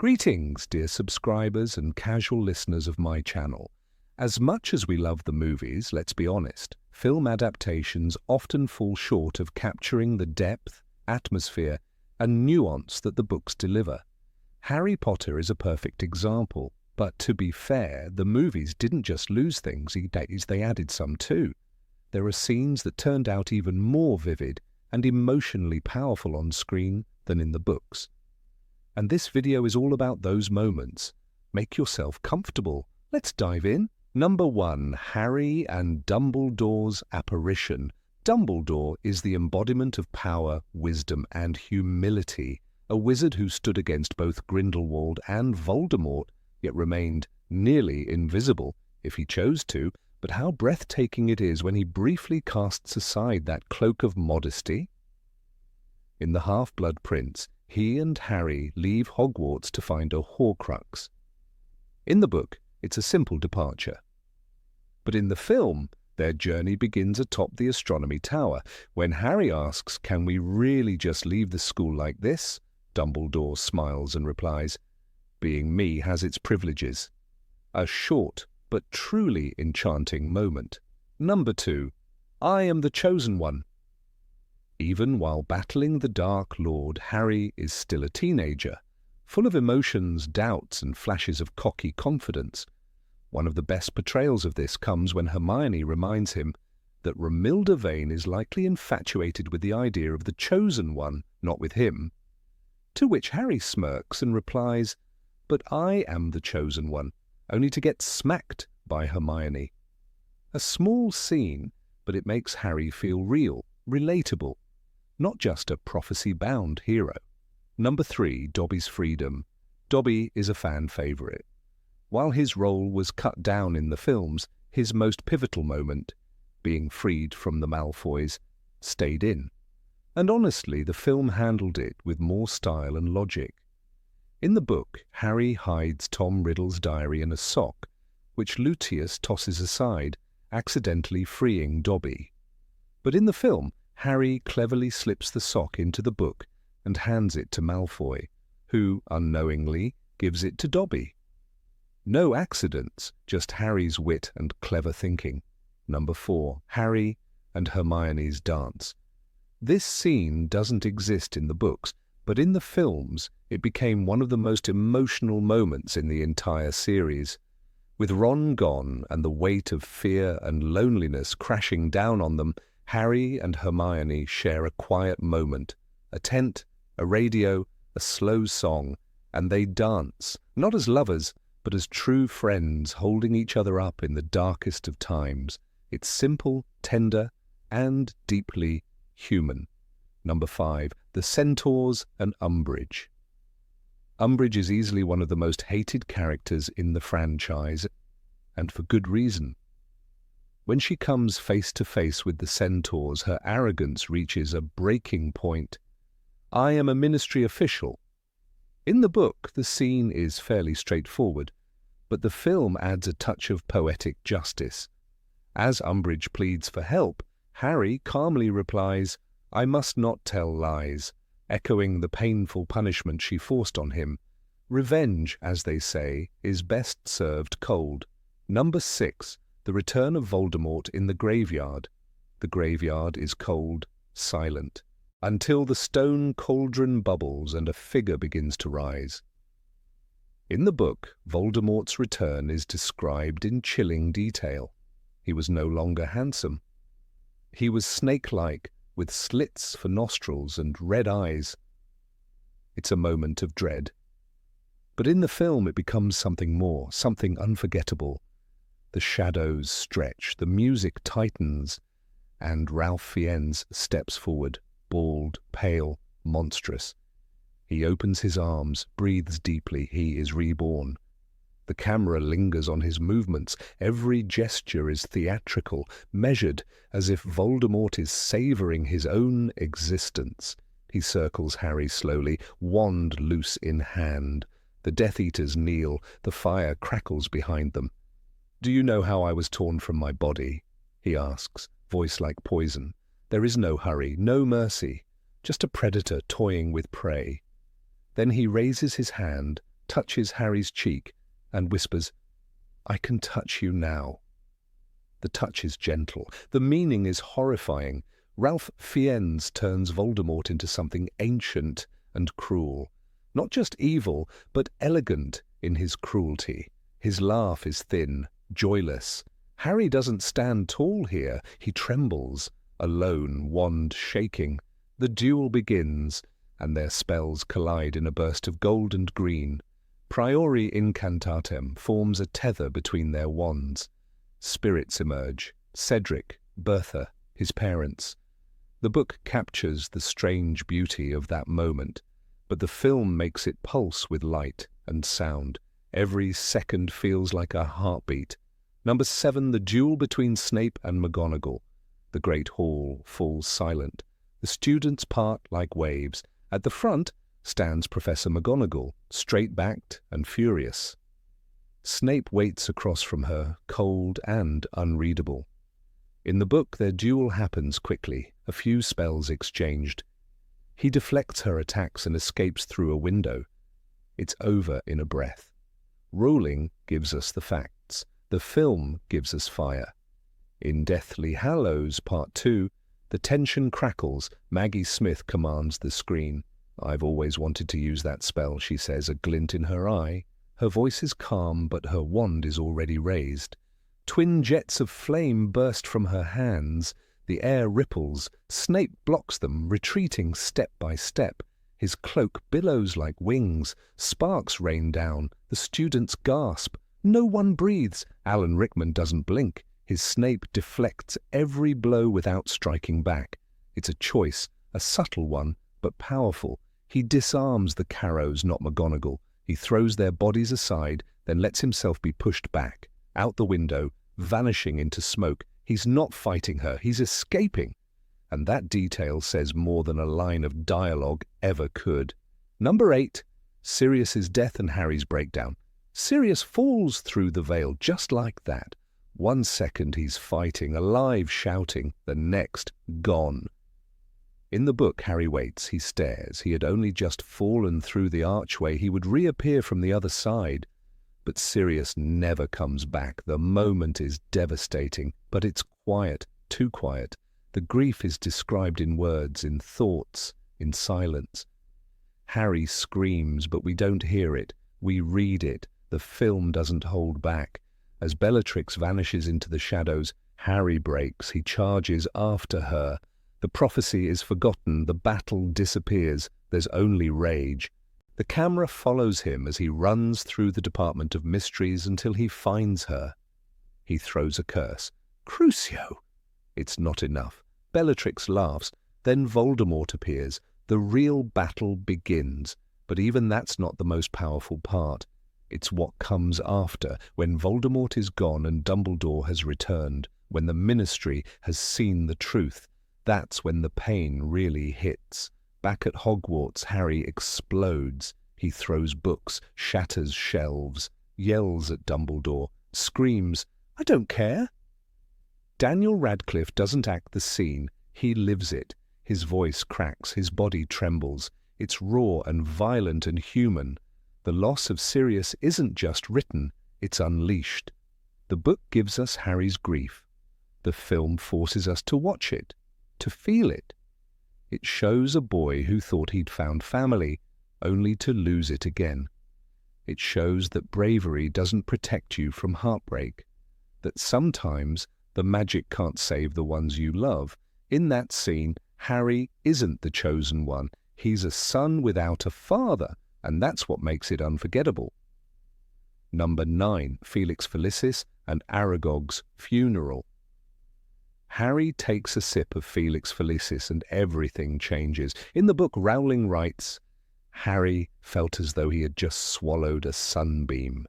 Greetings, dear subscribers and casual listeners of my channel. As much as we love the movies, let's be honest, film adaptations often fall short of capturing the depth, atmosphere, and nuance that the books deliver. Harry Potter is a perfect example, but to be fair, the movies didn't just lose things, they added some too. There are scenes that turned out even more vivid and emotionally powerful on screen than in the books. And this video is all about those moments. Make yourself comfortable. Let's dive in. Number 1. Harry and Dumbledore's apparition. Dumbledore is the embodiment of power, wisdom, and humility. A wizard who stood against both Grindelwald and Voldemort, yet remained nearly invisible if he chose to. But how breathtaking it is when he briefly casts aside that cloak of modesty. In The Half-Blood Prince, he and Harry leave Hogwarts to find a Horcrux. In the book, it's a simple departure. But in the film, their journey begins atop the astronomy tower. When Harry asks, "Can we really just leave the school like this?" Dumbledore smiles and replies, "Being me has its privileges." A short but truly enchanting moment. Number 2. I am the chosen one. Even while battling the Dark Lord, Harry is still a teenager, full of emotions, doubts, and flashes of cocky confidence. One of the best portrayals of this comes when Hermione reminds him that Romilda Vane is likely infatuated with the idea of the chosen one, not with him. To which Harry smirks and replies, "But I am the chosen one," only to get smacked by Hermione. A small scene, but it makes Harry feel real, relatable, not just a prophecy-bound hero. Number 3. Dobby's freedom. Dobby is a fan favourite. While his role was cut down in the films, his most pivotal moment, being freed from the Malfoys, stayed in. And honestly, the film handled it with more style and logic. In the book, Harry hides Tom Riddle's diary in a sock, which Lucius tosses aside, accidentally freeing Dobby. But in the film, Harry cleverly slips the sock into the book and hands it to Malfoy, who, unknowingly, gives it to Dobby. No accidents, just Harry's wit and clever thinking. Number 4. Harry and Hermione's dance. This scene doesn't exist in the books, but in the films, it became one of the most emotional moments in the entire series. With Ron gone and the weight of fear and loneliness crashing down on them, Harry and Hermione share a quiet moment, a tent, a radio, a slow song, and they dance, not as lovers, but as true friends holding each other up in the darkest of times. It's simple, tender, and deeply human. Number 5. The Centaurs and Umbridge. Umbridge is easily one of the most hated characters in the franchise, and for good reason. When she comes face to face with the Centaurs, her arrogance reaches a breaking point. "I am a ministry official." In the book, the scene is fairly straightforward, but the film adds a touch of poetic justice. As Umbridge pleads for help, Harry calmly replies, "I must not tell lies," echoing the painful punishment she forced on him. Revenge, as they say, is best served cold. Number 6. The return of Voldemort in the graveyard. The graveyard is cold, silent, until the stone cauldron bubbles and a figure begins to rise. In the book, Voldemort's return is described in chilling detail. He was no longer handsome. He was snake-like, with slits for nostrils and red eyes. It's a moment of dread. But in the film it becomes something more, something unforgettable. The shadows stretch, the music tightens, and Ralph Fiennes steps forward, bald, pale, monstrous. He opens his arms, breathes deeply. He is reborn. The camera lingers on his movements. Every gesture is theatrical, measured, as if Voldemort is savouring his own existence. He circles Harry slowly, wand loose in hand. The Death Eaters kneel. The fire crackles behind them. "Do you know how I was torn from my body?" he asks, voice like poison. There is no hurry, no mercy, just a predator toying with prey. Then he raises his hand, touches Harry's cheek and whispers, "I can touch you now." The touch is gentle. The meaning is horrifying. Ralph Fiennes turns Voldemort into something ancient and cruel. Not just evil, but elegant in his cruelty. His laugh is thin, joyless. Harry doesn't stand tall here. He trembles, alone, wand shaking. The duel begins, and their spells collide in a burst of gold and green. Priori incantatem forms a tether between their wands. Spirits emerge. Cedric, Bertha, his parents. The book captures the strange beauty of that moment, but the film makes it pulse with light and sound. Every second feels like a heartbeat. Number 7, the duel between Snape and McGonagall. The great hall falls silent. The students part like waves. At the front stands Professor McGonagall, straight-backed and furious. Snape waits across from her, cold and unreadable. In the book, their duel happens quickly, a few spells exchanged. He deflects her attacks and escapes through a window. It's over in a breath. Rowling gives us the facts. The film gives us fire. In Deathly Hallows Part 2, the tension crackles. Maggie Smith commands the screen. "I've always wanted to use that spell," she says, a glint in her eye. Her voice is calm, but her wand is already raised. Twin jets of flame burst from her hands. The air ripples. Snape blocks them, retreating step by step. His cloak billows like wings. Sparks rain down. The students gasp. No one breathes. Alan Rickman doesn't blink. His Snape deflects every blow without striking back. It's a choice, a subtle one, but powerful. He disarms the Carrows, not McGonagall. He throws their bodies aside, then lets himself be pushed back, out the window, vanishing into smoke. He's not fighting her, he's escaping. And that detail says more than a line of dialogue ever could. Number 8, Sirius's death and Harry's breakdown. Sirius falls through the veil just like that. 1 second he's fighting, alive, shouting, the next, gone. In the book, Harry waits, he stares. He had only just fallen through the archway. He would reappear from the other side. But Sirius never comes back. The moment is devastating, but it's quiet, too quiet. The grief is described in words, in thoughts, in silence. Harry screams, but we don't hear it. We read it. The film doesn't hold back. As Bellatrix vanishes into the shadows, Harry breaks. He charges after her. The prophecy is forgotten. The battle disappears. There's only rage. The camera follows him as he runs through the Department of Mysteries until he finds her. He throws a curse. Crucio! It's not enough. Bellatrix laughs. Then Voldemort appears. The real battle begins. But even that's not the most powerful part. It's what comes after, when Voldemort is gone and Dumbledore has returned, when the Ministry has seen the truth. That's when the pain really hits. Back at Hogwarts, Harry explodes. He throws books, shatters shelves, yells at Dumbledore, screams, "I don't care!" Daniel Radcliffe doesn't act the scene. He lives it. His voice cracks, his body trembles. It's raw and violent and human. The loss of Sirius isn't just written, it's unleashed. The book gives us Harry's grief. The film forces us to watch it, to feel it. It shows a boy who thought he'd found family, only to lose it again. It shows that bravery doesn't protect you from heartbreak, that sometimes the magic can't save the ones you love. In that scene, Harry isn't the chosen one. He's a son without a father, and that's what makes it unforgettable. Number 9, Felix Felicis and Aragog's funeral. Harry takes a sip of Felix Felicis and everything changes. In the book, Rowling writes, Harry felt as though he had just swallowed a sunbeam.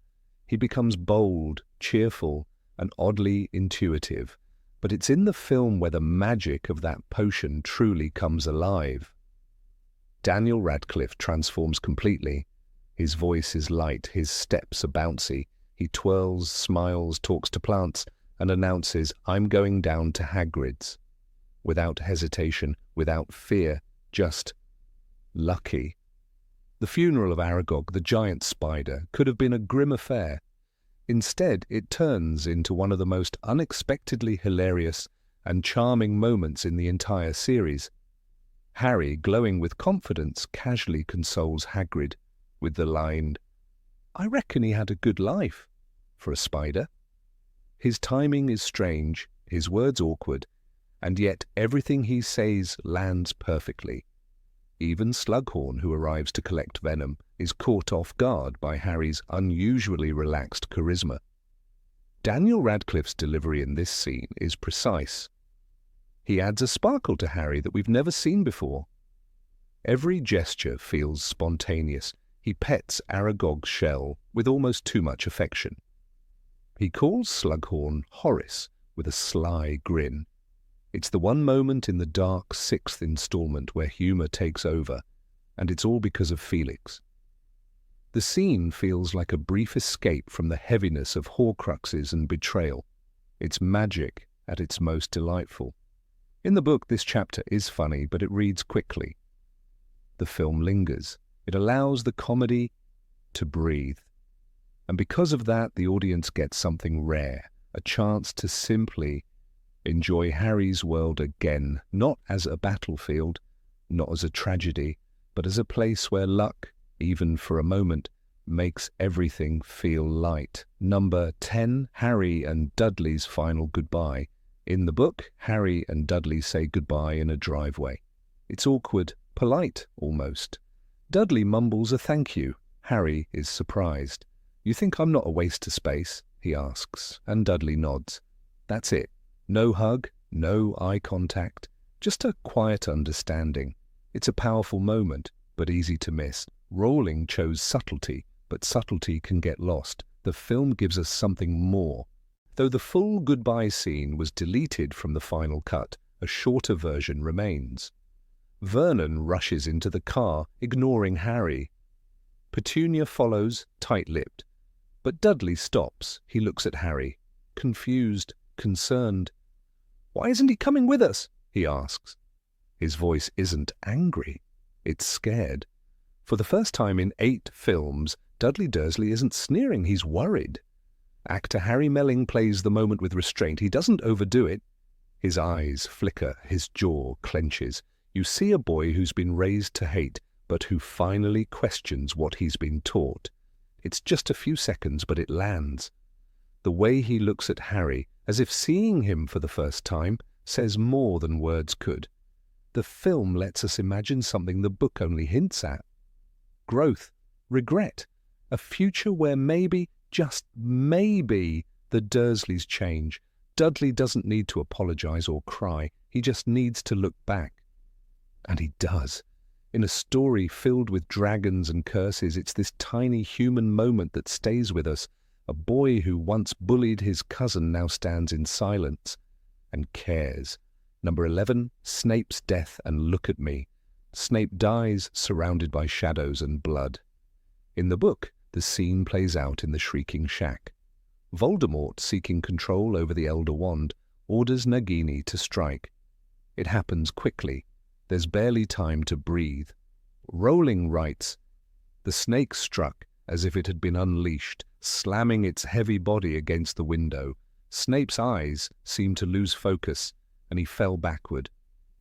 He becomes bold, cheerful, and oddly intuitive. But it's in the film where the magic of that potion truly comes alive. Daniel Radcliffe transforms completely. His voice is light, his steps are bouncy. He twirls, smiles, talks to plants, and announces, "I'm going down to Hagrid's." Without hesitation, without fear, just lucky. The funeral of Aragog, the giant spider, could have been a grim affair. Instead, it turns into one of the most unexpectedly hilarious and charming moments in the entire series. Harry, glowing with confidence, casually consoles Hagrid with the line, "I reckon he had a good life for a spider." His timing is strange, his words awkward, and yet everything he says lands perfectly. Even Slughorn, who arrives to collect venom, is caught off guard by Harry's unusually relaxed charisma. Daniel Radcliffe's delivery in this scene is precise. He adds a sparkle to Harry that we've never seen before. Every gesture feels spontaneous. He pets Aragog's shell with almost too much affection. He calls Slughorn Horace with a sly grin. It's the one moment in the dark sixth installment where humour takes over, and it's all because of Felix. The scene feels like a brief escape from the heaviness of Horcruxes and betrayal. It's magic at its most delightful. In the book, this chapter is funny, but it reads quickly. The film lingers. It allows the comedy to breathe. And because of that, the audience gets something rare, a chance to simply enjoy Harry's world again, not as a battlefield, not as a tragedy, but as a place where luck, even for a moment, makes everything feel light. Number 10, Harry and Dudley's final goodbye. In the book, Harry and Dudley say goodbye in a driveway. It's awkward, polite almost. Dudley mumbles a thank you. Harry is surprised. "You think I'm not a waste of space?" he asks, and Dudley nods. That's it. No hug, no eye contact, just a quiet understanding. It's a powerful moment, but easy to miss. Rowling chose subtlety, but subtlety can get lost. The film gives us something more. Though the full goodbye scene was deleted from the final cut, a shorter version remains. Vernon rushes into the car, ignoring Harry. Petunia follows, tight-lipped. But Dudley stops. He looks at Harry, confused, concerned. "Why isn't he coming with us?" he asks. His voice isn't angry. It's scared. For the first time in 8 films, Dudley Dursley isn't sneering, he's worried. Actor Harry Melling plays the moment with restraint. He doesn't overdo it. His eyes flicker, his jaw clenches. You see a boy who's been raised to hate, but who finally questions what he's been taught. It's just a few seconds, but it lands. The way he looks at Harry, as if seeing him for the first time, says more than words could. The film lets us imagine something the book only hints at. Growth, regret, a future where maybe, just maybe, the Dursleys change. Dudley doesn't need to apologize or cry. He just needs to look back. And he does. In a story filled with dragons and curses, it's this tiny human moment that stays with us. A boy who once bullied his cousin now stands in silence and cares. Number 11, Snape's death and look at me. Snape dies surrounded by shadows and blood. In the book, the scene plays out in the Shrieking Shack. Voldemort, seeking control over the Elder Wand, orders Nagini to strike. It happens quickly. There's barely time to breathe. Rowling writes, "The snake struck as if it had been unleashed, slamming its heavy body against the window. Snape's eyes seemed to lose focus, and he fell backward.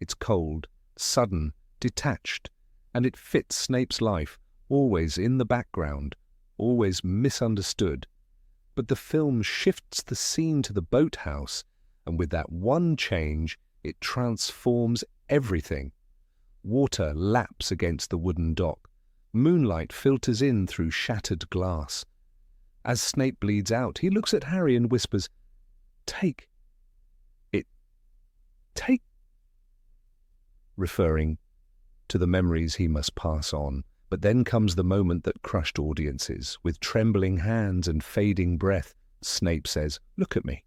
It's cold, sudden, detached, and it fits Snape's life, always in the background, always misunderstood. But the film shifts the scene to the boathouse, and with that one change, it transforms everything. Water laps against the wooden dock. Moonlight filters in through shattered glass. As Snape bleeds out, he looks at Harry and whispers, "Take it. Take," referring to the memories he must pass on. But then comes the moment that crushed audiences. With trembling hands and fading breath, Snape says, "Look at me."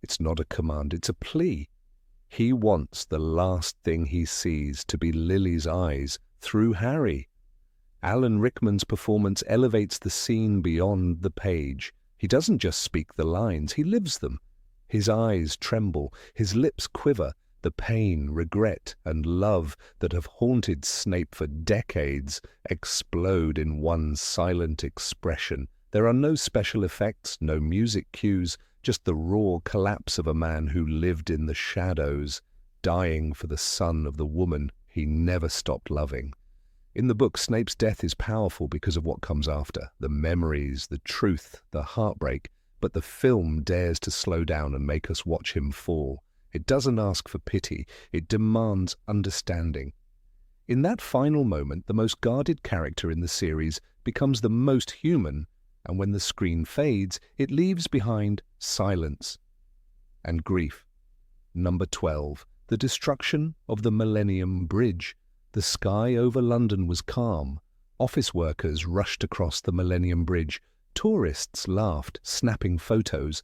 It's not a command, it's a plea. He wants the last thing he sees to be Lily's eyes through Harry. Alan Rickman's performance elevates the scene beyond the page. He doesn't just speak the lines, he lives them. His eyes tremble, his lips quiver, The pain, regret, and love that have haunted Snape for decades explode in one silent expression. There are no special effects, no music cues, just the raw collapse of a man who lived in the shadows, dying for the son of the woman he never stopped loving. In the book, Snape's death is powerful because of what comes after, the memories, the truth, the heartbreak, but the film dares to slow down and make us watch him fall. It doesn't ask for pity, it demands understanding. In that final moment, the most guarded character in the series becomes the most human, and when the screen fades, it leaves behind silence and grief. Number 12. The destruction of the Millennium Bridge. The sky over London was calm. Office workers rushed across the Millennium Bridge. Tourists laughed, snapping photos.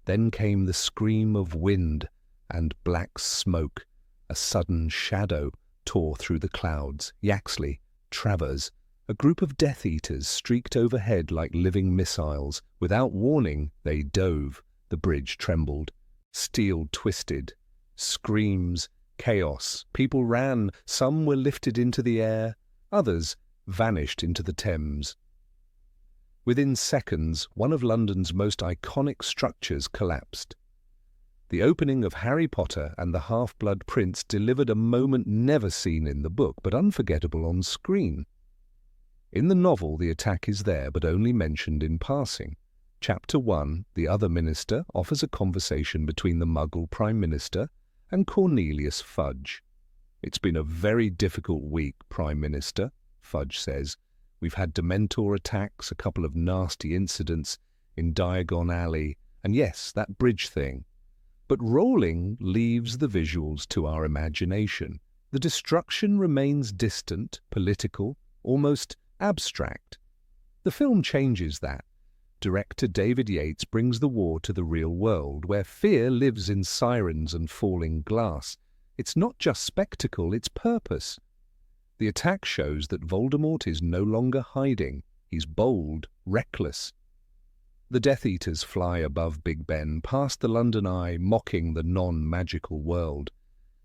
Then came the scream of wind and black smoke. A sudden shadow tore through the clouds. Yaxley, Travers, a group of Death Eaters streaked overhead like living missiles. Without warning, they dove. The bridge trembled. Steel twisted. Screams, chaos. People ran. Some were lifted into the air. Others vanished into the Thames. Within seconds, one of London's most iconic structures collapsed. The opening of Harry Potter and the Half-Blood Prince delivered a moment never seen in the book, but unforgettable on screen. In the novel, the attack is there, but only mentioned in passing. Chapter 1, The Other Minister, offers a conversation between the Muggle Prime Minister and Cornelius Fudge. "It's been a very difficult week, Prime Minister," Fudge says. "We've had Dementor attacks, a couple of nasty incidents in Diagon Alley, and yes, that bridge thing. But Rowling leaves the visuals to our imagination. The destruction remains distant, political, almost abstract. The film changes that. Director David Yates brings the war to the real world, where fear lives in sirens and falling glass. It's not just spectacle, it's purpose. The attack shows that Voldemort is no longer hiding. He's bold, reckless. The Death Eaters fly above Big Ben, past the London Eye, mocking the non-magical world.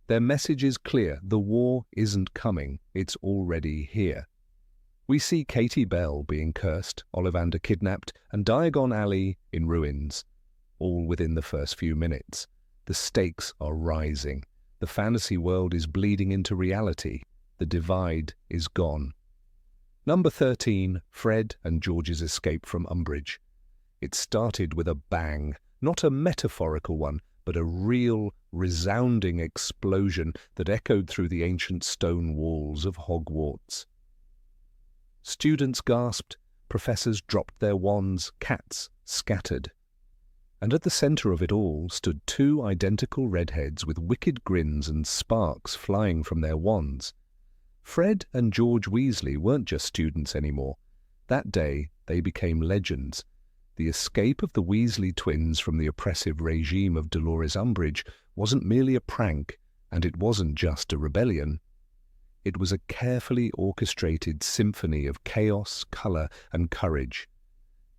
Their message is clear: the war isn't coming, it's already here. We see Katie Bell being cursed, Ollivander kidnapped, and Diagon Alley in ruins, all within the first few minutes. The stakes are rising. The fantasy world is bleeding into reality. The divide is gone. Number 13, Fred and George's escape from Umbridge. It started with a bang, not a metaphorical one, but a real, resounding explosion that echoed through the ancient stone walls of Hogwarts. Students gasped, professors dropped their wands, cats scattered. And at the centre of it all stood two identical redheads with wicked grins and sparks flying from their wands. Fred and George Weasley weren't just students anymore. That day, they became legends. The escape of the Weasley twins from the oppressive regime of Dolores Umbridge wasn't merely a prank, and it wasn't just a rebellion. It was a carefully orchestrated symphony of chaos, colour, and courage.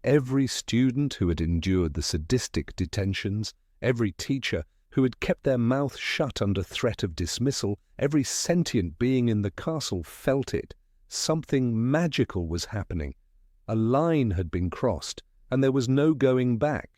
Every student who had endured the sadistic detentions, every teacher who had kept their mouth shut under threat of dismissal, every sentient being in the castle felt it. Something magical was happening. A line had been crossed, and there was no going back.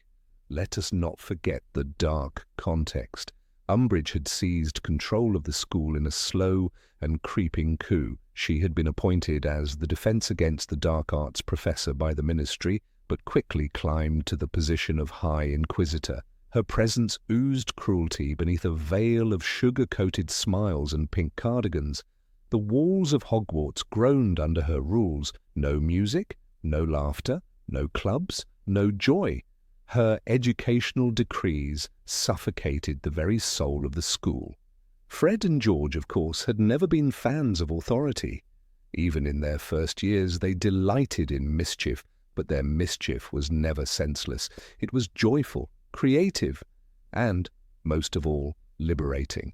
Let us not forget the dark context. Umbridge had seized control of the school in a slow and creeping coup. She had been appointed as the Defense Against the Dark Arts professor by the Ministry, but quickly climbed to the position of High Inquisitor. Her presence oozed cruelty beneath a veil of sugar-coated smiles and pink cardigans. The walls of Hogwarts groaned under her rules. No music, no laughter, no clubs, no joy. Her educational decrees suffocated the very soul of the school. Fred and George, of course, had never been fans of authority. Even in their first years, they delighted in mischief, but their mischief was never senseless. It was joyful, creative, and, most of all, liberating.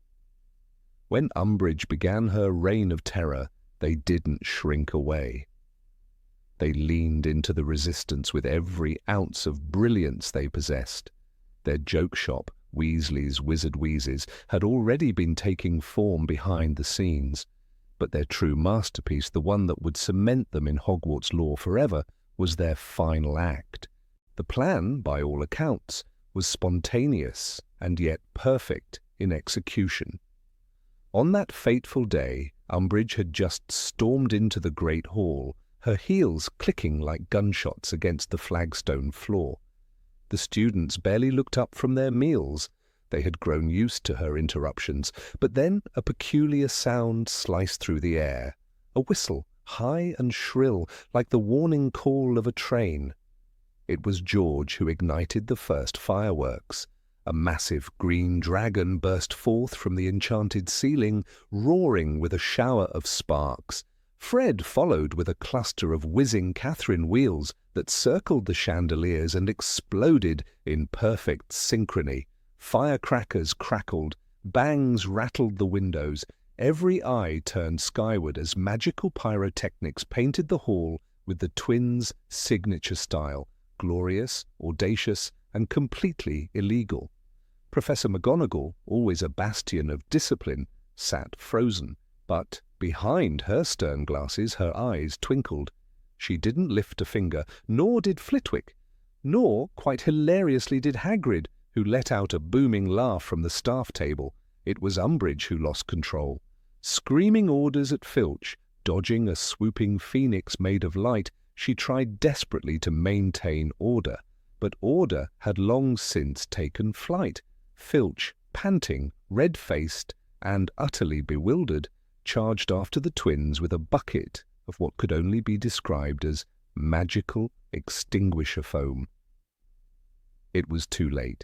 When Umbridge began her reign of terror, they didn't shrink away. They leaned into the resistance with every ounce of brilliance they possessed. Their joke shop Weasley's wizard wheezes, had already been taking form behind the scenes. But their true masterpiece, the one that would cement them in Hogwarts lore forever, was their final act. The plan, by all accounts, was spontaneous and yet perfect in execution. On that fateful day, Umbridge had just stormed into the Great Hall, her heels clicking like gunshots against the flagstone floor. The students barely looked up from their meals. They had grown used to her interruptions, but then a peculiar sound sliced through the air, a whistle, high and shrill, like the warning call of a train. It was George who ignited the first fireworks. A massive green dragon burst forth from the enchanted ceiling, roaring with a shower of sparks. Fred followed with a cluster of whizzing Catherine wheels that circled the chandeliers and exploded in perfect synchrony. Firecrackers crackled, bangs rattled the windows. Every eye turned skyward as magical pyrotechnics painted the hall with the twins' signature style, glorious, audacious, and completely illegal. Professor McGonagall, always a bastion of discipline, sat frozen, but behind her stern glasses her eyes twinkled. She didn't lift a finger, nor did Flitwick, nor, quite hilariously, did Hagrid, who let out a booming laugh from the staff table. It was Umbridge who lost control. Screaming orders at Filch, dodging a swooping phoenix made of light, she tried desperately to maintain order. But order had long since taken flight. Filch, panting, red-faced, and utterly bewildered, charged after the twins with a bucket of what could only be described as magical extinguisher foam. It was too late.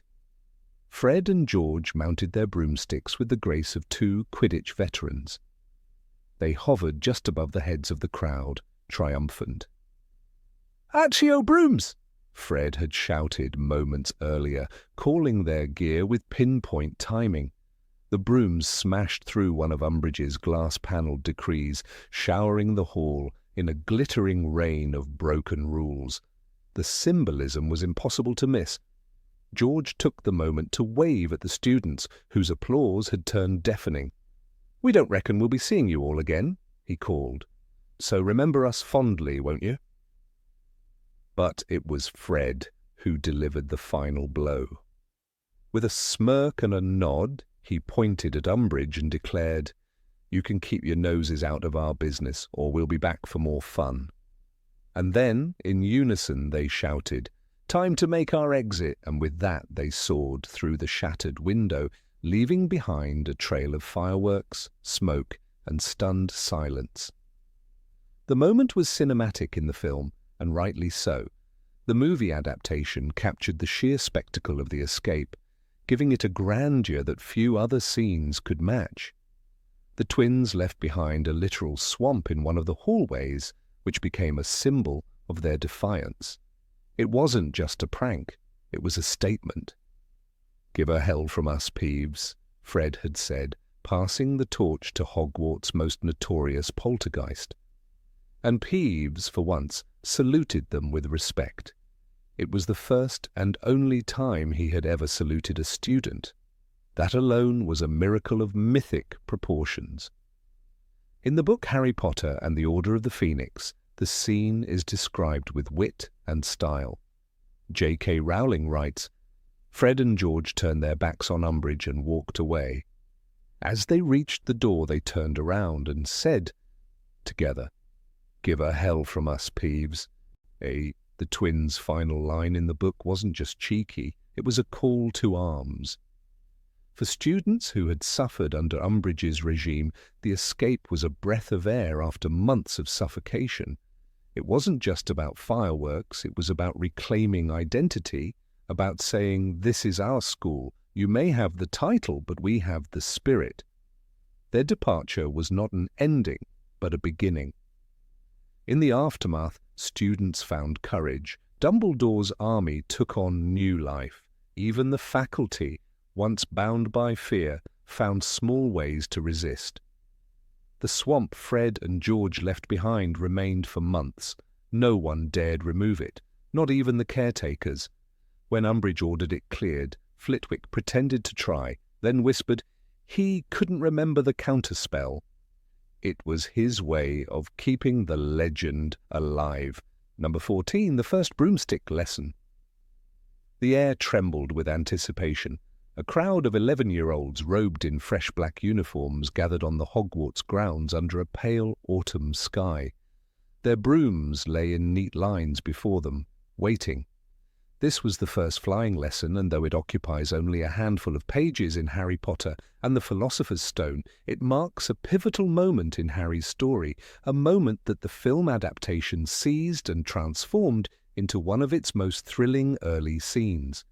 Fred and George mounted their broomsticks with the grace of two Quidditch veterans. They hovered just above the heads of the crowd, triumphant. "Accio brooms!" Fred had shouted moments earlier, calling their gear with pinpoint timing. The brooms smashed through one of Umbridge's glass-panelled decrees, showering the hall in a glittering rain of broken rules. The symbolism was impossible to miss. George took the moment to wave at the students, whose applause had turned deafening. "We don't reckon we'll be seeing you all again," he called. "So remember us fondly, won't you?" But it was Fred who delivered the final blow. With a smirk and a nod, he pointed at Umbridge and declared, "You can keep your noses out of our business, or we'll be back for more fun." And then, in unison, they shouted, "Time to make our exit," and with that they soared through the shattered window, leaving behind a trail of fireworks, smoke, and stunned silence. The moment was cinematic in the film, and rightly so. The movie adaptation captured the sheer spectacle of the escape, giving it a grandeur that few other scenes could match. The twins left behind a literal swamp in one of the hallways, which became a symbol of their defiance. It wasn't just a prank, it was a statement. "Give her hell from us, Peeves," Fred had said, passing the torch to Hogwarts' most notorious poltergeist. And Peeves, for once, saluted them with respect. It was the first and only time he had ever saluted a student. That alone was a miracle of mythic proportions. In the book Harry Potter and the Order of the Phoenix, the scene is described with wit and style. J.K. Rowling writes, "Fred and George turned their backs on Umbridge and walked away. As they reached the door, they turned around and said together, 'Give her hell from us, Peeves.'" The twins' final line in the book wasn't just cheeky, it was a call to arms. For students who had suffered under Umbridge's regime, the escape was a breath of air after months of suffocation. It wasn't just about fireworks, it was about reclaiming identity, about saying, "This is our school. You may have the title, but we have the spirit." Their departure was not an ending, but a beginning. In the aftermath, students found courage. Dumbledore's army took on new life. Even the faculty, once bound by fear, found small ways to resist. The swamp Fred and George left behind remained for months. No one dared remove it, not even the caretakers. When Umbridge ordered it cleared, Flitwick pretended to try, then whispered he couldn't remember the counterspell. It was his way of keeping the legend alive. Number 14, the first broomstick lesson. The air trembled with anticipation. A crowd of 11-year-olds robed in fresh black uniforms gathered on the Hogwarts grounds under a pale autumn sky. Their brooms lay in neat lines before them, waiting. This was the first flying lesson, and though it occupies only a handful of pages in Harry Potter and the Philosopher's Stone, it marks a pivotal moment in Harry's story, a moment that the film adaptation seized and transformed into one of its most thrilling early scenes.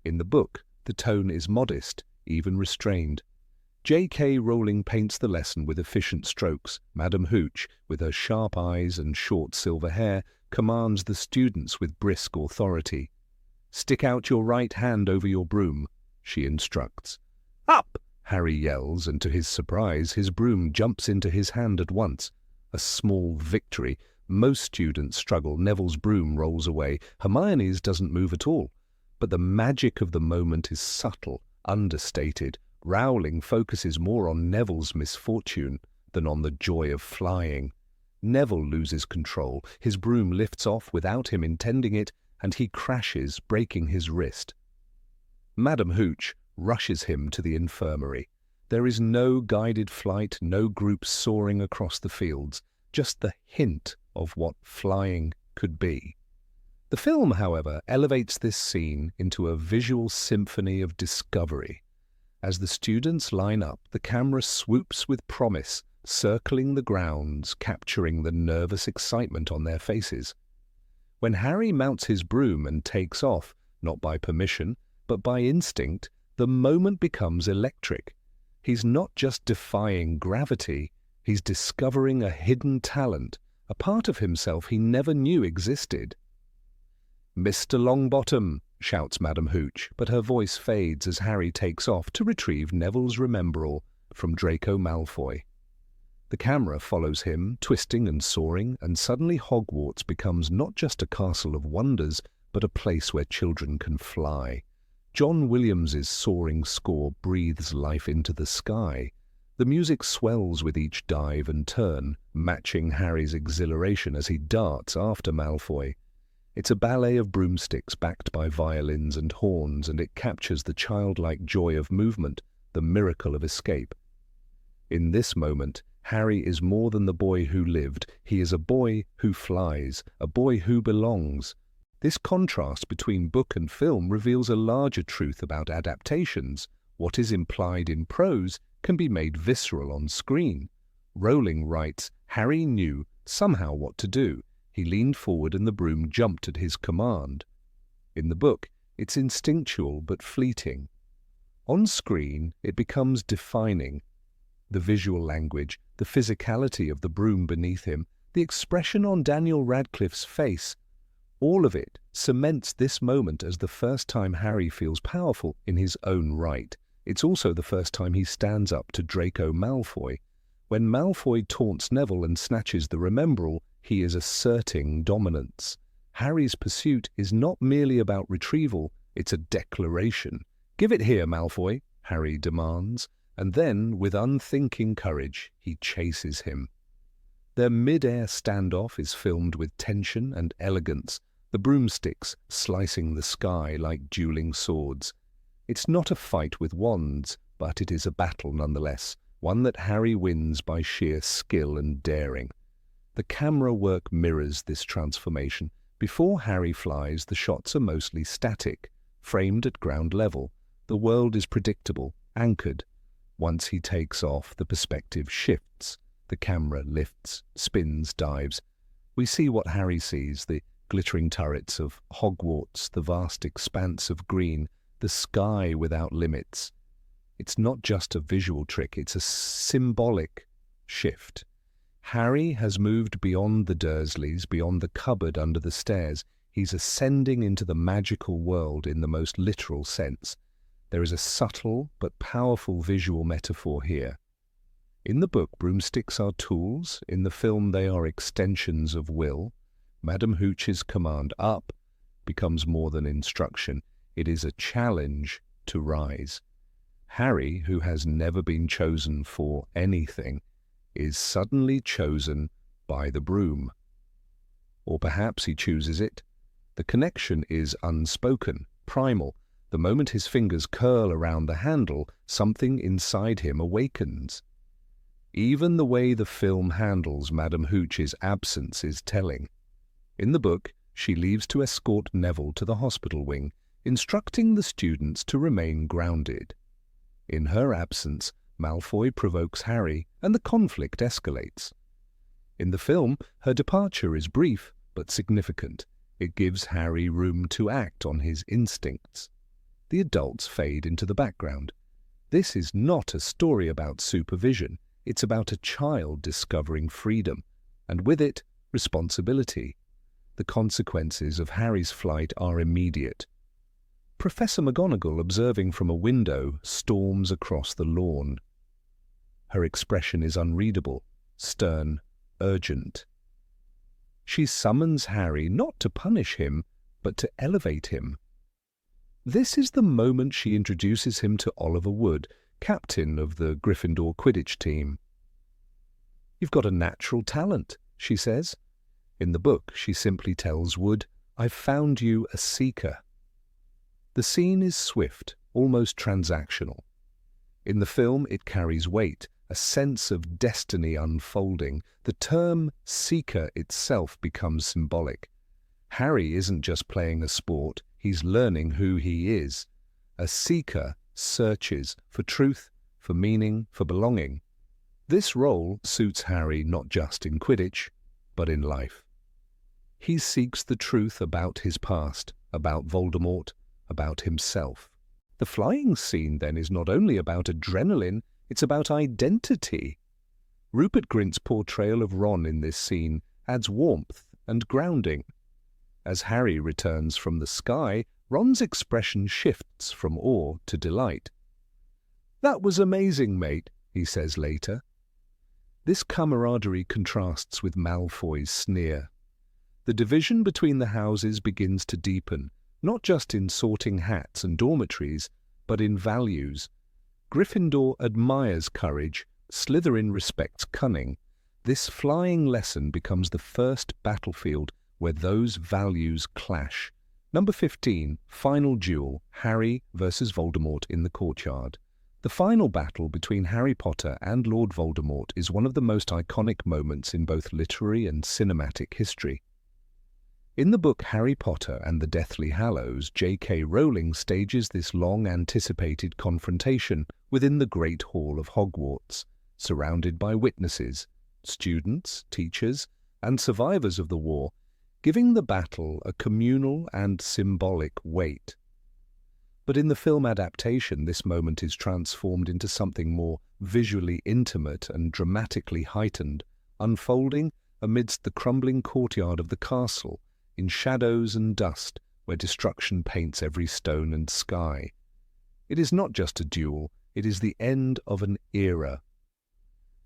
In the book, the tone is modest, even restrained. J.K. Rowling paints the lesson with efficient strokes. Madam Hooch, with her sharp eyes and short silver hair, commands the students with brisk authority. "Stick out your right hand over your broom," she instructs. "Up!" Harry yells, and to his surprise, his broom jumps into his hand at once. A small victory. Most students struggle. Neville's broom rolls away. Hermione's doesn't move at all. But the magic of the moment is subtle, understated. Rowling focuses more on Neville's misfortune than on the joy of flying. Neville loses control. His broom lifts off without him intending it, and he crashes, breaking his wrist. Madam Hooch rushes him to the infirmary. There is no guided flight, no group soaring across the fields, just the hint of what flying could be. The film, however, elevates this scene into a visual symphony of discovery. As the students line up, the camera swoops with promise, circling the grounds, capturing the nervous excitement on their faces. When Harry mounts his broom and takes off, not by permission, but by instinct, the moment becomes electric. He's not just defying gravity, he's discovering a hidden talent, a part of himself he never knew existed. "Mr. Longbottom," shouts Madam Hooch, but her voice fades as Harry takes off to retrieve Neville's remembrall from Draco Malfoy. The camera follows him, twisting and soaring, and suddenly Hogwarts becomes not just a castle of wonders, but a place where children can fly. John Williams's soaring score breathes life into the sky. The music swells with each dive and turn, matching Harry's exhilaration as he darts after Malfoy. It's a ballet of broomsticks backed by violins and horns, and it captures the childlike joy of movement, the miracle of escape. In this moment, Harry is more than the boy who lived. He is a boy who flies, a boy who belongs. This contrast between book and film reveals a larger truth about adaptations. What is implied in prose can be made visceral on screen. Rowling writes, Harry knew somehow what to do. He leaned forward and the broom jumped at his command. In the book, it's instinctual but fleeting. On screen, it becomes defining. The visual language, the physicality of the broom beneath him, the expression on Daniel Radcliffe's face, all of it cements this moment as the first time Harry feels powerful in his own right. It's also the first time he stands up to Draco Malfoy. When Malfoy taunts Neville and snatches the remembrall, he is asserting dominance. Harry's pursuit is not merely about retrieval, it's a declaration. "Give it here, Malfoy," Harry demands, and then, with unthinking courage, he chases him. Their mid-air standoff is filmed with tension and elegance, the broomsticks slicing the sky like dueling swords. It's not a fight with wands, but it is a battle nonetheless, one that Harry wins by sheer skill and daring. The camera work mirrors this transformation. Before Harry flies, the shots are mostly static, framed at ground level. The world is predictable, anchored. Once he takes off, the perspective shifts. The camera lifts, spins, dives. We see what Harry sees, the glittering turrets of Hogwarts, the vast expanse of green, the sky without limits. It's not just a visual trick, it's a symbolic shift. Harry has moved beyond the Dursleys, beyond the cupboard under the stairs. He's ascending into the magical world in the most literal sense. There is a subtle but powerful visual metaphor here. In the book, broomsticks are tools. In the film, they are extensions of will. Madam Hooch's command, "up," becomes more than instruction. It is a challenge to rise. Harry, who has never been chosen for anything, is suddenly chosen by the broom. Or perhaps he chooses it. The connection is unspoken, primal. The moment his fingers curl around the handle, something inside him awakens. Even the way the film handles Madame Hooch's absence is telling. In the book, she leaves to escort Neville to the hospital wing, instructing the students to remain grounded. In her absence, Malfoy provokes Harry, and the conflict escalates. In the film, her departure is brief but significant. It gives Harry room to act on his instincts. The adults fade into the background. This is not a story about supervision. It's about a child discovering freedom, and with it, responsibility. The consequences of Harry's flight are immediate. Professor McGonagall, observing from a window, storms across the lawn. Her expression is unreadable, stern, urgent. She summons Harry not to punish him, but to elevate him. This is the moment she introduces him to Oliver Wood, captain of the Gryffindor Quidditch team. "You've got a natural talent," she says. In the book, she simply tells Wood, "I've found you a seeker." The scene is swift, almost transactional. In the film, it carries weight, a sense of destiny unfolding. The term seeker itself becomes symbolic. Harry isn't just playing a sport, he's learning who he is. A seeker searches for truth, for meaning, for belonging. This role suits Harry not just in Quidditch, but in life. He seeks the truth about his past, about Voldemort, about himself. The flying scene, then, is not only about adrenaline, it's about identity. Rupert Grint's portrayal of Ron in this scene adds warmth and grounding. As Harry returns from the sky, Ron's expression shifts from awe to delight. "That was amazing, mate," he says later. This camaraderie contrasts with Malfoy's sneer. The division between the houses begins to deepen, not just in sorting hats and dormitories, but in values. Gryffindor admires courage, Slytherin respects cunning. This flying lesson becomes the first battlefield where those values clash. Number 15, Final Duel, Harry versus Voldemort in the courtyard. The final battle between Harry Potter and Lord Voldemort is one of the most iconic moments in both literary and cinematic history. In the book Harry Potter and the Deathly Hallows, J.K. Rowling stages this long-anticipated confrontation within the Great Hall of Hogwarts, surrounded by witnesses, students, teachers, and survivors of the war, giving the battle a communal and symbolic weight. But in the film adaptation, this moment is transformed into something more visually intimate and dramatically heightened, unfolding amidst the crumbling courtyard of the castle, in shadows and dust, where destruction paints every stone and sky. It is not just a duel, it is the end of an era.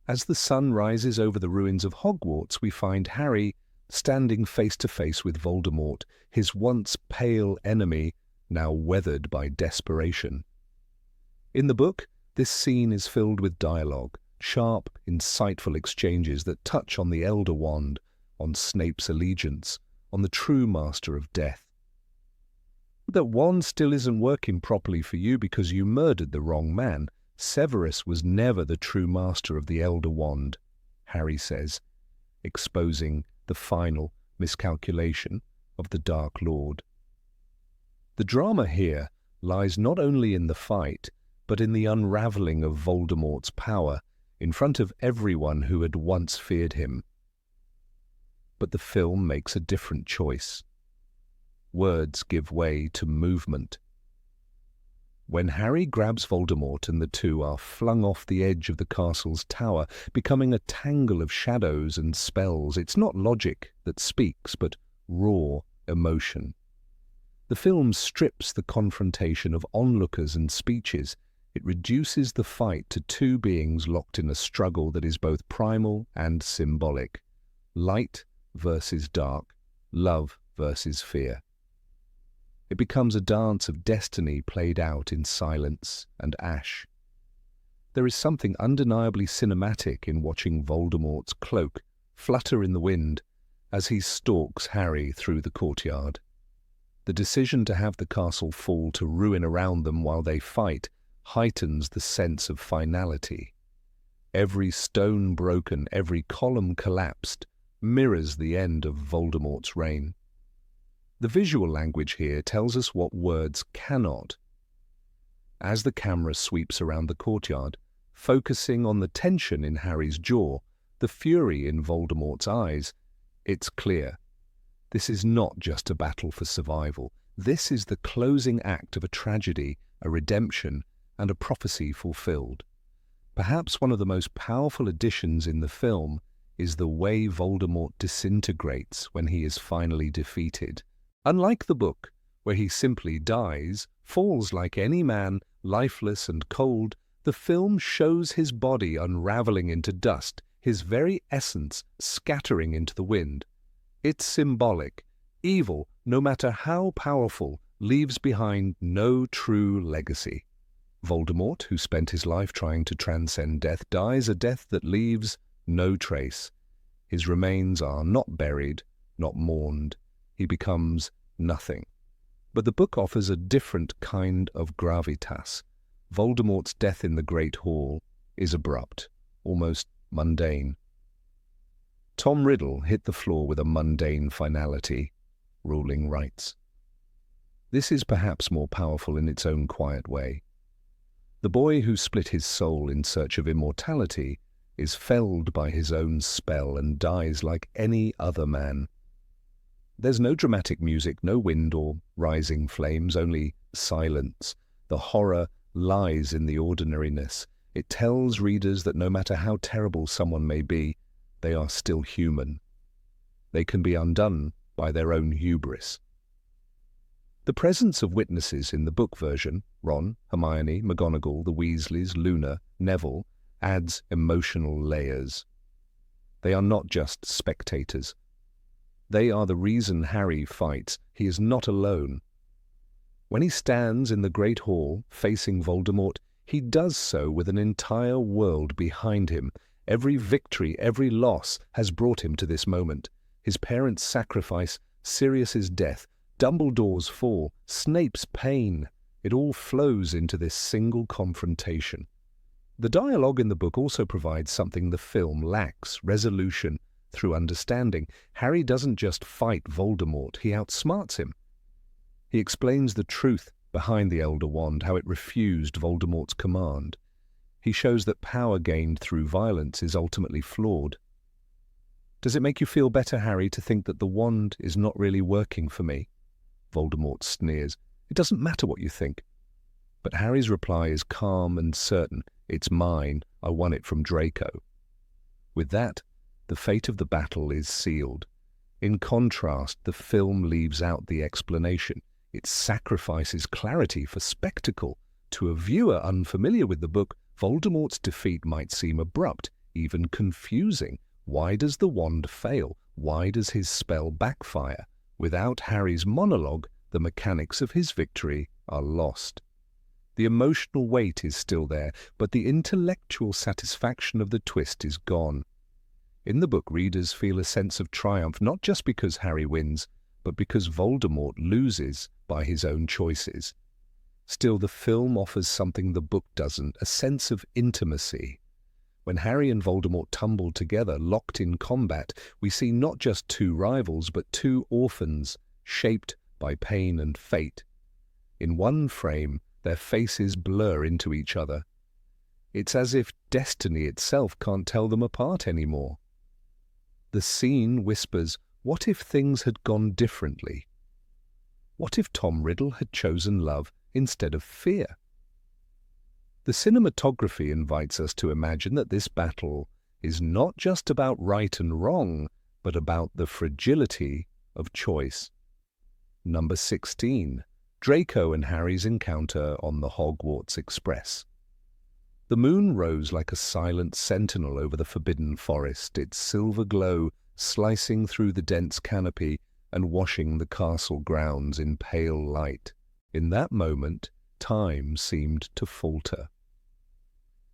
As the sun rises over the ruins of Hogwarts, we find Harry standing face to face with Voldemort, his once pale enemy, now weathered by desperation. In the book, this scene is filled with dialogue, sharp, insightful exchanges that touch on the Elder Wand, on Snape's allegiance, on the true master of death. That wand still isn't working properly for you because you murdered the wrong man. Severus was never the true master of the Elder Wand, Harry says, exposing the final miscalculation of the Dark Lord. The drama here lies not only in the fight, but in the unraveling of Voldemort's power in front of everyone who had once feared him. But the film makes a different choice. Words give way to movement. When Harry grabs Voldemort and the two are flung off the edge of the castle's tower, becoming a tangle of shadows and spells, it's not logic that speaks, but raw emotion. The film strips the confrontation of onlookers and speeches. It reduces the fight to two beings locked in a struggle that is both primal and symbolic. Light versus dark, love versus fear. It becomes a dance of destiny played out in silence and ash. There is something undeniably cinematic in watching Voldemort's cloak flutter in the wind as he stalks Harry through the courtyard. The decision to have the castle fall to ruin around them while they fight heightens the sense of finality. Every stone broken, every column collapsed, mirrors the end of Voldemort's reign. The visual language here tells us what words cannot. As the camera sweeps around the courtyard, focusing on the tension in Harry's jaw, the fury in Voldemort's eyes, it's clear. This is not just a battle for survival. This is the closing act of a tragedy, a redemption, and a prophecy fulfilled. Perhaps one of the most powerful additions in the film is the way Voldemort disintegrates when he is finally defeated. Unlike the book, where he simply dies, falls like any man, lifeless and cold, the film shows his body unraveling into dust, his very essence scattering into the wind. It's symbolic. Evil, no matter how powerful, leaves behind no true legacy. Voldemort, who spent his life trying to transcend death, dies a death that leaves no trace. His remains are not buried, not mourned. He becomes nothing. But the book offers a different kind of gravitas. Voldemort's death in the Great Hall is abrupt, almost mundane. Tom Riddle hit the floor with a mundane finality, ruling rights. This is perhaps more powerful in its own quiet way. The boy who split his soul in search of immortality is felled by his own spell and dies like any other man. There's no dramatic music, no wind or rising flames, only silence. The horror lies in the ordinariness. It tells readers that no matter how terrible someone may be, they are still human. They can be undone by their own hubris. The presence of witnesses in the book version, Ron, Hermione, McGonagall, the Weasleys, Luna, Neville, adds emotional layers. They are not just spectators. They are the reason Harry fights. He is not alone. When he stands in the Great Hall facing Voldemort, he does so with an entire world behind him. Every victory, every loss has brought him to this moment. His parents' sacrifice, Sirius's death, Dumbledore's fall, Snape's pain. It all flows into this single confrontation. The dialogue in the book also provides something the film lacks: resolution through understanding. Harry doesn't just fight Voldemort, he outsmarts him. He explains the truth behind the Elder Wand, how it refused Voldemort's command. He shows that power gained through violence is ultimately flawed. Does it make you feel better, Harry, to think that the wand is not really working for me? Voldemort sneers. It doesn't matter what you think. But Harry's reply is calm and certain. It's mine. I won it from Draco. With that, the fate of the battle is sealed. In contrast, the film leaves out the explanation. It sacrifices clarity for spectacle. To a viewer unfamiliar with the book, Voldemort's defeat might seem abrupt, even confusing. Why does the wand fail? Why does his spell backfire? Without Harry's monologue, the mechanics of his victory are lost. The emotional weight is still there, but the intellectual satisfaction of the twist is gone. In the book, readers feel a sense of triumph, not just because Harry wins, but because Voldemort loses by his own choices. Still, the film offers something the book doesn't, a sense of intimacy. When Harry and Voldemort tumble together, locked in combat, we see not just two rivals, but two orphans, shaped by pain and fate. In one frame, their faces blur into each other. It's as if destiny itself can't tell them apart anymore. The scene whispers, what if things had gone differently? What if Tom Riddle had chosen love instead of fear? The cinematography invites us to imagine that this battle is not just about right and wrong, but about the fragility of choice. Number 16. Draco and Harry's encounter on the Hogwarts Express. The moon rose like a silent sentinel over the forbidden forest, its silver glow slicing through the dense canopy and washing the castle grounds in pale light. In that moment, time seemed to falter.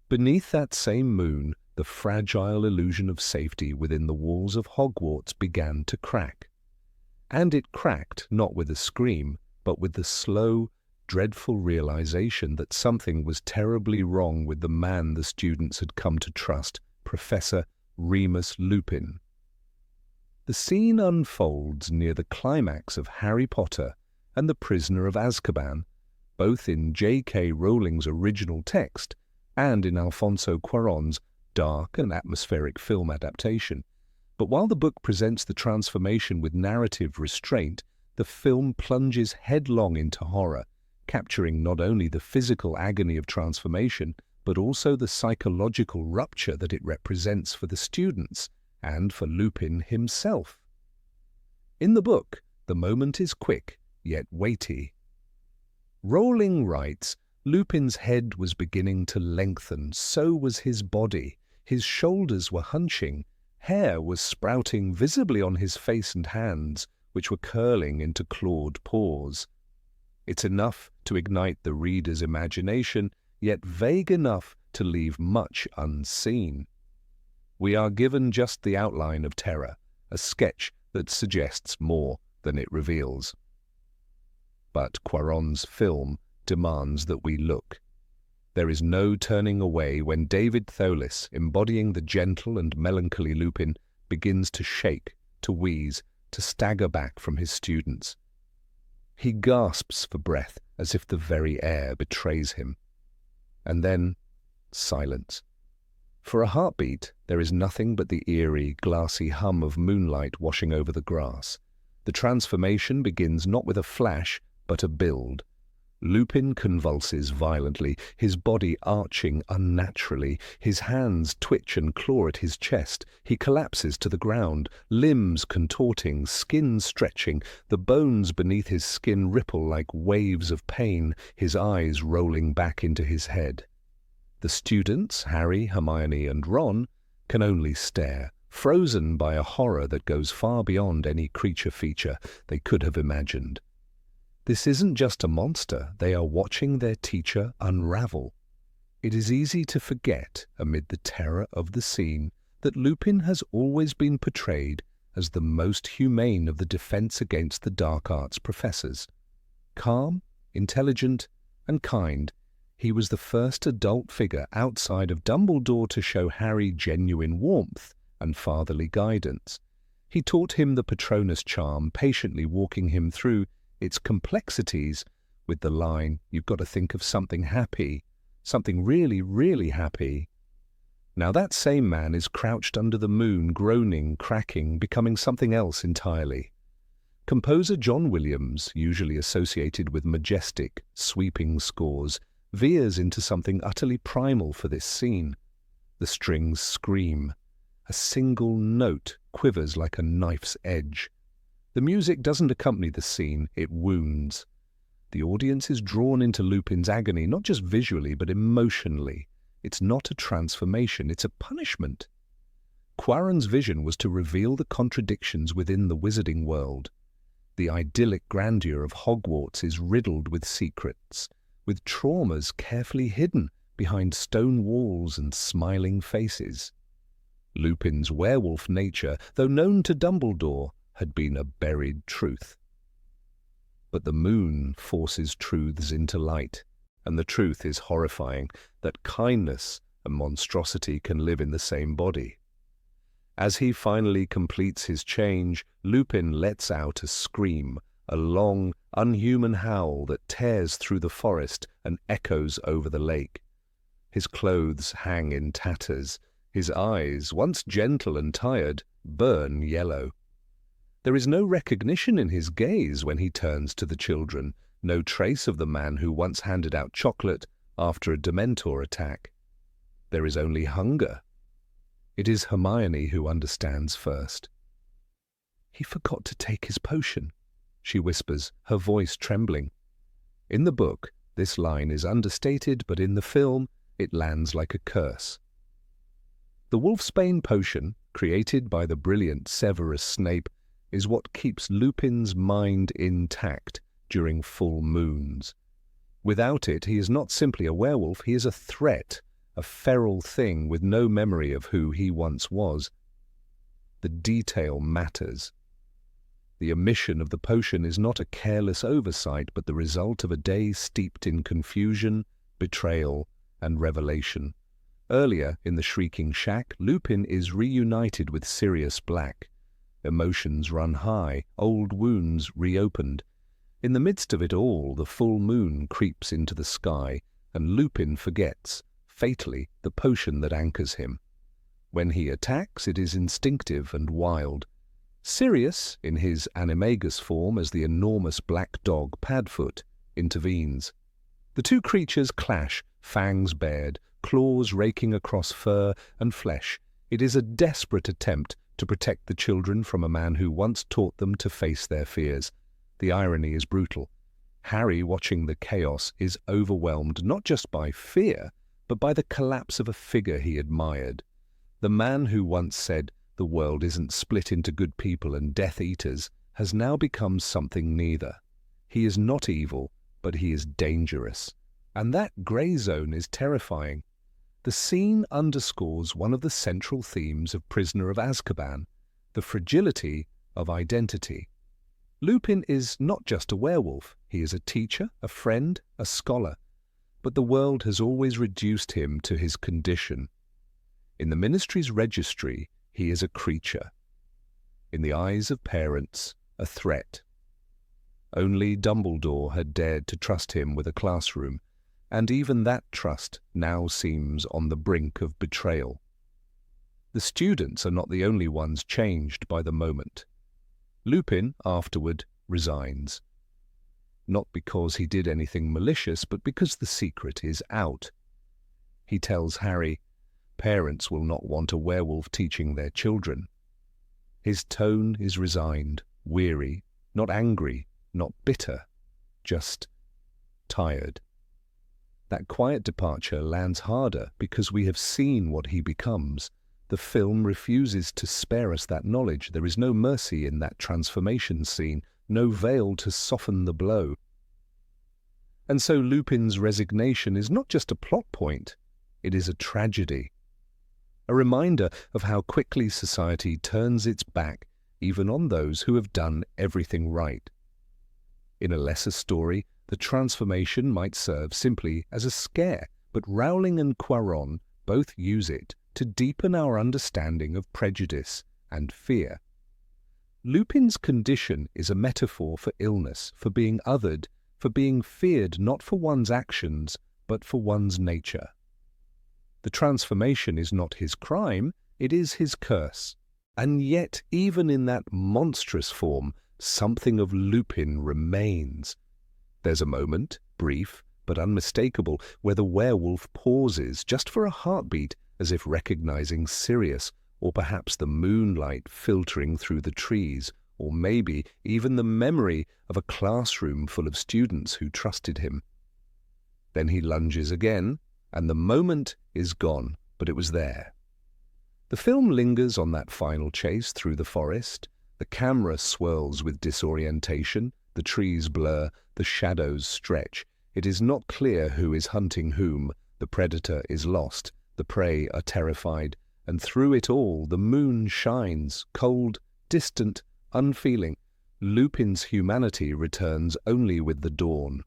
Beneath that same moon, the fragile illusion of safety within the walls of Hogwarts began to crack. And it cracked not with a scream, but with the slow, dreadful realization that something was terribly wrong with the man the students had come to trust, Professor Remus Lupin. The scene unfolds near the climax of Harry Potter and the Prisoner of Azkaban, both in J.K. Rowling's original text and in Alfonso Cuarón's dark and atmospheric film adaptation. But while the book presents the transformation with narrative restraint, the film plunges headlong into horror, capturing not only the physical agony of transformation, but also the psychological rupture that it represents for the students and for Lupin himself. In the book, the moment is quick, yet weighty. Rowling writes, Lupin's head was beginning to lengthen, so was his body. His shoulders were hunching, hair was sprouting visibly on his face and hands, which were curling into clawed paws. It's enough to ignite the reader's imagination, yet vague enough to leave much unseen. We are given just the outline of terror, a sketch that suggests more than it reveals. But Cuarón's film demands that we look. There is no turning away when David Thewlis, embodying the gentle and melancholy Lupin, begins to shake, to wheeze, to stagger back from his students. He gasps for breath as if the very air betrays him. And then, silence. For a heartbeat, there is nothing but the eerie, glassy hum of moonlight washing over the grass. The transformation begins not with a flash, but a build. Lupin convulses violently, his body arching unnaturally. His hands twitch and claw at his chest. He collapses to the ground, limbs contorting, skin stretching. The bones beneath his skin ripple like waves of pain, his eyes rolling back into his head. The students, Harry, Hermione, and Ron, can only stare, frozen by a horror that goes far beyond any creature feature they could have imagined. This isn't just a monster, they are watching their teacher unravel. It is easy to forget, amid the terror of the scene, that Lupin has always been portrayed as the most humane of the Defense Against the Dark Arts professors. Calm, intelligent, and kind, he was the first adult figure outside of Dumbledore to show Harry genuine warmth and fatherly guidance. He taught him the Patronus charm, patiently walking him through its complexities with the line, "You've got to think of something happy, something really, really happy." Now that same man is crouched under the moon, groaning, cracking, becoming something else entirely. Composer John Williams, usually associated with majestic, sweeping scores, veers into something utterly primal for this scene. The strings scream. A single note quivers like a knife's edge. The music doesn't accompany the scene, it wounds. The audience is drawn into Lupin's agony, not just visually, but emotionally. It's not a transformation, it's a punishment. Cuarón's vision was to reveal the contradictions within the wizarding world. The idyllic grandeur of Hogwarts is riddled with secrets, with traumas carefully hidden behind stone walls and smiling faces. Lupin's werewolf nature, though known to Dumbledore, had been a buried truth. But the moon forces truths into light, and the truth is horrifying, that kindness and monstrosity can live in the same body. As he finally completes his change, Lupin lets out a scream, a long, unhuman howl that tears through the forest and echoes over the lake. His clothes hang in tatters. His eyes, once gentle and tired, burn yellow. There is no recognition in his gaze when he turns to the children, no trace of the man who once handed out chocolate after a Dementor attack. There is only hunger. It is Hermione who understands first. "He forgot to take his potion," she whispers, her voice trembling. In the book, this line is understated, but in the film, it lands like a curse. The Wolfsbane potion, created by the brilliant Severus Snape, is what keeps Lupin's mind intact during full moons. Without it, he is not simply a werewolf, he is a threat, a feral thing with no memory of who he once was. The detail matters. The omission of the potion is not a careless oversight, but the result of a day steeped in confusion, betrayal, and revelation. Earlier, in the Shrieking Shack, Lupin is reunited with Sirius Black. Emotions run high, old wounds reopened. In the midst of it all, the full moon creeps into the sky, and Lupin forgets, fatally, the potion that anchors him. When he attacks, it is instinctive and wild. Sirius, in his animagus form as the enormous black dog Padfoot, intervenes. The two creatures clash, fangs bared, claws raking across fur and flesh. It is a desperate attempt to protect the children from a man who once taught them to face their fears. The irony is brutal. Harry, watching the chaos, is overwhelmed not just by fear, but by the collapse of a figure he admired. The man who once said, "The world isn't split into good people and Death Eaters," has now become something neither. He is not evil, but he is dangerous. And that grey zone is terrifying. The scene underscores one of the central themes of Prisoner of Azkaban, the fragility of identity. Lupin is not just a werewolf, he is a teacher, a friend, a scholar. But the world has always reduced him to his condition. In the Ministry's registry, he is a creature. In the eyes of parents, a threat. Only Dumbledore had dared to trust him with a classroom, and even that trust now seems on the brink of betrayal. The students are not the only ones changed by the moment. Lupin, afterward, resigns. Not because he did anything malicious, but because the secret is out. He tells Harry, "Parents will not want a werewolf teaching their children." His tone is resigned, weary, not angry, not bitter, just tired. That quiet departure lands harder because we have seen what he becomes. The film refuses to spare us that knowledge. There is no mercy in that transformation scene, no veil to soften the blow. And so Lupin's resignation is not just a plot point, it is a tragedy. A reminder of how quickly society turns its back even on those who have done everything right. In a lesser story, the transformation might serve simply as a scare, but Rowling and Cuarón both use it to deepen our understanding of prejudice and fear. Lupin's condition is a metaphor for illness, for being othered, for being feared not for one's actions, but for one's nature. The transformation is not his crime, it is his curse. And yet, even in that monstrous form, something of Lupin remains. There's a moment, brief but unmistakable, where the werewolf pauses just for a heartbeat, as if recognizing Sirius, or perhaps the moonlight filtering through the trees, or maybe even the memory of a classroom full of students who trusted him. Then he lunges again, and the moment is gone, but it was there. The film lingers on that final chase through the forest. The camera swirls with disorientation, the trees blur, the shadows stretch. It is not clear who is hunting whom. The predator is lost, the prey are terrified, and through it all the moon shines, cold, distant, unfeeling. Lupin's humanity returns only with the dawn.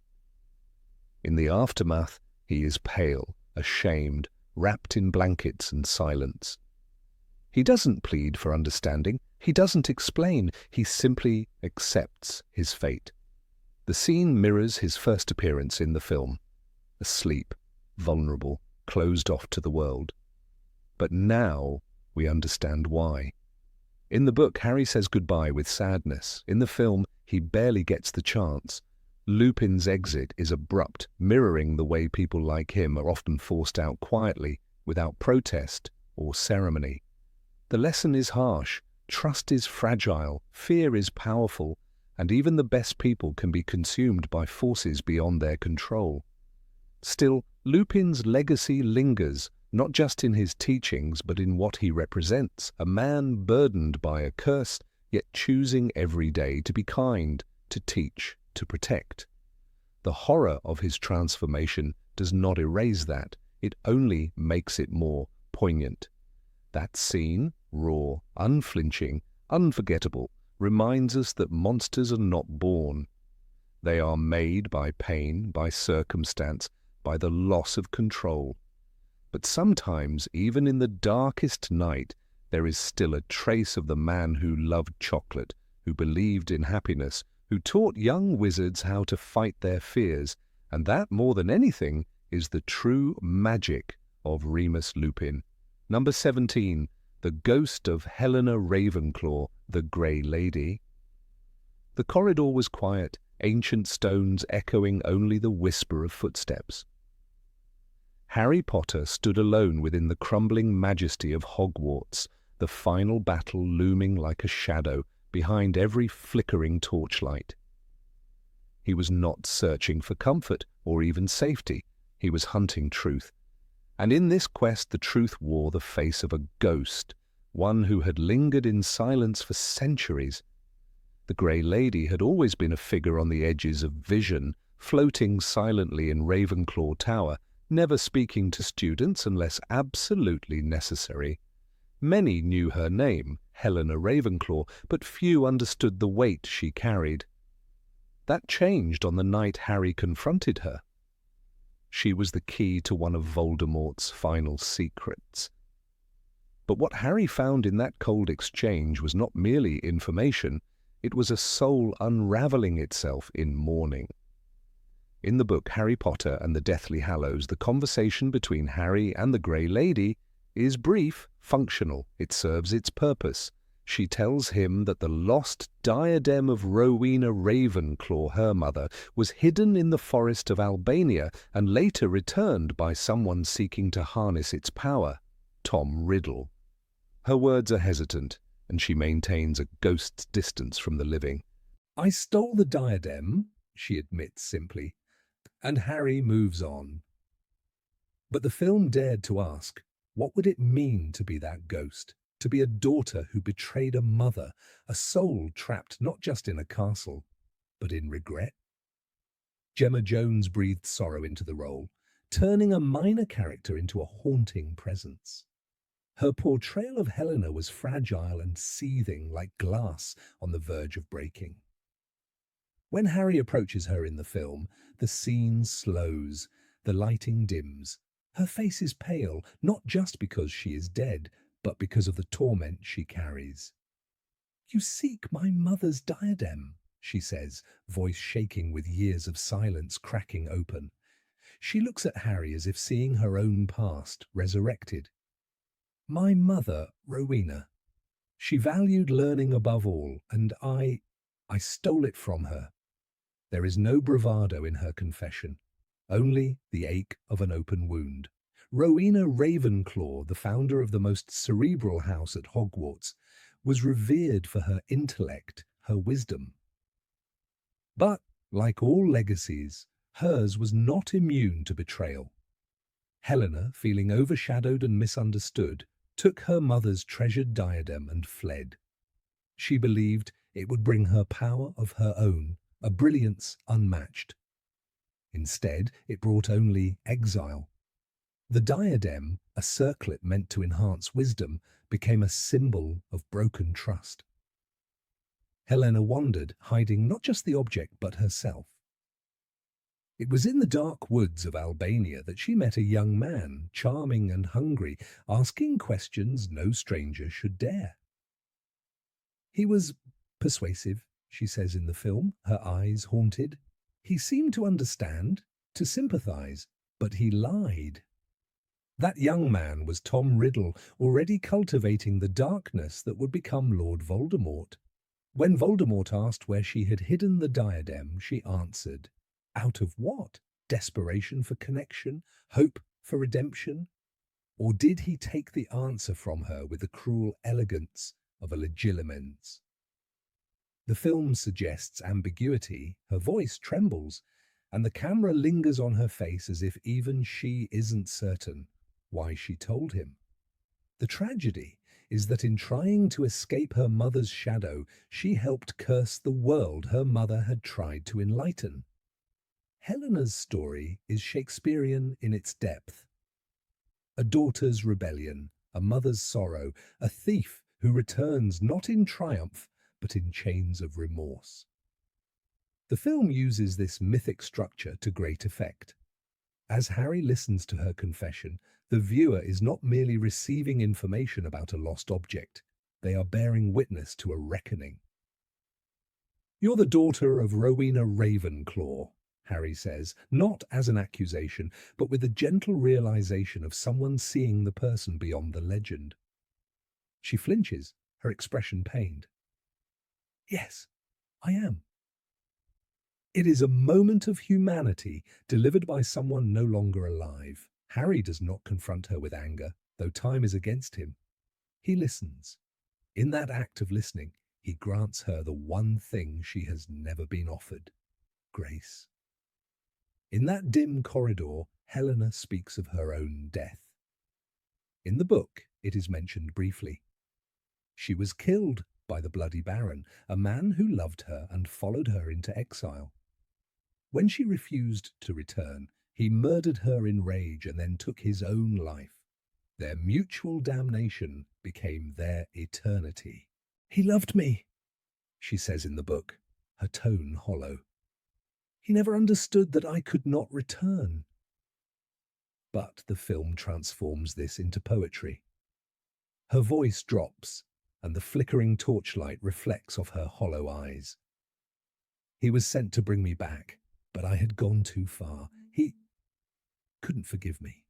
In the aftermath, he is pale, ashamed, wrapped in blankets and silence. He doesn't plead for understanding, he doesn't explain, he simply accepts his fate. The scene mirrors his first appearance in the film, asleep, vulnerable, closed off to the world. But now we understand why. In the book, Harry says goodbye with sadness. In the film, he barely gets the chance. Lupin's exit is abrupt, mirroring the way people like him are often forced out quietly, without protest or ceremony. The lesson is harsh, trust is fragile, fear is powerful, and even the best people can be consumed by forces beyond their control. Still, Lupin's legacy lingers, not just in his teachings but in what he represents, a man burdened by a curse, yet choosing every day to be kind, to teach, to protect. The horror of his transformation does not erase that, it only makes it more poignant. That scene, raw, unflinching, unforgettable, reminds us that monsters are not born. They are made by pain, by circumstance, by the loss of control. But sometimes, even in the darkest night, there is still a trace of the man who loved chocolate, who believed in happiness, who taught young wizards how to fight their fears, and that, more than anything, is the true magic of Remus Lupin. Number 17, The Ghost of Helena Ravenclaw, the Grey Lady. The corridor was quiet, ancient stones echoing only the whisper of footsteps. Harry Potter stood alone within the crumbling majesty of Hogwarts, the final battle looming like a shadow behind every flickering torchlight. He was not searching for comfort or even safety. He was hunting truth. And in this quest the truth wore the face of a ghost, one who had lingered in silence for centuries. The Grey Lady had always been a figure on the edges of vision, floating silently in Ravenclaw Tower, never speaking to students unless absolutely necessary. Many knew her name, Helena Ravenclaw, but few understood the weight she carried. That changed on the night Harry confronted her. She was the key to one of Voldemort's final secrets. But what Harry found in that cold exchange was not merely information, it was a soul unraveling itself in mourning. In the book Harry Potter and the Deathly Hallows, the conversation between Harry and the Grey Lady is brief, functional. It serves its purpose. She tells him that the lost diadem of Rowena Ravenclaw, her mother, was hidden in the forest of Albania and later returned by someone seeking to harness its power, Tom Riddle. Her words are hesitant, and she maintains a ghost's distance from the living. "I stole the diadem," she admits simply, and Harry moves on. But the film dared to ask, what would it mean to be that ghost? To be a daughter who betrayed a mother, a soul trapped not just in a castle, but in regret? Gemma Jones breathed sorrow into the role, turning a minor character into a haunting presence. Her portrayal of Helena was fragile and seething like glass on the verge of breaking. When Harry approaches her in the film, the scene slows, the lighting dims. Her face is pale, not just because she is dead, but because of the torment she carries. "You seek my mother's diadem," she says, voice shaking with years of silence cracking open. She looks at Harry as if seeing her own past resurrected. "My mother, Rowena. She valued learning above all, and I stole it from her." There is no bravado in her confession, only the ache of an open wound. Rowena Ravenclaw, the founder of the most cerebral house at Hogwarts, was revered for her intellect, her wisdom. But, like all legacies, hers was not immune to betrayal. Helena, feeling overshadowed and misunderstood, took her mother's treasured diadem and fled. She believed it would bring her power of her own, a brilliance unmatched. Instead, it brought only exile. The diadem, a circlet meant to enhance wisdom, became a symbol of broken trust. Helena wandered, hiding not just the object but herself. It was in the dark woods of Albania that she met a young man, charming and hungry, asking questions no stranger should dare. He was persuasive, she says in the film, her eyes haunted. He seemed to understand, to sympathize, but he lied. That young man was Tom Riddle, already cultivating the darkness that would become Lord Voldemort. When Voldemort asked where she had hidden the diadem, she answered, out of what? Desperation for connection? Hope for redemption? Or did he take the answer from her with the cruel elegance of a legilimens? The film suggests ambiguity, her voice trembles, and the camera lingers on her face as if even she isn't certain why she told him. The tragedy is that in trying to escape her mother's shadow, she helped curse the world her mother had tried to enlighten. Helena's story is Shakespearean in its depth. A daughter's rebellion, a mother's sorrow, a thief who returns not in triumph, but in chains of remorse. The film uses this mythic structure to great effect. As Harry listens to her confession, the viewer is not merely receiving information about a lost object, they are bearing witness to a reckoning. "You're the daughter of Rowena Ravenclaw," Harry says, not as an accusation, but with the gentle realization of someone seeing the person beyond the legend. She flinches, her expression pained. "Yes, I am." It is a moment of humanity delivered by someone no longer alive. Harry does not confront her with anger, though time is against him. He listens. In that act of listening, he grants her the one thing she has never been offered: grace. In that dim corridor, Helena speaks of her own death. In the book, it is mentioned briefly. She was killed by the Bloody Baron, a man who loved her and followed her into exile. When she refused to return, he murdered her in rage and then took his own life. Their mutual damnation became their eternity. "He loved me," she says in the book, her tone hollow. "He never understood that I could not return." But the film transforms this into poetry. Her voice drops, and the flickering torchlight reflects off her hollow eyes. "He was sent to bring me back, but I had gone too far. He couldn't forgive me."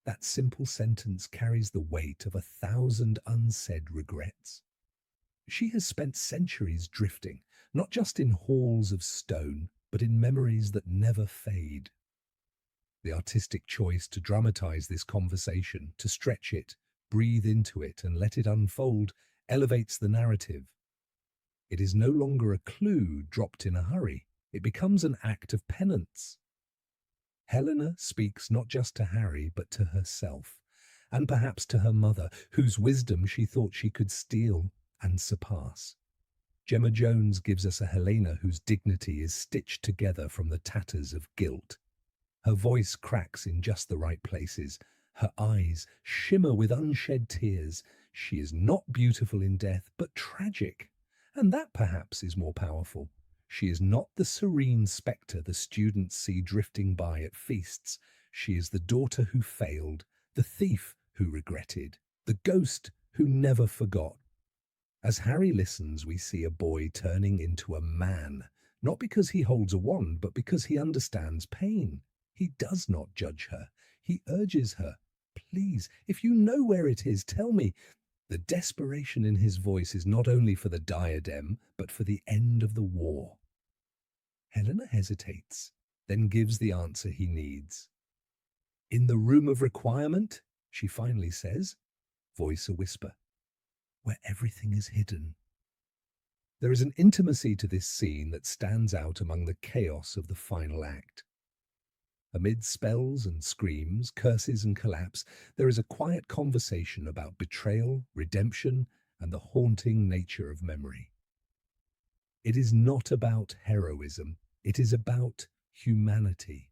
That simple sentence carries the weight of 1,000 unsaid regrets. She has spent centuries drifting, not just in halls of stone, but in memories that never fade. The artistic choice to dramatize this conversation, to stretch it, breathe into it, and let it unfold, elevates the narrative. It is no longer a clue dropped in a hurry. It becomes an act of penance. Helena speaks not just to Harry, but to herself, and perhaps to her mother, whose wisdom she thought she could steal and surpass. Gemma Jones gives us a Helena whose dignity is stitched together from the tatters of guilt. Her voice cracks in just the right places. Her eyes shimmer with unshed tears. She is not beautiful in death, but tragic, and that perhaps is more powerful. She is not the serene spectre the students see drifting by at feasts. She is the daughter who failed, the thief who regretted, the ghost who never forgot. As Harry listens, we see a boy turning into a man, not because he holds a wand, but because he understands pain. He does not judge her. He urges her, "Please, if you know where it is, tell me." The desperation in his voice is not only for the diadem, but for the end of the war. Helena hesitates, then gives the answer he needs. "In the room of requirement," she finally says, voice a whisper, "where everything is hidden." There is an intimacy to this scene that stands out among the chaos of the final act. Amid spells and screams, curses and collapse, there is a quiet conversation about betrayal, redemption, and the haunting nature of memory. It is not about heroism, it is about humanity.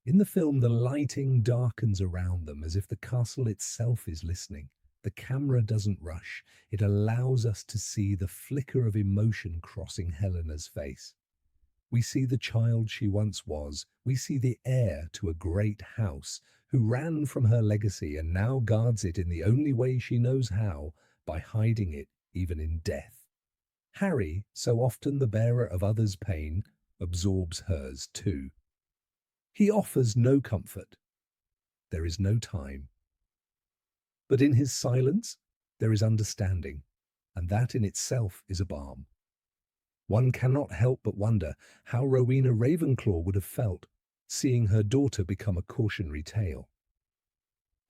In the film, the lighting darkens around them as if the castle itself is listening. The camera doesn't rush, it allows us to see the flicker of emotion crossing Helena's face. We see the child she once was. We see the heir to a great house who ran from her legacy and now guards it in the only way she knows how, by hiding it even in death. Harry, so often the bearer of others' pain, absorbs hers too. He offers no comfort. There is no time. But in his silence, there is understanding, and that in itself is a balm. One cannot help but wonder how Rowena Ravenclaw would have felt seeing her daughter become a cautionary tale.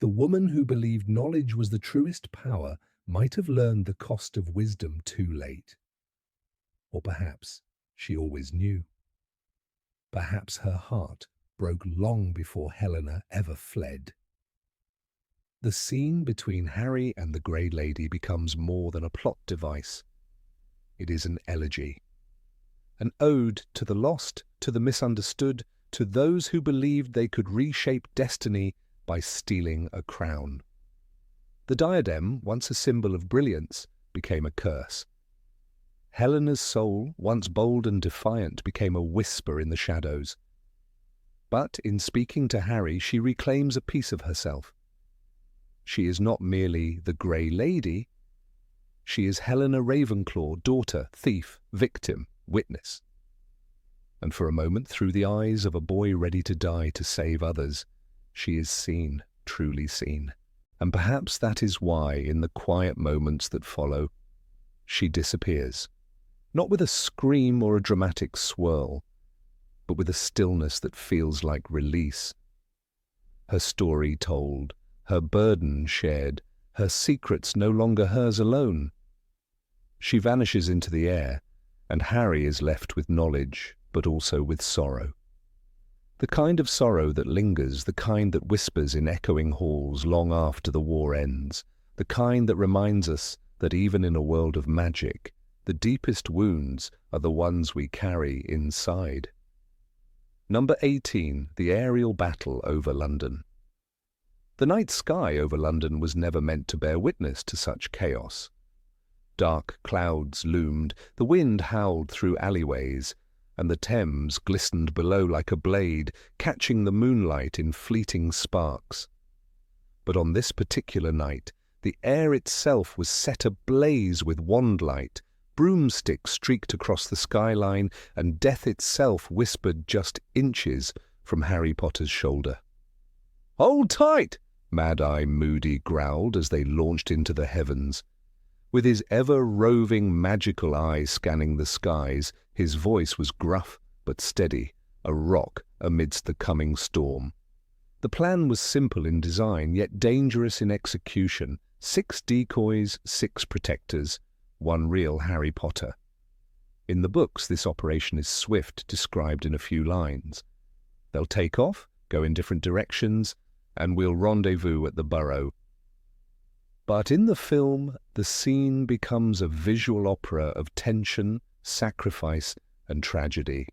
The woman who believed knowledge was the truest power might have learned the cost of wisdom too late. Or perhaps she always knew. Perhaps her heart broke long before Helena ever fled. The scene between Harry and the Grey Lady becomes more than a plot device. It is an elegy. An ode to the lost, to the misunderstood, to those who believed they could reshape destiny by stealing a crown. The diadem, once a symbol of brilliance, became a curse. Helena's soul, once bold and defiant, became a whisper in the shadows. But in speaking to Harry, she reclaims a piece of herself. She is not merely the Grey Lady. She is Helena Ravenclaw, daughter, thief, victim, witness. And for a moment, through the eyes of a boy ready to die to save others, she is seen, truly seen. And perhaps that is why, in the quiet moments that follow, she disappears. Not with a scream or a dramatic swirl, but with a stillness that feels like release. Her story told, her burden shared, her secrets no longer hers alone. She vanishes into the air, and Harry is left with knowledge, but also with sorrow. The kind of sorrow that lingers, the kind that whispers in echoing halls long after the war ends, the kind that reminds us that even in a world of magic, the deepest wounds are the ones we carry inside. Number 18, the aerial battle over London. The night sky over London was never meant to bear witness to such chaos. Dark clouds loomed, the wind howled through alleyways, and the Thames glistened below like a blade, catching the moonlight in fleeting sparks. But on this particular night, the air itself was set ablaze with wand light, broomsticks streaked across the skyline, and death itself whispered just inches from Harry Potter's shoulder. "Hold tight!" Mad-Eye Moody growled as they launched into the heavens. With his ever-roving magical eye scanning the skies, his voice was gruff but steady, a rock amidst the coming storm. The plan was simple in design, yet dangerous in execution. 6 decoys, 6 protectors, 1 real Harry Potter. In the books, this operation is swift, described in a few lines. They'll take off, go in different directions, and we'll rendezvous at the Burrow. But in the film, the scene becomes a visual opera of tension, sacrifice, and tragedy.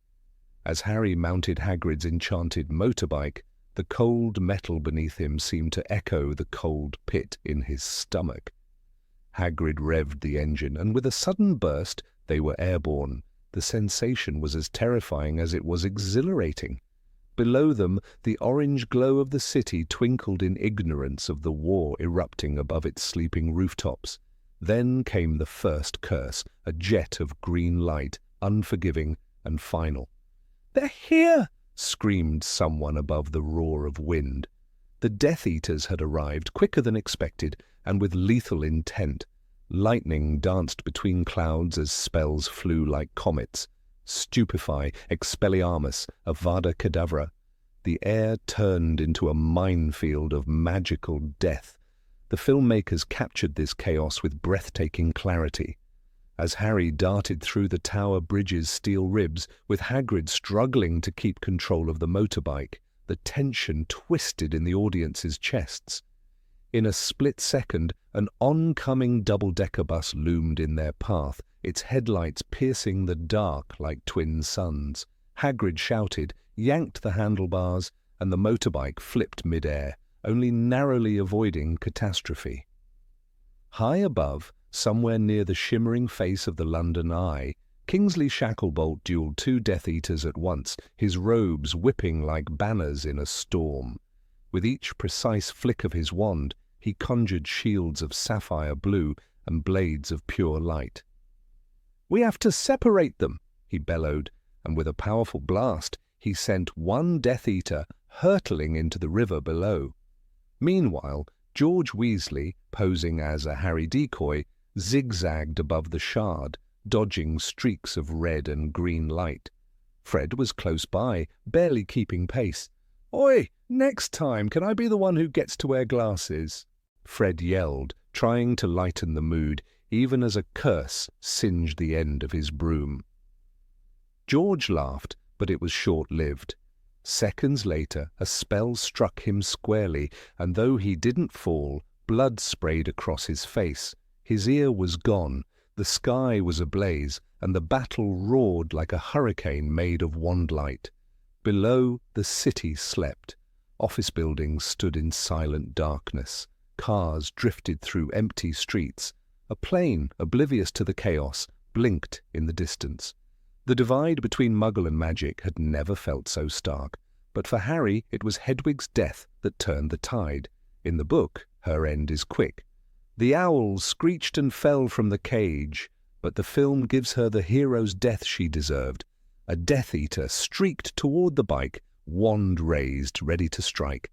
As Harry mounted Hagrid's enchanted motorbike, the cold metal beneath him seemed to echo the cold pit in his stomach. Hagrid revved the engine, and with a sudden burst, they were airborne. The sensation was as terrifying as it was exhilarating. Below them, the orange glow of the city twinkled in ignorance of the war erupting above its sleeping rooftops. Then came the first curse, a jet of green light, unforgiving and final. "They're here!" screamed someone above the roar of wind. The Death Eaters had arrived quicker than expected, and with lethal intent. Lightning danced between clouds as spells flew like comets. Stupefy, Expelliarmus, Avada Kedavra. The air turned into a minefield of magical death. The filmmakers captured this chaos with breathtaking clarity. As Harry darted through the tower bridge's steel ribs, with Hagrid struggling to keep control of the motorbike, the tension twisted in the audience's chests. In a split second, an oncoming double-decker bus loomed in their path, its headlights piercing the dark like twin suns. Hagrid shouted, yanked the handlebars, and the motorbike flipped mid-air, only narrowly avoiding catastrophe. High above, somewhere near the shimmering face of the London Eye, Kingsley Shacklebolt dueled 2 Death Eaters at once, his robes whipping like banners in a storm. With each precise flick of his wand, he conjured shields of sapphire blue and blades of pure light. "We have to separate them," he bellowed, and with a powerful blast, he sent 1 Death Eater hurtling into the river below. Meanwhile, George Weasley, posing as a Harry decoy, zigzagged above the shard, dodging streaks of red and green light. Fred was close by, barely keeping pace. "Oi, next time, can I be the one who gets to wear glasses?" Fred yelled, trying to lighten the mood, even as a curse singed the end of his broom. George laughed, but it was short-lived. Seconds later, a spell struck him squarely, and though he didn't fall, blood sprayed across his face. His ear was gone, the sky was ablaze, and the battle roared like a hurricane made of wand light. Below, the city slept. Office buildings stood in silent darkness. Cars drifted through empty streets. A plane, oblivious to the chaos, blinked in the distance. The divide between Muggle and magic had never felt so stark, but for Harry it was Hedwig's death that turned the tide. In the book, her end is quick. The owl screeched and fell from the cage, but the film gives her the hero's death she deserved. A Death Eater streaked toward the bike, wand raised, ready to strike.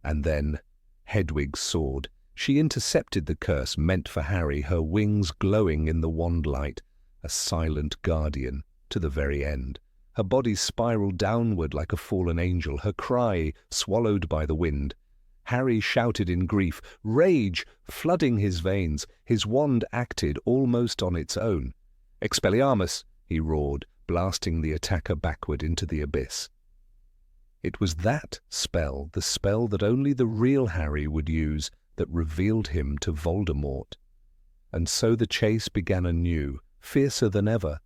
And then Hedwig soared. She intercepted the curse meant for Harry, her wings glowing in the wand light, a silent guardian to the very end. Her body spiraled downward like a fallen angel, her cry swallowed by the wind. Harry shouted in grief, rage flooding his veins. His wand acted almost on its own. "Expelliarmus!" he roared, blasting the attacker backward into the abyss. It was that spell, the spell that only the real Harry would use, that revealed him to Voldemort. And so the chase began anew, fiercer than ever.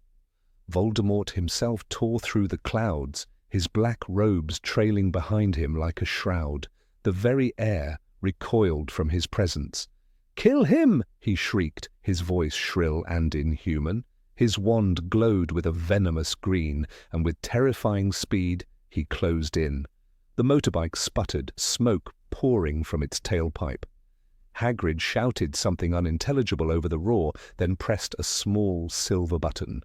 Voldemort himself tore through the clouds, his black robes trailing behind him like a shroud. The very air recoiled from his presence. "Kill him!" he shrieked, his voice shrill and inhuman. His wand glowed with a venomous green, and with terrifying speed he closed in. The motorbike sputtered, smoke pouring from its tailpipe. Hagrid shouted something unintelligible over the roar, then pressed a small silver button.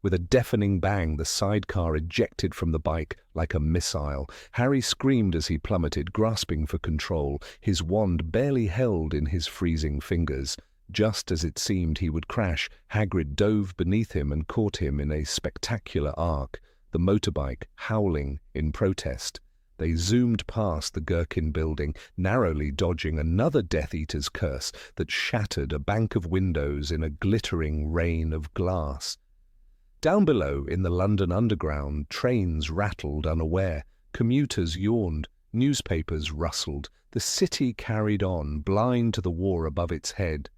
With a deafening bang, the sidecar ejected from the bike like a missile. Harry screamed as he plummeted, grasping for control, his wand barely held in his freezing fingers. Just as it seemed he would crash, Hagrid dove beneath him and caught him in a spectacular arc, the motorbike howling in protest. They zoomed past the Gherkin building, narrowly dodging another Death Eater's curse that shattered a bank of windows in a glittering rain of glass. Down below, in the London Underground, trains rattled unaware, commuters yawned, newspapers rustled. The city carried on, blind to the war above its head.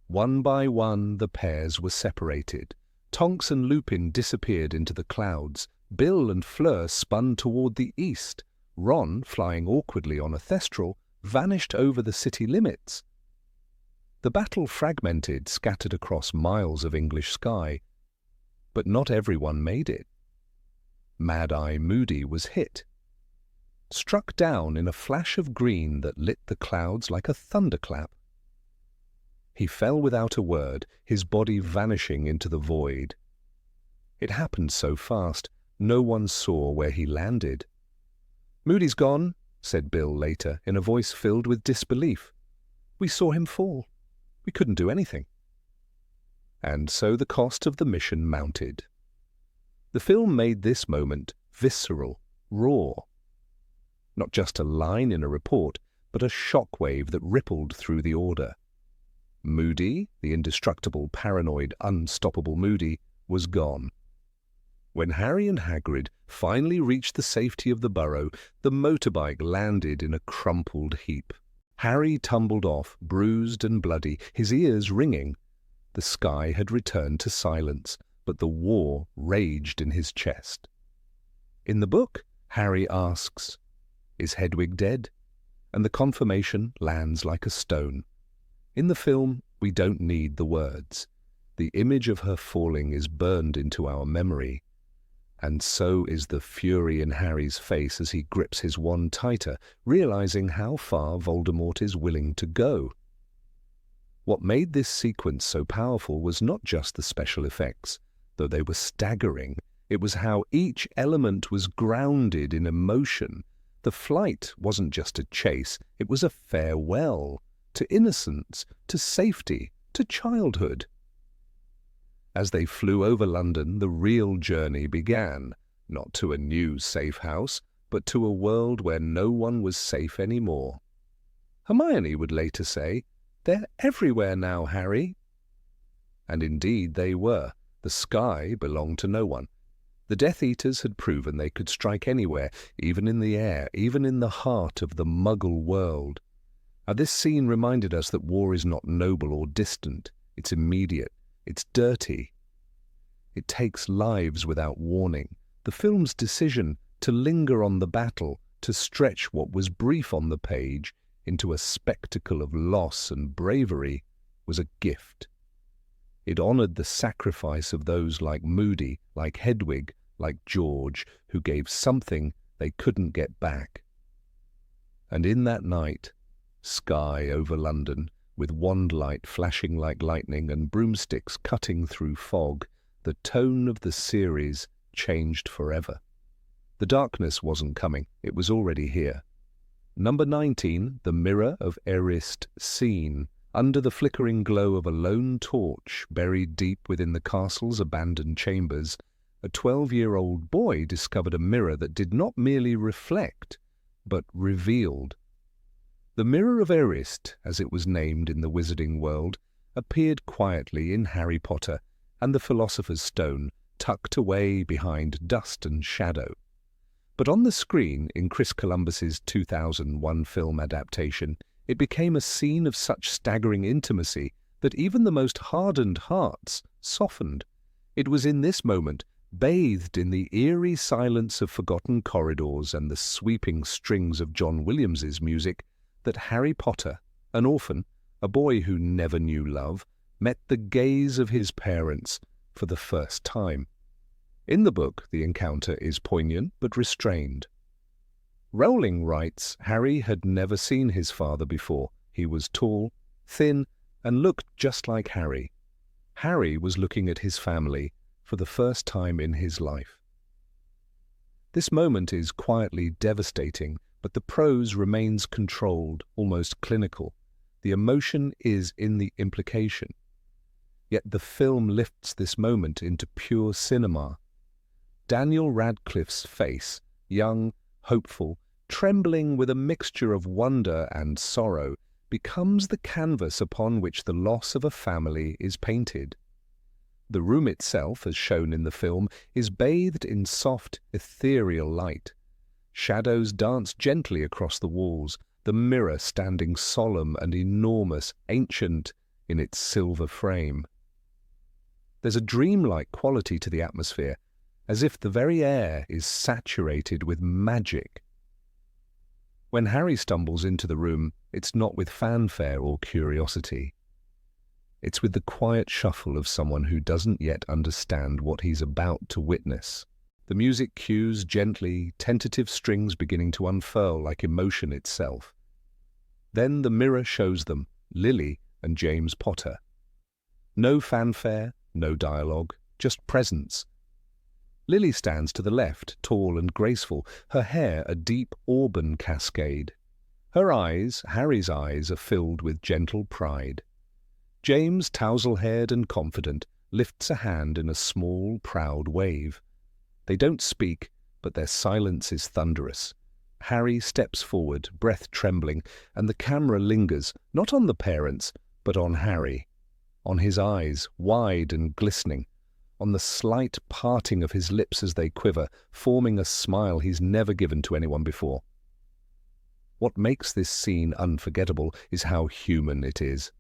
One by one the pairs were separated. Tonks and Lupin disappeared into the clouds. Bill and Fleur spun toward the east. Ron, flying awkwardly on a thestral, vanished over the city limits. The battle fragmented, scattered across miles of English sky. But not everyone made it. Mad-Eye Moody was hit. Struck down in a flash of green that lit the clouds like a thunderclap. He fell without a word, his body vanishing into the void. It happened so fast, no one saw where he landed. "Moody's gone," said Bill later, in a voice filled with disbelief. "We saw him fall. We couldn't do anything." And so the cost of the mission mounted. The film made this moment visceral, raw. Not just a line in a report, but a shockwave that rippled through the Order. Moody, the indestructible, paranoid, unstoppable Moody, was gone. When Harry and Hagrid finally reached the safety of the burrow, the motorbike landed in a crumpled heap. Harry tumbled off, bruised and bloody, his ears ringing. The sky had returned to silence, but the war raged in his chest. In the book, Harry asks, "Is Hedwig dead?" And the confirmation lands like a stone. In the film, we don't need the words. The image of her falling is burned into our memory. And so is the fury in Harry's face as he grips his wand tighter, realizing how far Voldemort is willing to go. What made this sequence so powerful was not just the special effects, though they were staggering. It was how each element was grounded in emotion. The flight wasn't just a chase, it was a farewell to innocence, to safety, to childhood. As they flew over London, the real journey began, not to a new safe house, but to a world where no one was safe anymore. Hermione would later say, "They're everywhere now, Harry." And indeed they were. The sky belonged to no one. The Death Eaters had proven they could strike anywhere, even in the air, even in the heart of the Muggle world. Now, this scene reminded us that war is not noble or distant. It's immediate. It's dirty. It takes lives without warning. The film's decision to linger on the battle, to stretch what was brief on the page into a spectacle of loss and bravery, was a gift. It honored the sacrifice of those like Moody, like Hedwig, like George, who gave something they couldn't get back. And in that night, sky over London, with wand light flashing like lightning and broomsticks cutting through fog, the tone of the series changed forever. The darkness wasn't coming, it was already here. Number 19, The Mirror of Erist Seen. Under the flickering glow of a lone torch buried deep within the castle's abandoned chambers, a 12-year-old boy discovered a mirror that did not merely reflect, but revealed. The Mirror of Erist, as it was named in the wizarding world, appeared quietly in Harry Potter and the Philosopher's Stone, tucked away behind dust and shadow. But on the screen, in Chris Columbus's 2001 film adaptation, it became a scene of such staggering intimacy that even the most hardened hearts softened. It was in this moment, bathed in the eerie silence of forgotten corridors and the sweeping strings of John Williams's music, that Harry Potter, an orphan, a boy who never knew love, met the gaze of his parents for the first time. In the book, the encounter is poignant but restrained. Rowling writes Harry had never seen his father before. He was tall, thin, and looked just like Harry. Harry was looking at his family for the first time in his life. This moment is quietly devastating, but the prose remains controlled, almost clinical. The emotion is in the implication. Yet the film lifts this moment into pure cinema. Daniel Radcliffe's face, young, hopeful, trembling with a mixture of wonder and sorrow, becomes the canvas upon which the loss of a family is painted. The room itself, as shown in the film, is bathed in soft, ethereal light. Shadows dance gently across the walls, the mirror standing solemn and enormous, ancient in its silver frame. There's a dreamlike quality to the atmosphere, as if the very air is saturated with magic. When Harry stumbles into the room, it's not with fanfare or curiosity. It's with the quiet shuffle of someone who doesn't yet understand what he's about to witness. The music cues gently, tentative strings beginning to unfurl like emotion itself. Then the mirror shows them, Lily and James Potter. No fanfare, no dialogue, just presence. Lily stands to the left, tall and graceful, her hair a deep auburn cascade. Her eyes, Harry's eyes, are filled with gentle pride. James, tousle-haired and confident, lifts a hand in a small, proud wave. They don't speak, but their silence is thunderous. Harry steps forward, breath trembling, and the camera lingers, not on the parents, but on Harry. On his eyes, wide and glistening. On the slight parting of his lips as they quiver, forming a smile he's never given to anyone before. What makes this scene unforgettable is how human it is.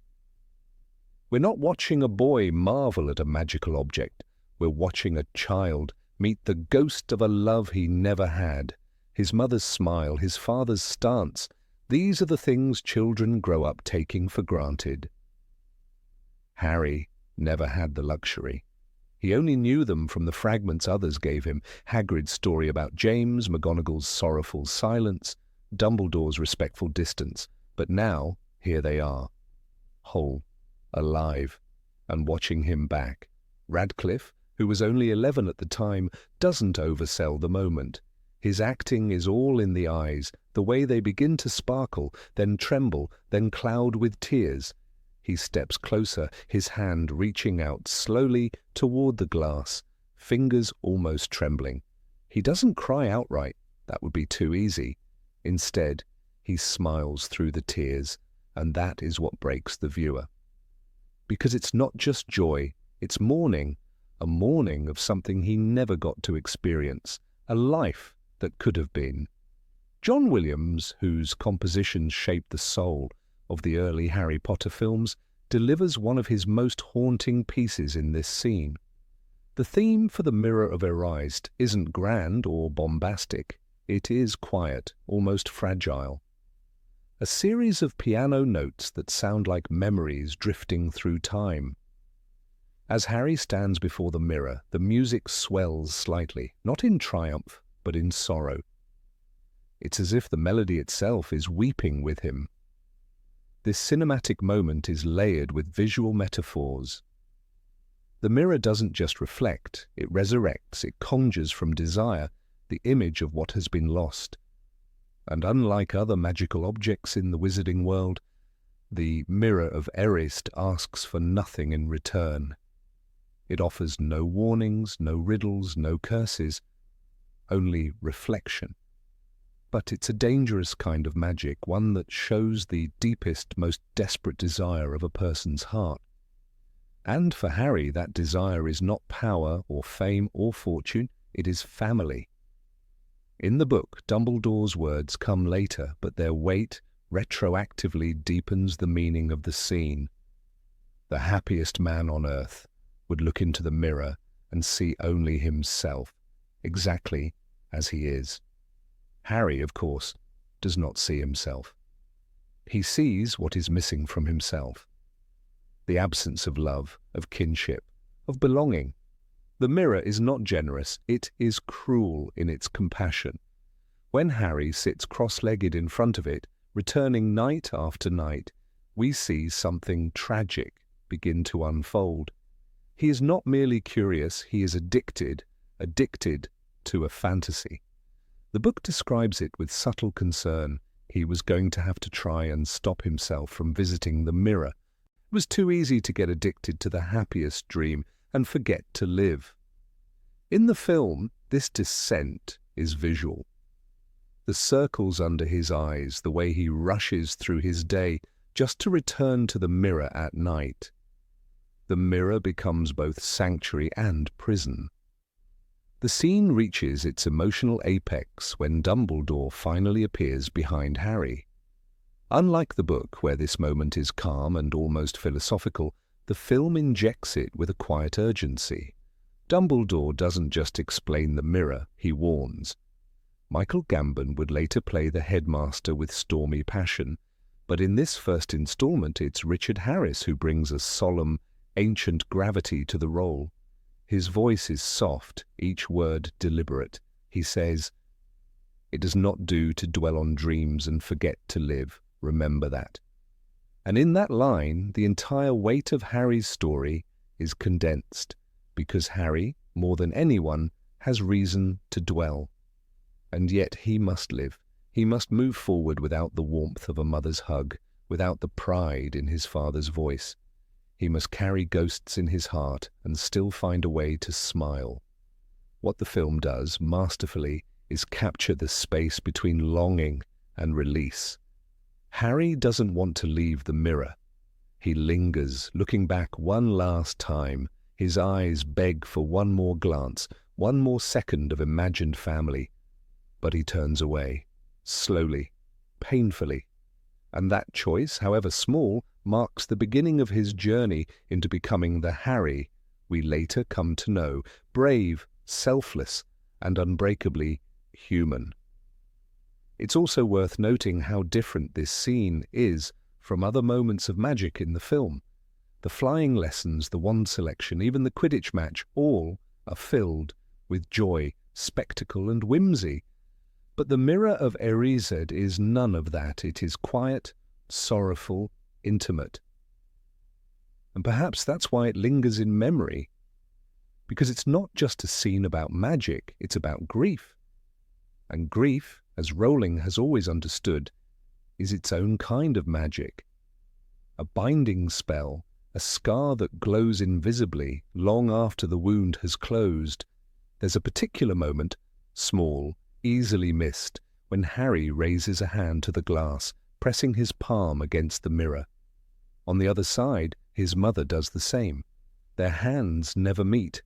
We're not watching a boy marvel at a magical object. We're watching a child meet the ghost of a love he never had. His mother's smile, his father's stance, these are the things children grow up taking for granted. Harry never had the luxury. He only knew them from the fragments others gave him, Hagrid's story about James, McGonagall's sorrowful silence, Dumbledore's respectful distance. But now, here they are, whole, alive, and watching him back. Radcliffe, who was only 11 at the time, doesn't oversell the moment. His acting is all in the eyes, the way they begin to sparkle, then tremble, then cloud with tears. He steps closer, his hand reaching out slowly toward the glass, fingers almost trembling. He doesn't cry outright, that would be too easy. Instead, he smiles through the tears, and that is what breaks the viewer. Because it's not just joy, it's mourning, a mourning of something he never got to experience, a life that could have been. John Williams, whose compositions shaped the soul of the early Harry Potter films, delivers one of his most haunting pieces in this scene. The theme for the Mirror of Erised isn't grand or bombastic. It is quiet, almost fragile. A series of piano notes that sound like memories drifting through time. As Harry stands before the mirror, the music swells slightly, not in triumph, but in sorrow. It's as if the melody itself is weeping with him. This cinematic moment is layered with visual metaphors. The mirror doesn't just reflect, it resurrects, it conjures from desire the image of what has been lost. And unlike other magical objects in the wizarding world, the Mirror of Erised asks for nothing in return. It offers no warnings, no riddles, no curses, only reflection. But it's a dangerous kind of magic, one that shows the deepest, most desperate desire of a person's heart. And for Harry, that desire is not power or fame or fortune, it is family. In the book, Dumbledore's words come later, but their weight retroactively deepens the meaning of the scene. The happiest man on earth would look into the mirror and see only himself, exactly as he is. Harry, of course, does not see himself. He sees what is missing from himself. The absence of love, of kinship, of belonging. The mirror is not generous, it is cruel in its compassion. When Harry sits cross-legged in front of it, returning night after night, we see something tragic begin to unfold. He is not merely curious, he is addicted to a fantasy. The book describes it with subtle concern. He was going to have to try and stop himself from visiting the mirror. It was too easy to get addicted to the happiest dream and forget to live. In the film, this descent is visual. The circles under his eyes, the way he rushes through his day just to return to the mirror at night. The mirror becomes both sanctuary and prison. The scene reaches its emotional apex when Dumbledore finally appears behind Harry. Unlike the book, where this moment is calm and almost philosophical, the film injects it with a quiet urgency. Dumbledore doesn't just explain the mirror, he warns. Michael Gambon would later play the headmaster with stormy passion, but in this first installment it's Richard Harris who brings a solemn, ancient gravity to the role. His voice is soft, each word deliberate. He says, "It does not do to dwell on dreams and forget to live. Remember that." And in that line, the entire weight of Harry's story is condensed, because Harry, more than anyone, has reason to dwell. And yet he must live. He must move forward without the warmth of a mother's hug, without the pride in his father's voice. He must carry ghosts in his heart and still find a way to smile. What the film does, masterfully, is capture the space between longing and release. Harry doesn't want to leave the mirror. He lingers, looking back one last time. His eyes beg for one more glance, one more second of imagined family. But he turns away, slowly, painfully. And that choice, however small, marks the beginning of his journey into becoming the Harry we later come to know, brave, selfless, and unbreakably human. It's also worth noting how different this scene is from other moments of magic in the film. The flying lessons, the wand selection, even the Quidditch match, all are filled with joy, spectacle, and whimsy. But the Mirror of Erised is none of that. It is quiet, sorrowful, intimate. And perhaps that's why it lingers in memory, because it's not just a scene about magic, it's about grief. And grief, as Rowling has always understood, is its own kind of magic. A binding spell, a scar that glows invisibly long after the wound has closed. There's a particular moment, small, easily missed, when Harry raises a hand to the glass, pressing his palm against the mirror. On the other side, his mother does the same. Their hands never meet,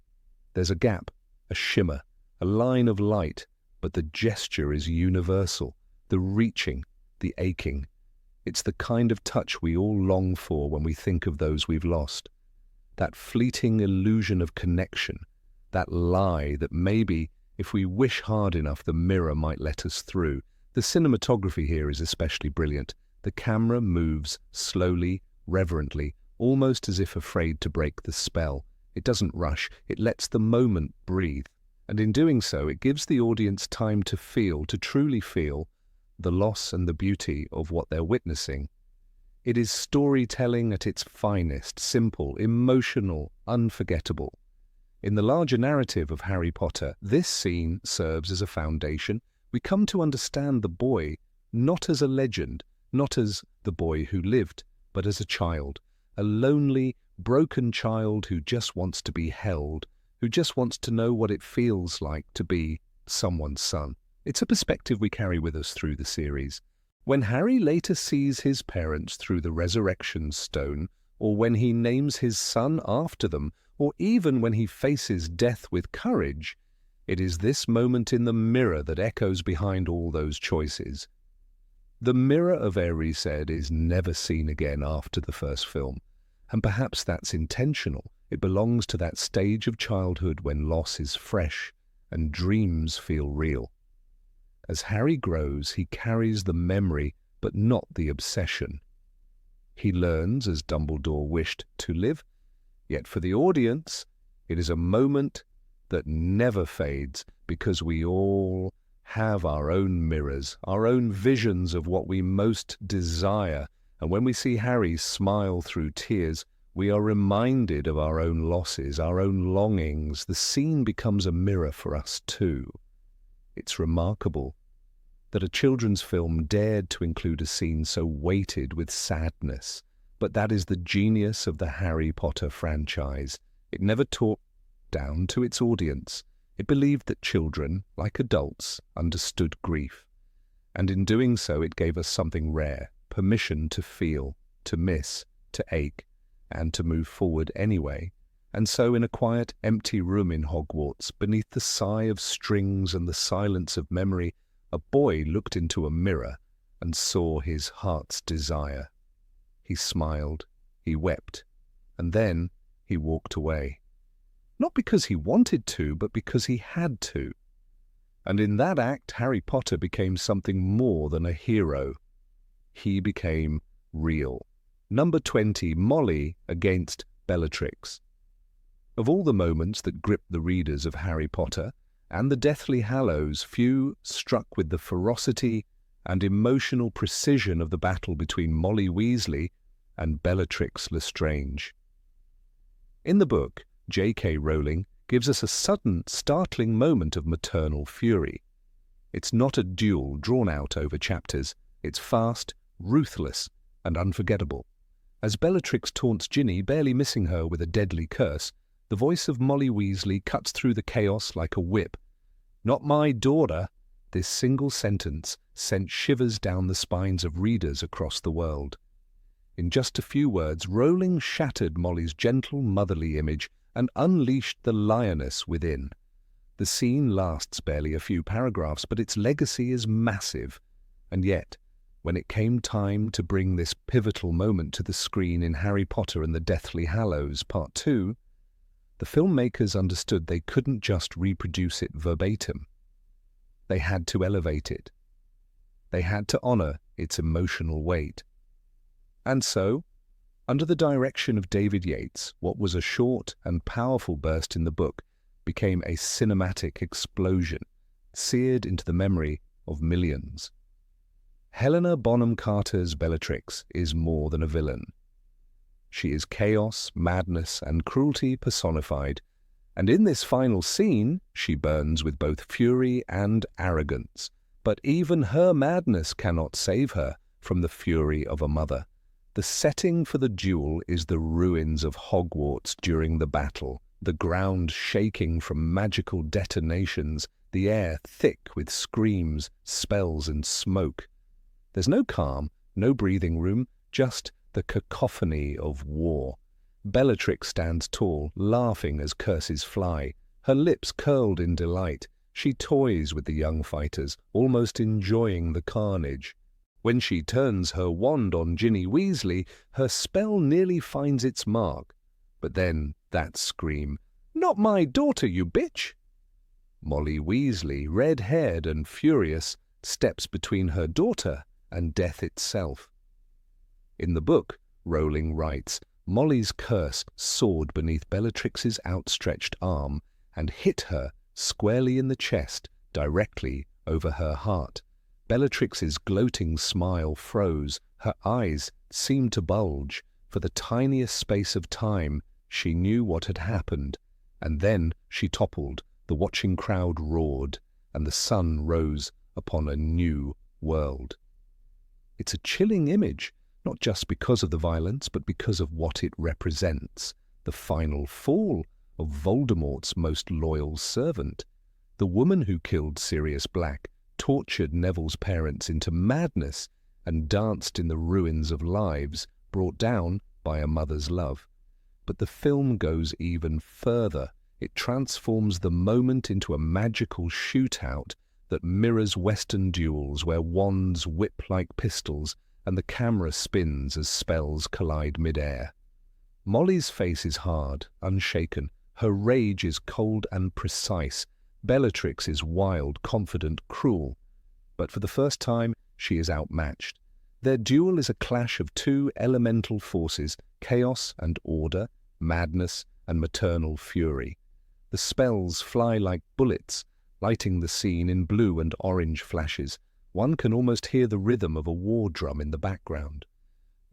There's a gap, a shimmer, a line of light, but the gesture is universal, the reaching, the aching. It's the kind of touch we all long for when we think of those we've lost. That fleeting illusion of connection, that lie that maybe, if we wish hard enough, the mirror might let us through. The cinematography here is especially brilliant. The camera moves slowly, reverently, almost as if afraid to break the spell. It doesn't rush, it lets the moment breathe. And in doing so, it gives the audience time to feel, to truly feel, the loss and the beauty of what they're witnessing. It is storytelling at its finest, simple, emotional, unforgettable. In the larger narrative of Harry Potter, this scene serves as a foundation. We come to understand the boy not as a legend, not as the boy who lived, but as a child, a lonely, broken child who just wants to be held, who just wants to know what it feels like to be someone's son. It's a perspective we carry with us through the series. When Harry later sees his parents through the resurrection stone, or when he names his son after them, or even when he faces death with courage, it is this moment in the mirror that echoes behind all those choices. The mirror of Erised is never seen again after the first film, and perhaps that's intentional. It belongs to that stage of childhood when loss is fresh and dreams feel real. As Harry grows, he carries the memory, but not the obsession. He learns as Dumbledore wished to live, yet for the audience, it is a moment that never fades because we all have our own mirrors, our own visions of what we most desire, and when we see Harry smile through tears, we are reminded of our own losses, our own longings. The scene becomes a mirror for us too. It's remarkable that a children's film dared to include a scene so weighted with sadness, but that is the genius of the Harry Potter franchise. It never talked down to its audience. It believed that children, like adults, understood grief, and in doing so it gave us something rare, permission to feel, to miss, to ache, and to move forward anyway. And so in a quiet, empty room in Hogwarts, beneath the sigh of strings and the silence of memory, a boy looked into a mirror and saw his heart's desire. He smiled, he wept, and then he walked away. Not because he wanted to, but because he had to. And in that act, Harry Potter became something more than a hero. He became real. Number 20, Molly against Bellatrix. Of all the moments that grip the readers of Harry Potter and the Deathly Hallows, few struck with the ferocity and emotional precision of the battle between Molly Weasley and Bellatrix Lestrange. In the book, J.K. Rowling gives us a sudden, startling moment of maternal fury. It's not a duel drawn out over chapters. It's fast, ruthless, and unforgettable. As Bellatrix taunts Ginny, barely missing her with a deadly curse, the voice of Molly Weasley cuts through the chaos like a whip. "Not my daughter." This single sentence sent shivers down the spines of readers across the world. In just a few words, Rowling shattered Molly's gentle, motherly image and unleashed the lioness within. The scene lasts barely a few paragraphs, but its legacy is massive. And yet, when it came time to bring this pivotal moment to the screen in Harry Potter and the Deathly Hallows Part 2, the filmmakers understood they couldn't just reproduce it verbatim. They had to elevate it. They had to honor its emotional weight. And so, under the direction of David Yates, what was a short and powerful burst in the book became a cinematic explosion, seared into the memory of millions. Helena Bonham Carter's Bellatrix is more than a villain. She is chaos, madness, and cruelty personified, and in this final scene, she burns with both fury and arrogance. But even her madness cannot save her from the fury of a mother. The setting for the duel is the ruins of Hogwarts during the battle, the ground shaking from magical detonations, the air thick with screams, spells, and smoke. There's no calm, no breathing room, just the cacophony of war. Bellatrix stands tall, laughing as curses fly. Her lips curled in delight. She toys with the young fighters, almost enjoying the carnage. When she turns her wand on Ginny Weasley, her spell nearly finds its mark. But then that scream, "Not my daughter, you bitch!" Molly Weasley, red-haired and furious, steps between her daughter and death itself. In the book, Rowling writes, Molly's curse soared beneath Bellatrix's outstretched arm and hit her squarely in the chest, directly over her heart. Bellatrix's gloating smile froze, her eyes seemed to bulge. For the tiniest space of time, she knew what had happened, and then she toppled, the watching crowd roared, and the sun rose upon a new world. It's a chilling image, not just because of the violence, but because of what it represents, the final fall of Voldemort's most loyal servant. The woman who killed Sirius Black tortured Neville's parents into madness and danced in the ruins of lives brought down by a mother's love. But the film goes even further. It transforms the moment into a magical shootout that mirrors Western duels where wands whip like pistols and the camera spins as spells collide mid-air. Molly's face is hard, unshaken. Her rage is cold and precise. Bellatrix is wild, confident, cruel. But for the first time, she is outmatched. Their duel is a clash of two elemental forces, chaos and order, madness and maternal fury. The spells fly like bullets, lighting the scene in blue and orange flashes. One can almost hear the rhythm of a war drum in the background.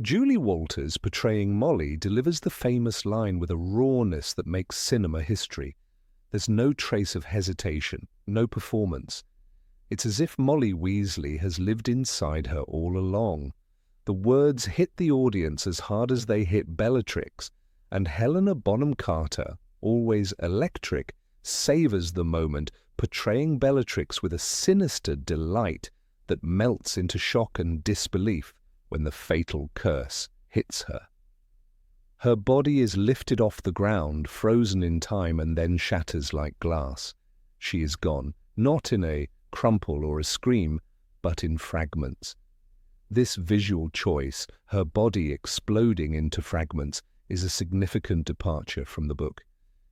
Julie Walters, portraying Molly, delivers the famous line with a rawness that makes cinema history. There's no trace of hesitation, no performance. It's as if Molly Weasley has lived inside her all along. The words hit the audience as hard as they hit Bellatrix, and Helena Bonham Carter, always electric, savors the moment, portraying Bellatrix with a sinister delight that melts into shock and disbelief when the fatal curse hits her. Her body is lifted off the ground, frozen in time, and then shatters like glass. She is gone, not in a crumple or a scream, but in fragments. This visual choice, her body exploding into fragments, is a significant departure from the book.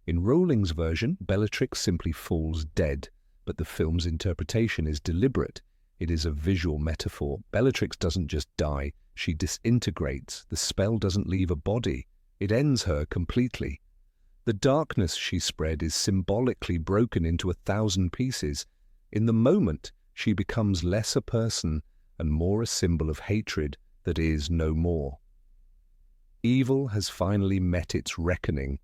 In Rowling's version, Bellatrix simply falls dead, but the film's interpretation is deliberate. It is a visual metaphor. Bellatrix doesn't just die, she disintegrates. The spell doesn't leave a body. It ends her completely. The darkness she spread is symbolically broken into 1,000 pieces. In the moment, she becomes less a person and more a symbol of hatred that is no more. Evil has finally met its reckoning,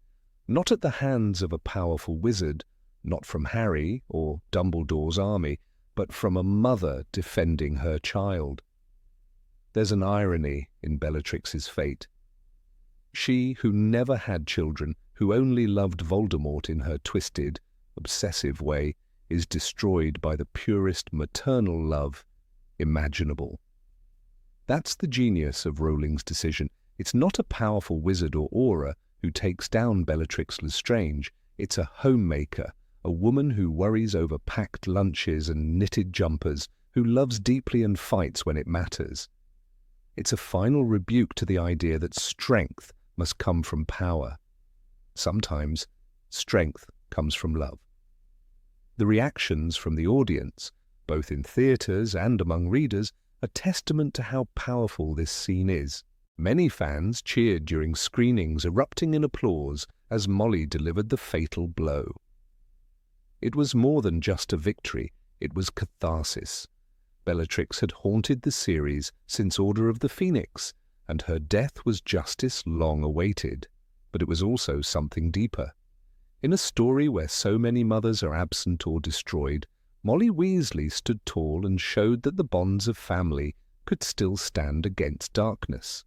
not at the hands of a powerful wizard, not from Harry or Dumbledore's army, but from a mother defending her child. There's an irony in Bellatrix's fate. She, who never had children, who only loved Voldemort in her twisted, obsessive way, is destroyed by the purest maternal love imaginable. That's the genius of Rowling's decision. It's not a powerful wizard or aura who takes down Bellatrix Lestrange. It's a homemaker, a woman who worries over packed lunches and knitted jumpers, who loves deeply and fights when it matters. It's a final rebuke to the idea that strength must come from power. Sometimes, strength comes from love. The reactions from the audience, both in theatres and among readers, are testament to how powerful this scene is. Many fans cheered during screenings, erupting in applause as Molly delivered the fatal blow. It was more than just a victory, it was catharsis. Bellatrix had haunted the series since Order of the Phoenix, and her death was justice long awaited. But it was also something deeper. In a story where so many mothers are absent or destroyed, Molly Weasley stood tall and showed that the bonds of family could still stand against darkness.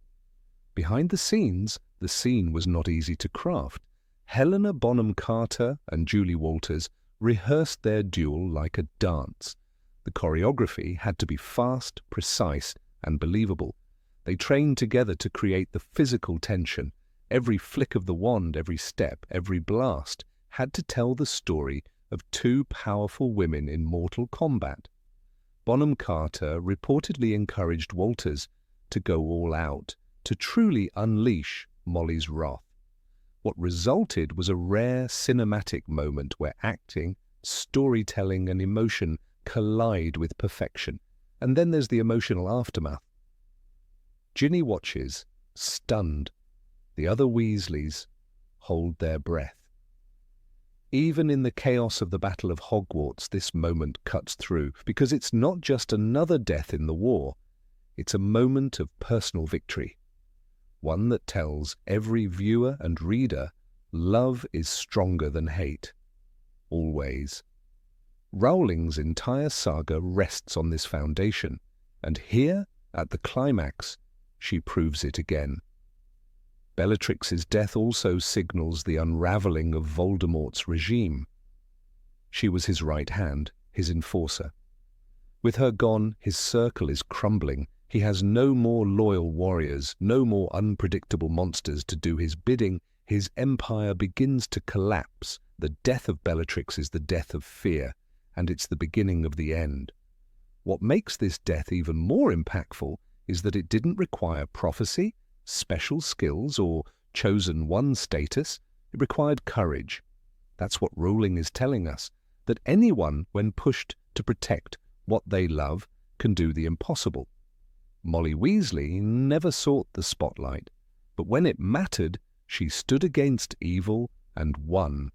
Behind the scenes, the scene was not easy to craft. Helena Bonham Carter and Julie Walters rehearsed their duel like a dance. The choreography had to be fast, precise, and believable. They trained together to create the physical tension. Every flick of the wand, every step, every blast had to tell the story of two powerful women in mortal combat. Bonham Carter reportedly encouraged Walters to go all out, to truly unleash Molly's wrath. What resulted was a rare cinematic moment where acting, storytelling, and emotion collide with perfection. And then there's the emotional aftermath. Ginny watches, stunned. The other Weasleys hold their breath. Even in the chaos of the Battle of Hogwarts, this moment cuts through, because it's not just another death in the war, it's a moment of personal victory. One that tells every viewer and reader love is stronger than hate. Always. Rowling's entire saga rests on this foundation, and here, at the climax, she proves it again. Bellatrix's death also signals the unraveling of Voldemort's regime. She was his right hand, his enforcer. With her gone, his circle is crumbling. He has no more loyal warriors, no more unpredictable monsters to do his bidding. His empire begins to collapse. The death of Bellatrix is the death of fear, and it's the beginning of the end. What makes this death even more impactful is that it didn't require prophecy, special skills, or chosen one status. It required courage. That's what Rowling is telling us, that anyone, when pushed to protect what they love, can do the impossible. Molly Weasley never sought the spotlight, but when it mattered, she stood against evil and won.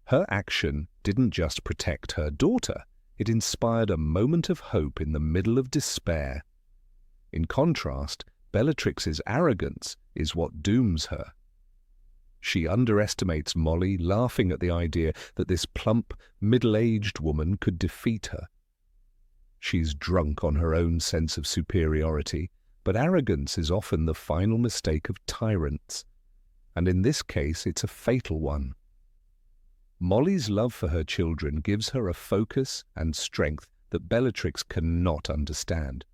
Her action didn't just protect her daughter, it inspired a moment of hope in the middle of despair. In contrast, Bellatrix's arrogance is what dooms her. She underestimates Molly, laughing at the idea that this plump, middle-aged woman could defeat her. She's drunk on her own sense of superiority, but arrogance is often the final mistake of tyrants, and in this case it's a fatal one. Molly's love for her children gives her a focus and strength that Bellatrix cannot understand.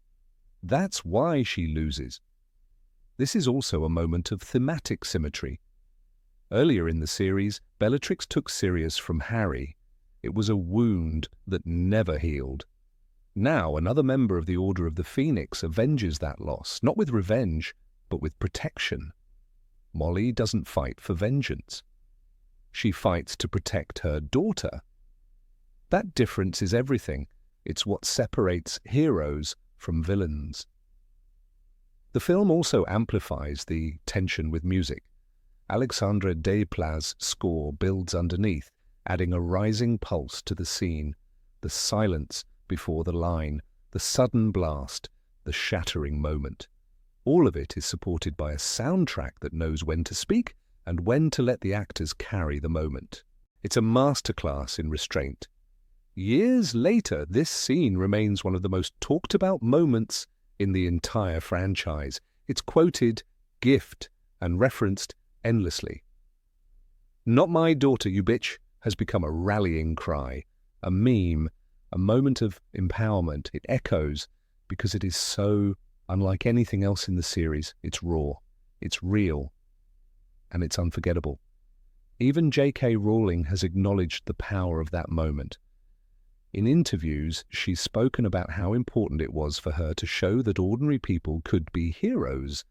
That's why she loses. This is also a moment of thematic symmetry. Earlier in the series, Bellatrix took Sirius from Harry. It was a wound that never healed. Now, another member of the Order of the Phoenix avenges that loss, not with revenge, but with protection. Molly doesn't fight for vengeance. She fights to protect her daughter. That difference is everything. It's what separates heroes from villains. The film also amplifies the tension with music. Alexandre Desplat's score builds underneath, adding a rising pulse to the scene, the silence before the line, the sudden blast, the shattering moment. All of it is supported by a soundtrack that knows when to speak and when to let the actors carry the moment. It's a masterclass in restraint. Years later, this scene remains one of the most talked about moments in the entire franchise. It's quoted, gift, and referenced endlessly. "Not my daughter, you bitch," has become a rallying cry, a meme, a moment of empowerment. It echoes because it is so unlike anything else in the series. It's raw, it's real, and it's unforgettable. Even J.K. Rowling has acknowledged the power of that moment. In interviews, she's spoken about how important it was for her to show that ordinary people could be heroes,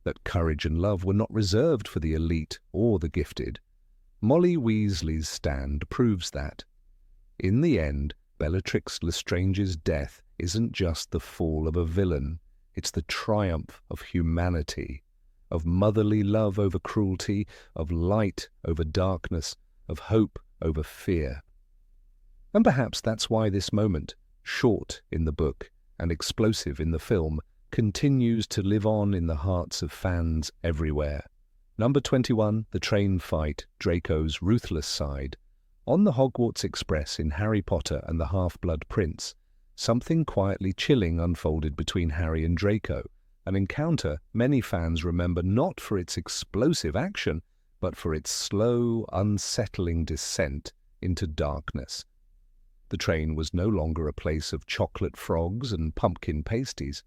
that courage and love were not reserved for the elite or the gifted. Molly Weasley's stand proves that. In the end, Bellatrix Lestrange's death isn't just the fall of a villain, it's the triumph of humanity, of motherly love over cruelty, of light over darkness, of hope over fear. And perhaps that's why this moment, short in the book and explosive in the film, continues to live on in the hearts of fans everywhere. Number 21, the train fight, Draco's ruthless side. On the Hogwarts Express in Harry Potter and the Half-Blood Prince, something quietly chilling unfolded between Harry and Draco, an encounter many fans remember not for its explosive action, but for its slow, unsettling descent into darkness. The train was no longer a place of chocolate frogs and pumpkin pasties.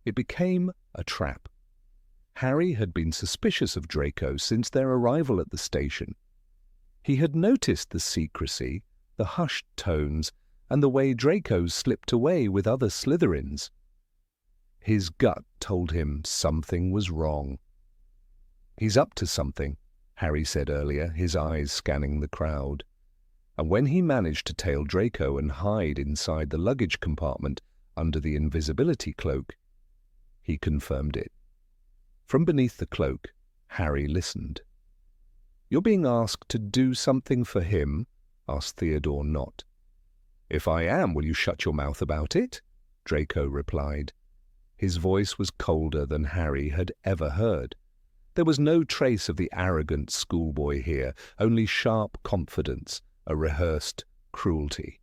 It became a trap. Harry had been suspicious of Draco since their arrival at the station. He had noticed the secrecy, the hushed tones, and the way Draco slipped away with other Slytherins. His gut told him something was wrong. "He's up to something," Harry said earlier, his eyes scanning the crowd. And when he managed to tail Draco and hide inside the luggage compartment under the invisibility cloak, he confirmed it. From beneath the cloak, Harry listened. "You're being asked to do something for him?" asked Theodore Nott. "If I am, will you shut your mouth about it?" Draco replied. His voice was colder than Harry had ever heard. There was no trace of the arrogant schoolboy here, only sharp confidence, a rehearsed cruelty.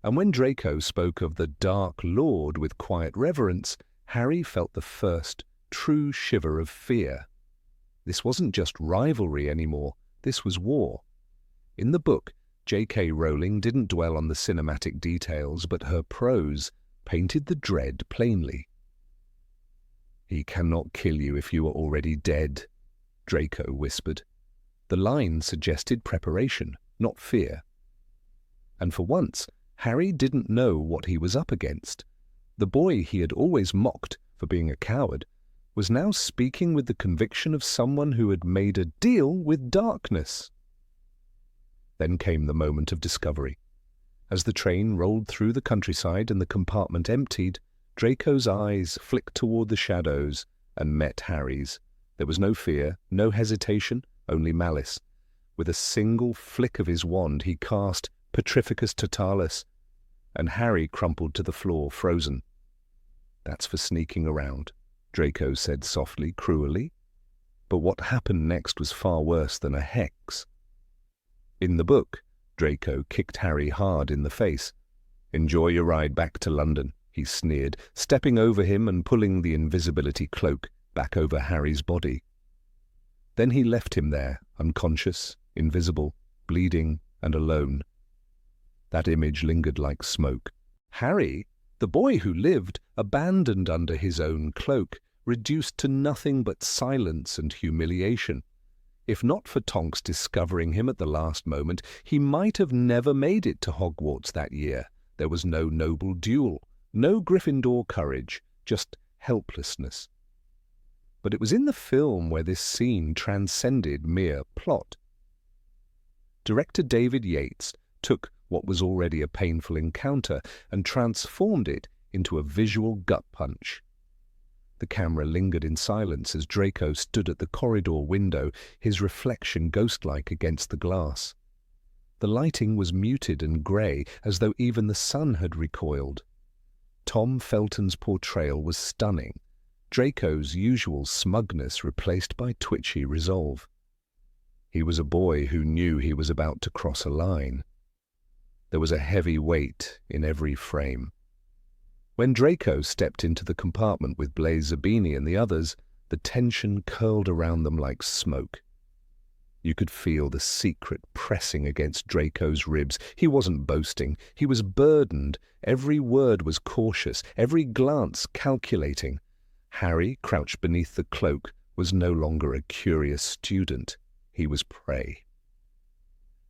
And when Draco spoke of the Dark Lord with quiet reverence, Harry felt the first true shiver of fear. This wasn't just rivalry anymore, this was war. In the book, J.K. Rowling didn't dwell on the cinematic details, but her prose painted the dread plainly. "He cannot kill you if you are already dead," Draco whispered. The line suggested preparation, not fear. And for once, Harry didn't know what he was up against. The boy he had always mocked for being a coward was now speaking with the conviction of someone who had made a deal with darkness. Then came the moment of discovery. As the train rolled through the countryside and the compartment emptied, Draco's eyes flicked toward the shadows and met Harry's. There was no fear, no hesitation, only malice. With a single flick of his wand, he cast Petrificus Totalis, and Harry crumpled to the floor, frozen. "That's for sneaking around," Draco said softly, cruelly. But what happened next was far worse than a hex. In the book, Draco kicked Harry hard in the face. "Enjoy your ride back to London," he sneered, stepping over him and pulling the invisibility cloak back over Harry's body. Then he left him there, unconscious, invisible, bleeding, and alone. That image lingered like smoke. Harry, the boy who lived, abandoned under his own cloak, reduced to nothing but silence and humiliation. If not for Tonks discovering him at the last moment, he might have never made it to Hogwarts that year. There was no noble duel, no Gryffindor courage, just helplessness. But it was in the film where this scene transcended mere plot. Director David Yates took what was already a painful encounter and transformed it into a visual gut punch. The camera lingered in silence as Draco stood at the corridor window, his reflection ghost-like against the glass. The lighting was muted and grey, as though even the sun had recoiled. Tom Felton's portrayal was stunning, Draco's usual smugness replaced by twitchy resolve. He was a boy who knew he was about to cross a line. There was a heavy weight in every frame. When Draco stepped into the compartment with Blaise Zabini and the others, the tension curled around them like smoke. You could feel the secret pressing against Draco's ribs. He wasn't boasting. He was burdened. Every word was cautious, every glance calculating. Harry, crouched beneath the cloak, was no longer a curious student. He was prey.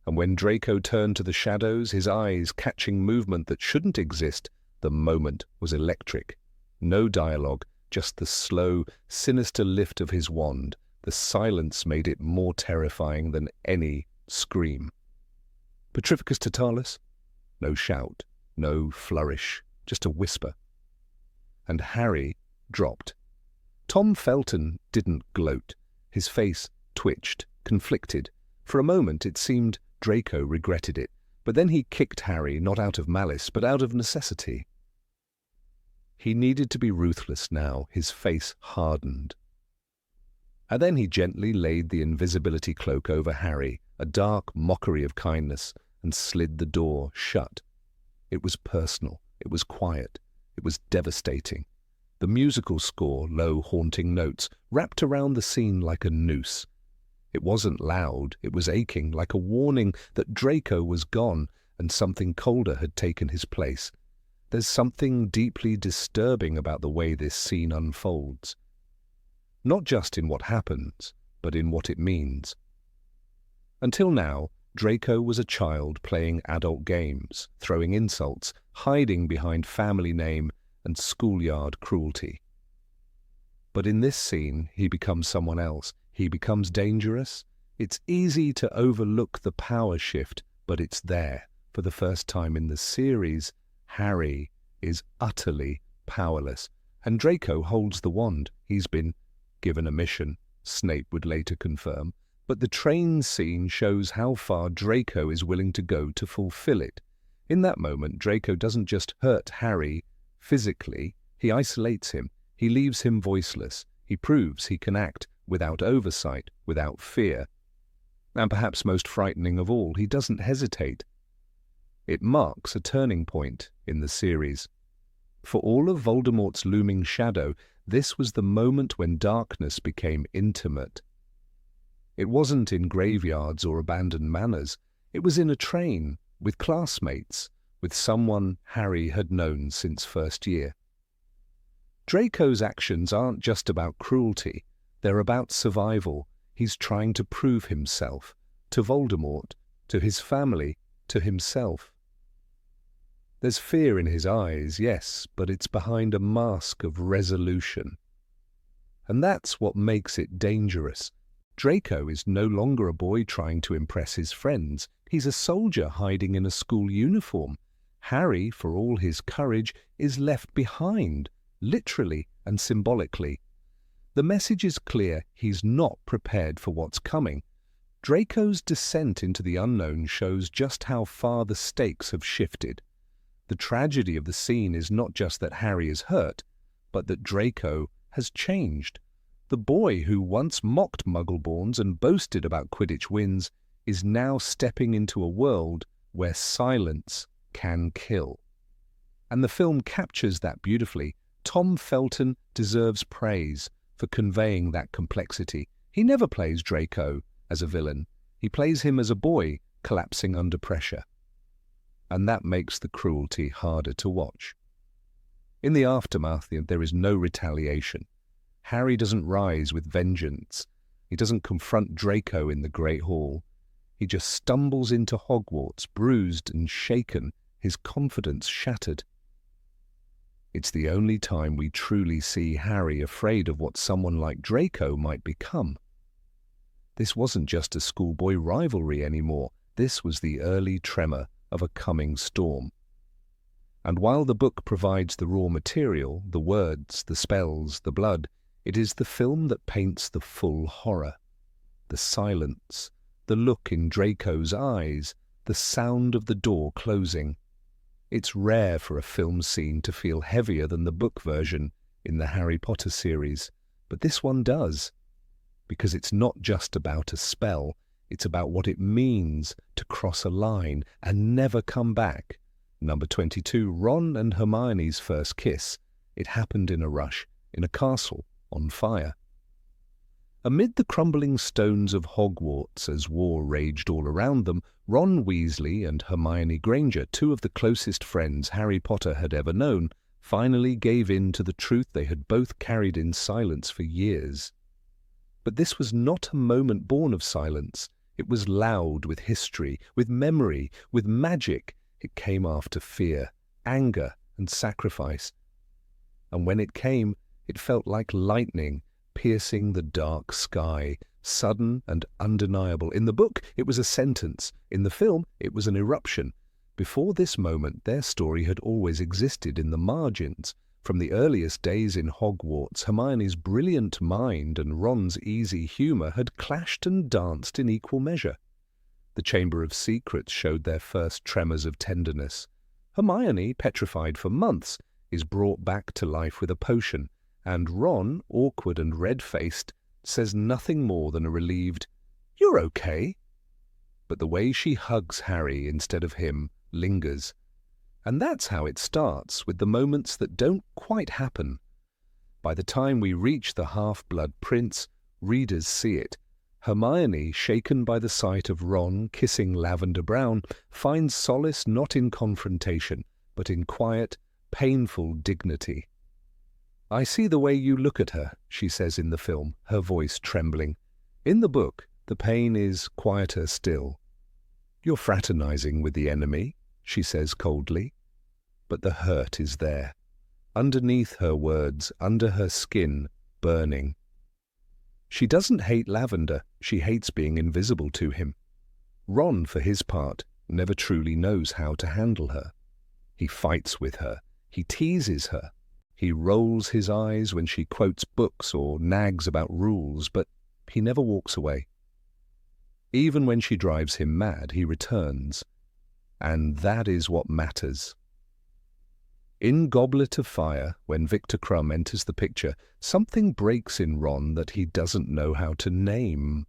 And when Draco turned to the shadows, his eyes catching movement that shouldn't exist, the moment was electric. No dialogue, just the slow, sinister lift of his wand. The silence made it more terrifying than any scream. Petrificus Totalis? No shout, no flourish, just a whisper. And Harry dropped. Tom Felton didn't gloat. His face twitched, conflicted. For a moment it seemed Draco regretted it, but then he kicked Harry not out of malice, but out of necessity. He needed to be ruthless now, his face hardened. And then he gently laid the invisibility cloak over Harry, a dark mockery of kindness, and slid the door shut. It was personal, it was quiet, it was devastating. The musical score, low, haunting notes, wrapped around the scene like a noose. It wasn't loud, it was aching, like a warning that Draco was gone and something colder had taken his place. There's something deeply disturbing about the way this scene unfolds. Not just in what happens, but in what it means. Until now, Draco was a child playing adult games, throwing insults, hiding behind family name and schoolyard cruelty. But in this scene, he becomes someone else. He becomes dangerous. It's easy to overlook the power shift, but it's there. For the first time in the series, Harry is utterly powerless, and Draco holds the wand. He's been given a mission, Snape would later confirm, but the train scene shows how far Draco is willing to go to fulfill it. In that moment, Draco doesn't just hurt Harry physically, he isolates him. He leaves him voiceless. He proves he can act without oversight, without fear. And perhaps most frightening of all, he doesn't hesitate. It marks a turning point in the series. For all of Voldemort's looming shadow, this was the moment when darkness became intimate. It wasn't in graveyards or abandoned manors. It was in a train, with classmates, with someone Harry had known since first year. Draco's actions aren't just about cruelty. They're about survival. He's trying to prove himself, to Voldemort, to his family, to himself. There's fear in his eyes, yes, but it's behind a mask of resolution. And that's what makes it dangerous. Draco is no longer a boy trying to impress his friends. He's a soldier hiding in a school uniform. Harry, for all his courage, is left behind, literally and symbolically. The message is clear: he's not prepared for what's coming. Draco's descent into the unknown shows just how far the stakes have shifted. The tragedy of the scene is not just that Harry is hurt, but that Draco has changed. The boy who once mocked Muggleborns and boasted about Quidditch wins is now stepping into a world where silence can kill. And the film captures that beautifully. Tom Felton deserves praise for conveying that complexity. He never plays Draco as a villain. He plays him as a boy collapsing under pressure. And that makes the cruelty harder to watch. In the aftermath, there is no retaliation. Harry doesn't rise with vengeance. He doesn't confront Draco in the Great Hall. He just stumbles into Hogwarts, bruised and shaken, his confidence shattered. It's the only time we truly see Harry afraid of what someone like Draco might become. This wasn't just a schoolboy rivalry anymore. This was the early tremor of a coming storm. And while the book provides the raw material, the words, the spells, the blood, it is the film that paints the full horror. The silence, the look in Draco's eyes, the sound of the door closing. It's rare for a film scene to feel heavier than the book version in the Harry Potter series, but this one does. Because it's not just about a spell, it's about what it means to cross a line and never come back. Number 22, Ron and Hermione's first kiss. It happened in a rush, in a castle, on fire. Amid the crumbling stones of Hogwarts as war raged all around them, Ron Weasley and Hermione Granger, two of the closest friends Harry Potter had ever known, finally gave in to the truth they had both carried in silence for years. But this was not a moment born of silence. It was loud with history, with memory, with magic. It came after fear, anger, and sacrifice. And when it came, it felt like lightning piercing the dark sky, sudden and undeniable. In the book, it was a sentence. In the film, it was an eruption. Before this moment, their story had always existed in the margins. From the earliest days in Hogwarts, Hermione's brilliant mind and Ron's easy humour had clashed and danced in equal measure. The Chamber of Secrets showed their first tremors of tenderness. Hermione, petrified for months, is brought back to life with a potion, and Ron, awkward and red-faced, says nothing more than a relieved, "You're okay." But the way she hugs Harry instead of him lingers. And that's how it starts, with the moments that don't quite happen. By the time we reach the Half-Blood Prince, readers see it. Hermione, shaken by the sight of Ron kissing Lavender Brown, finds solace not in confrontation, but in quiet, painful dignity. "I see the way you look at her," she says in the film, her voice trembling. In the book, the pain is quieter still. "You're fraternizing with the enemy," she says coldly. But the hurt is there. Underneath her words, under her skin, burning. She doesn't hate Lavender, she hates being invisible to him. Ron, for his part, never truly knows how to handle her. He fights with her, he teases her, he rolls his eyes when she quotes books or nags about rules, but he never walks away. Even when she drives him mad, he returns. And that is what matters. In Goblet of Fire, when Victor Crumb enters the picture, something breaks in Ron that he doesn't know how to name.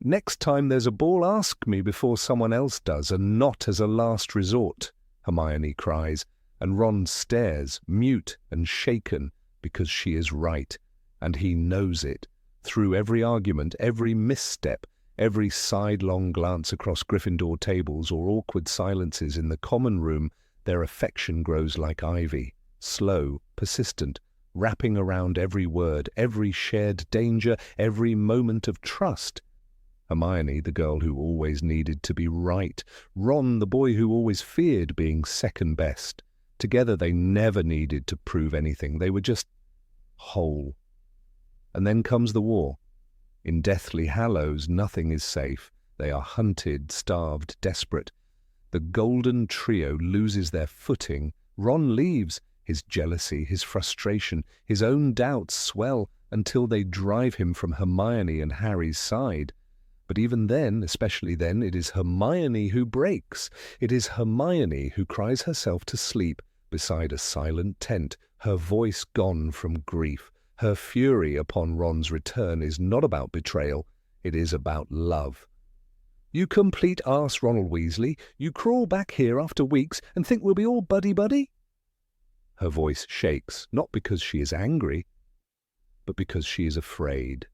"Next time there's a ball, ask me before someone else does, and not as a last resort," Hermione cries, and Ron stares, mute and shaken, because she is right, and he knows it. Through every argument, every misstep, every sidelong glance across Gryffindor tables or awkward silences in the common room, their affection grows like ivy, slow, persistent, wrapping around every word, every shared danger, every moment of trust. Hermione, the girl who always needed to be right. Ron, the boy who always feared being second best. Together they never needed to prove anything. They were just whole. And then comes the war. In Deathly Hallows, nothing is safe. They are hunted, starved, desperate. The golden trio loses their footing. Ron leaves. His jealousy, his frustration, his own doubts swell until they drive him from Hermione and Harry's side. But even then, especially then, it is Hermione who breaks. It is Hermione who cries herself to sleep beside a silent tent, her voice gone from grief. Her fury upon Ron's return is not about betrayal. It is about love. "You complete arse, Ronald Weasley. You crawl back here after weeks and think we'll be all buddy-buddy?" Her voice shakes, not because she is angry, but because she is afraid.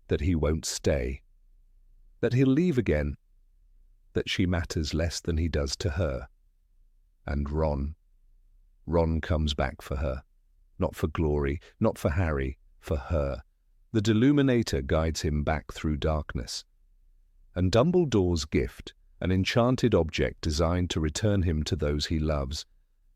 That he won't stay. That he'll leave again. That she matters less than he does to her. And Ron comes back for her. Not for glory, not for Harry, for her. The Deluminator guides him back through darkness. And Dumbledore's gift, an enchanted object designed to return him to those he loves,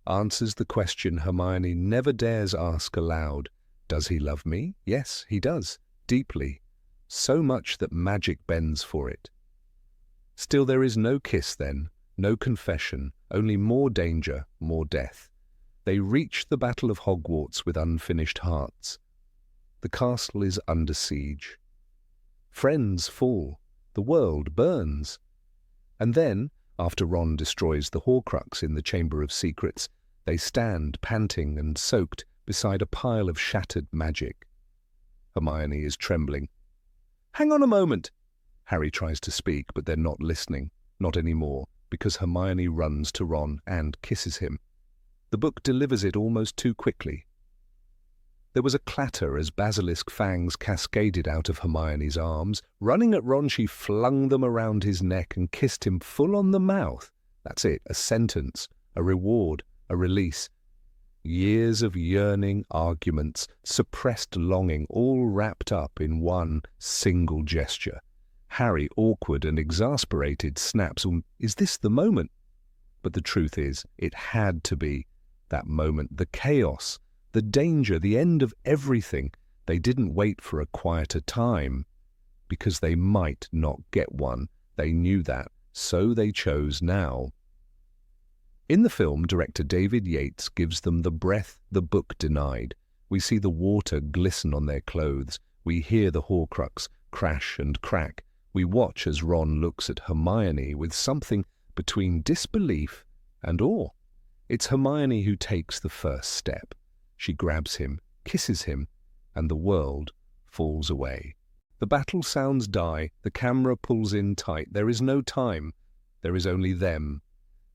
answers the question Hermione never dares ask aloud. Does he love me? Yes, he does, deeply, so much that magic bends for it. Still there is no kiss then, no confession, only more danger, more death. They reach the Battle of Hogwarts with unfinished hearts. The castle is under siege. Friends fall. The world burns. And then, after Ron destroys the Horcrux in the Chamber of Secrets, they stand, panting and soaked, beside a pile of shattered magic. Hermione is trembling. "Hang on a moment!" Harry tries to speak, but they're not listening. Not anymore, because Hermione runs to Ron and kisses him. The book delivers it almost too quickly. There was a clatter as basilisk fangs cascaded out of Hermione's arms. Running at Ron, she flung them around his neck and kissed him full on the mouth. That's it, a sentence, a reward, a release. Years of yearning, arguments, suppressed longing, all wrapped up in one single gesture. Harry, awkward and exasperated, snaps, "Is this the moment?" But the truth is, it had to be that moment, the chaos, the danger, the end of everything. They didn't wait for a quieter time, because they might not get one. They knew that, so they chose now. In the film, director David Yates gives them the breath the book denied. We see the water glisten on their clothes. We hear the Horcrux crash and crack. We watch as Ron looks at Hermione with something between disbelief and awe. It's Hermione who takes the first step. She grabs him, kisses him, and the world falls away. The battle sounds die, the camera pulls in tight. There is no time, there is only them.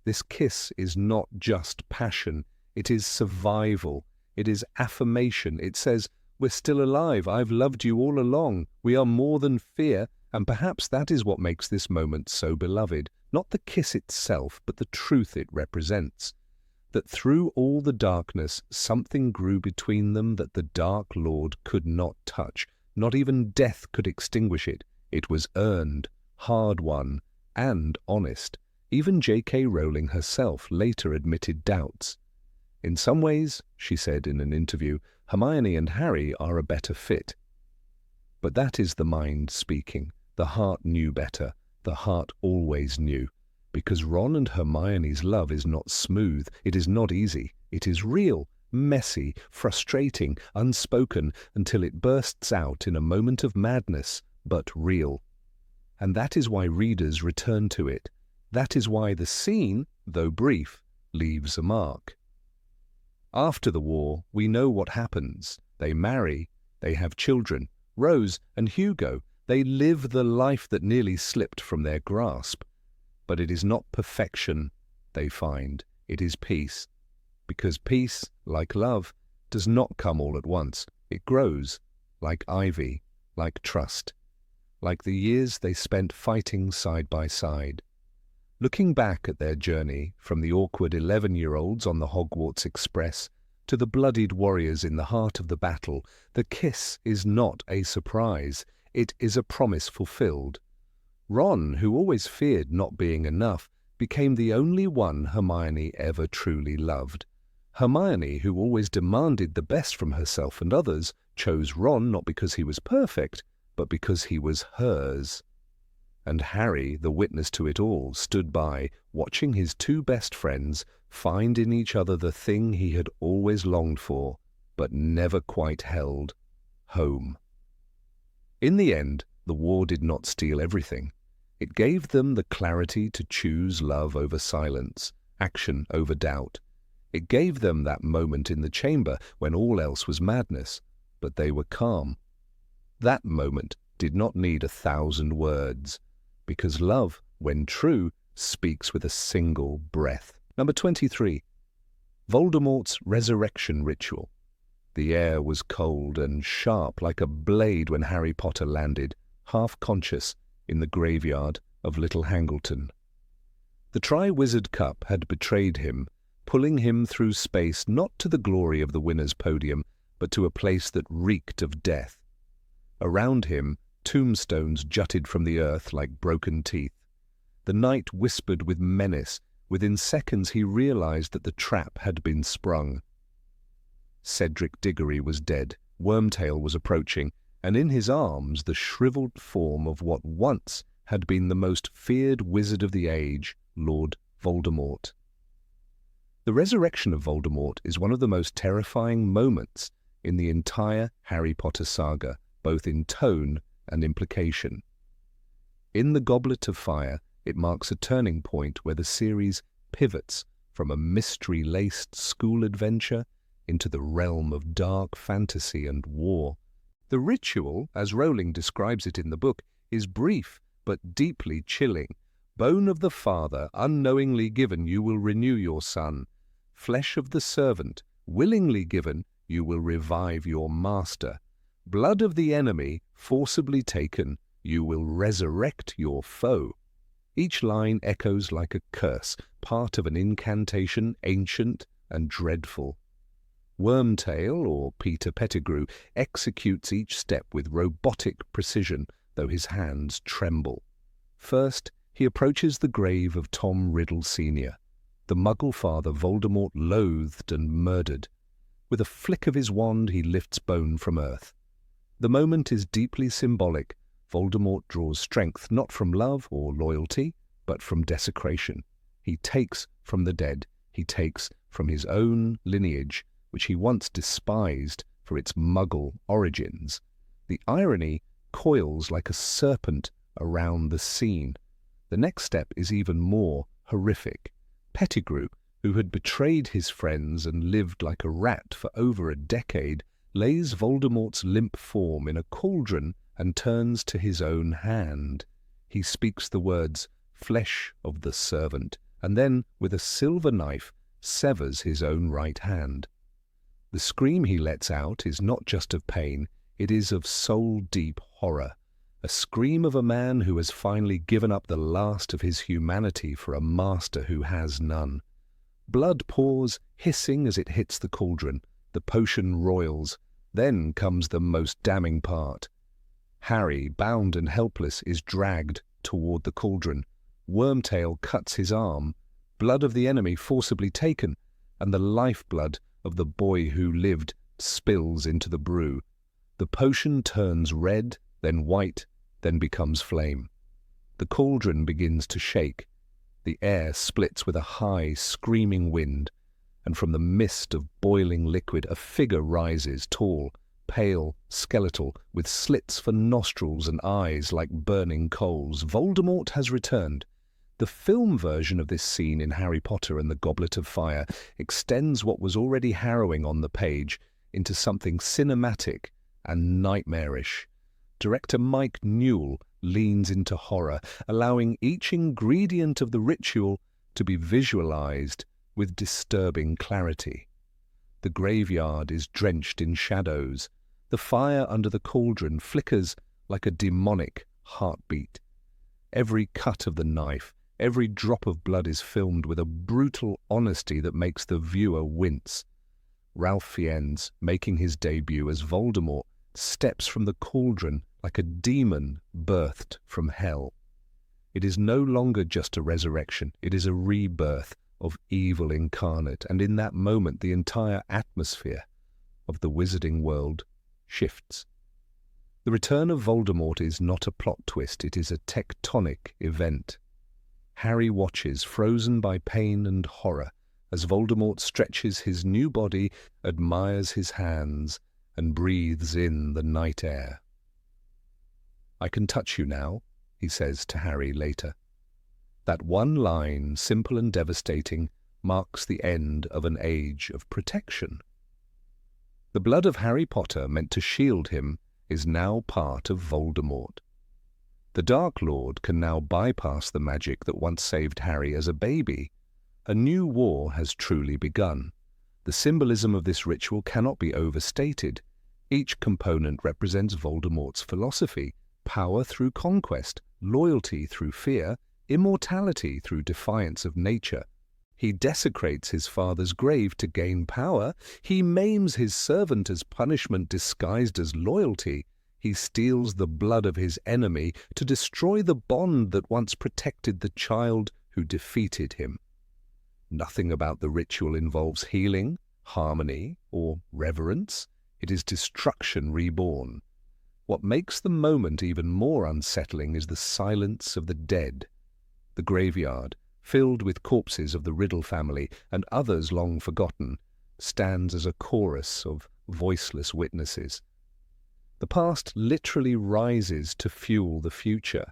This kiss is not just passion, it is survival, it is affirmation. It says, "We're still alive, I've loved you all along, we are more than fear," and perhaps that is what makes this moment so beloved. Not the kiss itself, but the truth it represents. That through all the darkness, something grew between them that the Dark Lord could not touch. Not even death could extinguish it. It was earned, hard-won, and honest. Even J.K. Rowling herself later admitted doubts. "In some ways," she said in an interview, "Hermione and Harry are a better fit." But that is the mind speaking. The heart knew better. The heart always knew. Because Ron and Hermione's love is not smooth, it is not easy, it is real, messy, frustrating, unspoken, until it bursts out in a moment of madness, but real. And that is why readers return to it. That is why the scene, though brief, leaves a mark. After the war, we know what happens. They marry, they have children. Rose and Hugo, they live the life that nearly slipped from their grasp. But it is not perfection they find, it is peace. Because peace, like love, does not come all at once. It grows, like ivy, like trust, like the years they spent fighting side by side. Looking back at their journey, from the awkward 11-year-olds on the Hogwarts Express to the bloodied warriors in the heart of the battle, the kiss is not a surprise. It is a promise fulfilled. Ron, who always feared not being enough, became the only one Hermione ever truly loved. Hermione, who always demanded the best from herself and others, chose Ron not because he was perfect, but because he was hers. And Harry, the witness to it all, stood by, watching his two best friends find in each other the thing he had always longed for, but never quite held: home. In the end, the war did not steal everything. It gave them the clarity to choose love over silence, action over doubt. It gave them that moment in the chamber when all else was madness, but they were calm. That moment did not need 1,000 words, because love, when true, speaks with a single breath. Number 23. Voldemort's resurrection ritual. The air was cold and sharp like a blade when Harry Potter landed, half conscious, in the graveyard of Little Hangleton. The Triwizard Cup had betrayed him, pulling him through space not to the glory of the winner's podium, but to a place that reeked of death. Around him, tombstones jutted from the earth like broken teeth. The night whispered with menace. Within seconds he realized that the trap had been sprung. Cedric Diggory was dead, Wormtail was approaching, and in his arms the shriveled form of what once had been the most feared wizard of the age, Lord Voldemort. The resurrection of Voldemort is one of the most terrifying moments in the entire Harry Potter saga, both in tone and implication. In the Goblet of Fire, it marks a turning point where the series pivots from a mystery-laced school adventure into the realm of dark fantasy and war. The ritual, as Rowling describes it in the book, is brief but deeply chilling. Bone of the father, unknowingly given, you will renew your son. Flesh of the servant, willingly given, you will revive your master. Blood of the enemy, forcibly taken, you will resurrect your foe. Each line echoes like a curse, part of an incantation ancient and dreadful. Wormtail, or Peter Pettigrew, executes each step with robotic precision, though his hands tremble. First, he approaches the grave of Tom Riddle Sr., the Muggle father Voldemort loathed and murdered. With a flick of his wand, he lifts Bone from earth. The moment is deeply symbolic. Voldemort draws strength not from love or loyalty, but from desecration. He takes from the dead. He takes from his own lineage, which he once despised for its Muggle origins. The irony coils like a serpent around the scene. The next step is even more horrific. Pettigrew, who had betrayed his friends and lived like a rat for over a decade, lays Voldemort's limp form in a cauldron and turns to his own hand. He speaks the words, "flesh of the servant," and then, with a silver knife, severs his own right hand. The scream he lets out is not just of pain, it is of soul-deep horror, a scream of a man who has finally given up the last of his humanity for a master who has none. Blood pours, hissing as it hits the cauldron. The potion roils. Then comes the most damning part. Harry, bound and helpless, is dragged toward the cauldron. Wormtail cuts his arm, blood of the enemy forcibly taken, and the lifeblood of the boy who lived spills into the brew. The potion turns red, then white, then becomes flame. The cauldron begins to shake. The air splits with a high, screaming wind, and from the mist of boiling liquid a figure rises, tall, pale, skeletal, with slits for nostrils and eyes like burning coals. Voldemort has returned. The film version of this scene in Harry Potter and the Goblet of Fire extends what was already harrowing on the page into something cinematic and nightmarish. Director Mike Newell leans into horror, allowing each ingredient of the ritual to be visualized with disturbing clarity. The graveyard is drenched in shadows. The fire under the cauldron flickers like a demonic heartbeat. Every cut of the knife, every drop of blood is filmed with a brutal honesty that makes the viewer wince. Ralph Fiennes, making his debut as Voldemort, steps from the cauldron like a demon birthed from hell. It is no longer just a resurrection, it is a rebirth of evil incarnate, and in that moment the entire atmosphere of the wizarding world shifts. The return of Voldemort is not a plot twist, it is a tectonic event. Harry watches, frozen by pain and horror, as Voldemort stretches his new body, admires his hands, and breathes in the night air. "I can touch you now," he says to Harry later. That one line, simple and devastating, marks the end of an age of protection. The blood of Harry Potter, meant to shield him, is now part of Voldemort. The Dark Lord can now bypass the magic that once saved Harry as a baby. A new war has truly begun. The symbolism of this ritual cannot be overstated. Each component represents Voldemort's philosophy: power through conquest, loyalty through fear, immortality through defiance of nature. He desecrates his father's grave to gain power. He maims his servant as punishment disguised as loyalty. He steals the blood of his enemy to destroy the bond that once protected the child who defeated him. Nothing about the ritual involves healing, harmony, or reverence. It is destruction reborn. What makes the moment even more unsettling is the silence of the dead. The graveyard, filled with corpses of the Riddle family and others long forgotten, stands as a chorus of voiceless witnesses. The past literally rises to fuel the future.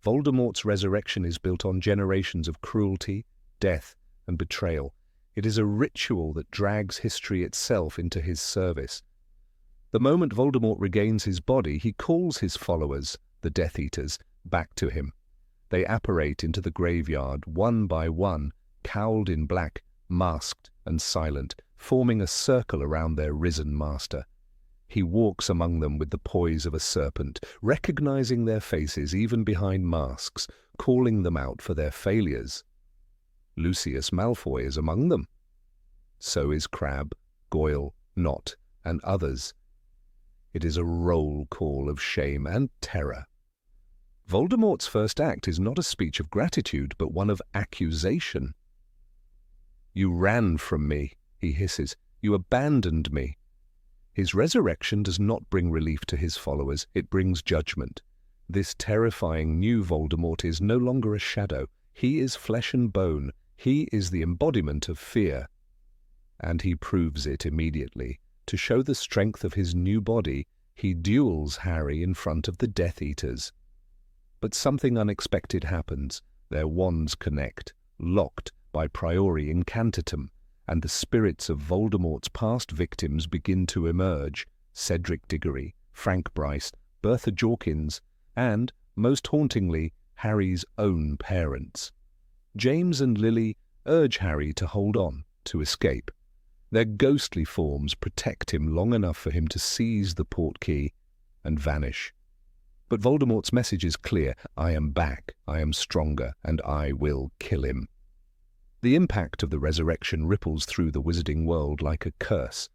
Voldemort's resurrection is built on generations of cruelty, death, and betrayal. It is a ritual that drags history itself into his service. The moment Voldemort regains his body, he calls his followers, the Death Eaters, back to him. They apparate into the graveyard, one by one, cowled in black, masked and silent, forming a circle around their risen master. He walks among them with the poise of a serpent, recognizing their faces even behind masks, calling them out for their failures. Lucius Malfoy is among them. So is Crabbe, Goyle, Nott, and others. It is a roll call of shame and terror. Voldemort's first act is not a speech of gratitude, but one of accusation. "You ran from me," he hisses. "You abandoned me." His resurrection does not bring relief to his followers, it brings judgment. This terrifying new Voldemort is no longer a shadow. He is flesh and bone. He is the embodiment of fear. And he proves it immediately. To show the strength of his new body, he duels Harry in front of the Death Eaters. But something unexpected happens. Their wands connect, locked by priori incantatem, and the spirits of Voldemort's past victims begin to emerge: Cedric Diggory, Frank Bryce, Bertha Jorkins, and, most hauntingly, Harry's own parents. James and Lily urge Harry to hold on, to escape. Their ghostly forms protect him long enough for him to seize the portkey and vanish. But Voldemort's message is clear: I am back, I am stronger, and I will kill him. The impact of the resurrection ripples through the wizarding world like a curse.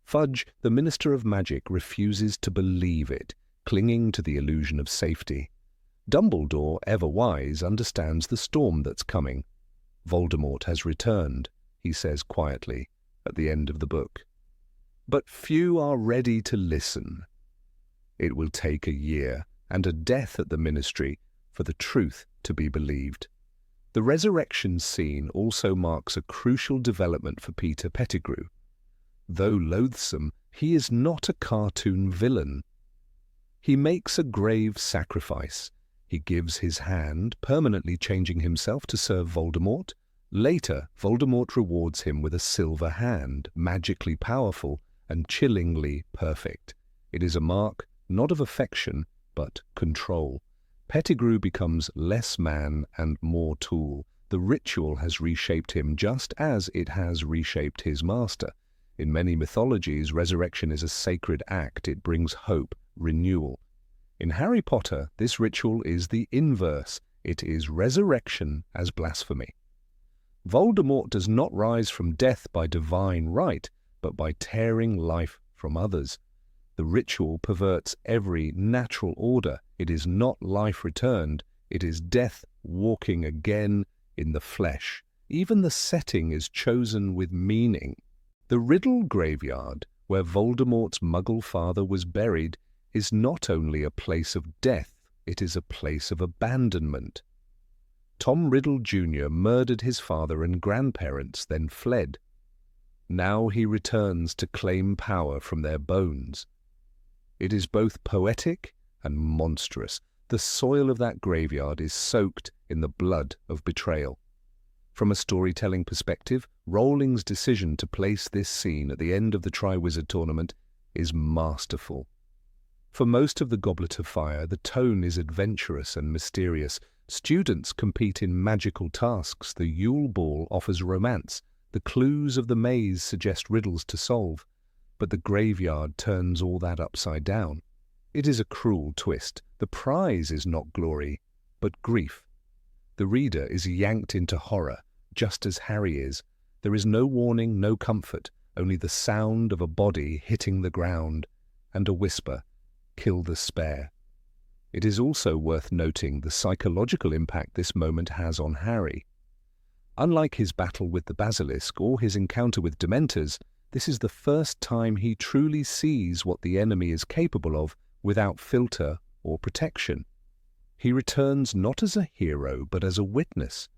Fudge, the Minister of Magic, refuses to believe it, clinging to the illusion of safety. Dumbledore, ever wise, understands the storm that's coming. Voldemort has returned, he says quietly at the end of the book. But few are ready to listen. It will take a year and a death at the Ministry for the truth to be believed. The resurrection scene also marks a crucial development for Peter Pettigrew. Though loathsome, he is not a cartoon villain. He makes a grave sacrifice. He gives his hand, permanently changing himself to serve Voldemort. Later, Voldemort rewards him with a silver hand, magically powerful and chillingly perfect. It is a mark not of affection, but control. Pettigrew becomes less man and more tool. The ritual has reshaped him just as it has reshaped his master. In many mythologies, resurrection is a sacred act. It brings hope, renewal. In Harry Potter, this ritual is the inverse. It is resurrection as blasphemy. Voldemort does not rise from death by divine right, but by tearing life from others. The ritual perverts every natural order. It is not life returned. It is death walking again in the flesh. Even the setting is chosen with meaning. The Riddle graveyard, where Voldemort's Muggle father was buried, is not only a place of death, it is a place of abandonment. Tom Riddle Jr. murdered his father and grandparents, then fled. Now he returns to claim power from their bones. It is both poetic and monstrous. The soil of that graveyard is soaked in the blood of betrayal. From a storytelling perspective, Rowling's decision to place this scene at the end of the Triwizard Tournament is masterful. For most of the Goblet of Fire, the tone is adventurous and mysterious. Students compete in magical tasks. The Yule Ball offers romance. The clues of the maze suggest riddles to solve. But the graveyard turns all that upside down. It is a cruel twist. The prize is not glory, but grief. The reader is yanked into horror, just as Harry is. There is no warning, no comfort, only the sound of a body hitting the ground, and a whisper, "Kill the spare." It is also worth noting the psychological impact this moment has on Harry. Unlike his battle with the basilisk or his encounter with Dementors, this is the first time he truly sees what the enemy is capable of without filter or protection. He returns not as a hero, but as a witness.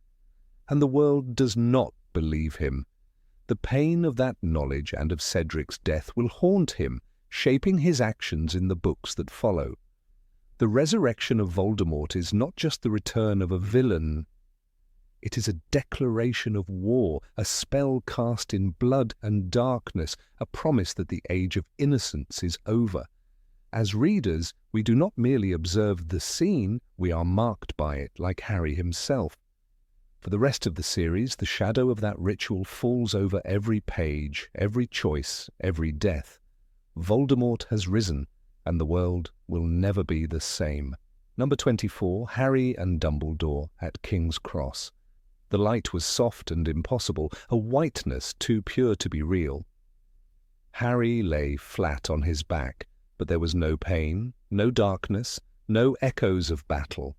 And the world does not believe him. The pain of that knowledge and of Cedric's death will haunt him, shaping his actions in the books that follow. The resurrection of Voldemort is not just the return of a villain. It is a declaration of war, a spell cast in blood and darkness, a promise that the age of innocence is over. As readers, we do not merely observe the scene, we are marked by it, like Harry himself. For the rest of the series, the shadow of that ritual falls over every page, every choice, every death. Voldemort has risen, and the world will never be the same. Number 24, Harry and Dumbledore at King's Cross. The light was soft and impossible, a whiteness too pure to be real. Harry lay flat on his back, but there was no pain, no darkness, no echoes of battle.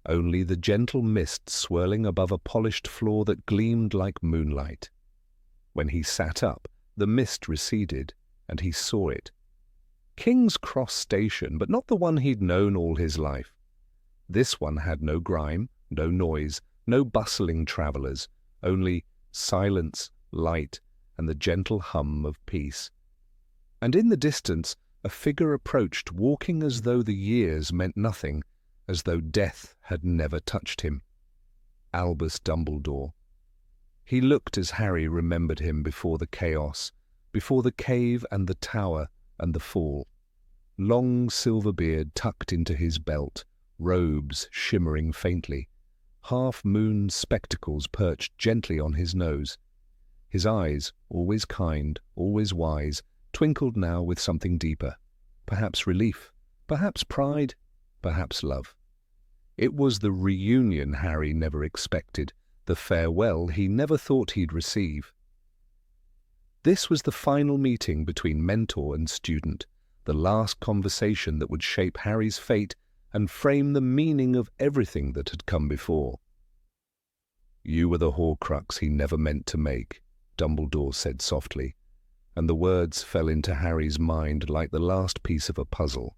Only the gentle mist swirling above a polished floor that gleamed like moonlight. When he sat up, the mist receded, and he saw it. King's Cross Station, but not the one he'd known all his life. This one had no grime, no noise, no bustling travellers, only silence, light, and the gentle hum of peace. And in the distance, a figure approached, walking as though the years meant nothing, as though death had never touched him. Albus Dumbledore. He looked as Harry remembered him before the chaos, before the cave and the tower and the fall. Long silver beard tucked into his belt, robes shimmering faintly, half-moon spectacles perched gently on his nose. His eyes, always kind, always wise, twinkled now with something deeper, perhaps relief, perhaps pride, perhaps love. It was the reunion Harry never expected, the farewell he never thought he'd receive. This was the final meeting between mentor and student, the last conversation that would shape Harry's fate and frame the meaning of everything that had come before. "You were the Horcrux he never meant to make," Dumbledore said softly, and the words fell into Harry's mind like the last piece of a puzzle.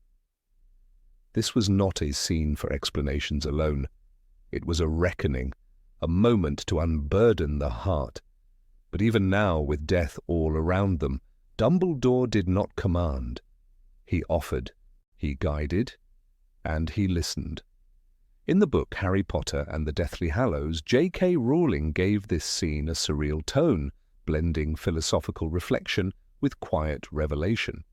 This was not a scene for explanations alone. It was a reckoning, a moment to unburden the heart. But even now, with death all around them, Dumbledore did not command. He offered, he guided, and he listened. In the book Harry Potter and the Deathly Hallows, J.K. Rowling gave this scene a surreal tone, blending philosophical reflection with quiet revelation.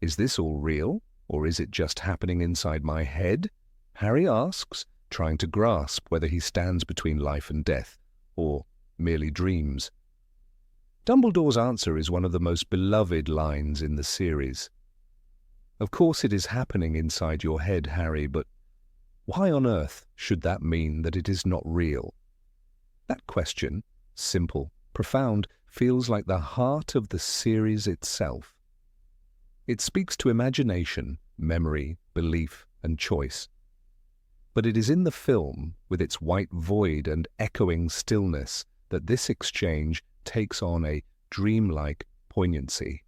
"Is this all real, or is it just happening inside my head?" Harry asks, trying to grasp whether he stands between life and death, or merely dreams. Dumbledore's answer is one of the most beloved lines in the series. "Of course it is happening inside your head, Harry, but why on earth should that mean that it is not real?" That question, simple, profound, feels like the heart of the series itself. It speaks to imagination, memory, belief, and choice. But it is in the film, with its white void and echoing stillness, that this exchange takes on a dreamlike poignancy.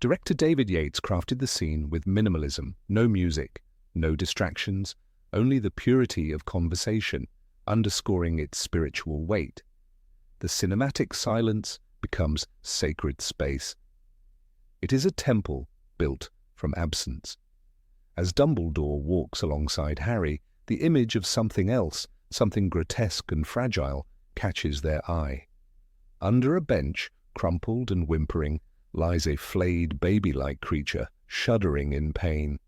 Director David Yates crafted the scene with minimalism, no music, no distractions, only the purity of conversation, underscoring its spiritual weight. The cinematic silence becomes sacred space. It is a temple built from absence. As Dumbledore walks alongside Harry, the image of something else, something grotesque and fragile, catches their eye. Under a bench, crumpled and whimpering, lies a flayed baby-like creature, shuddering in pain.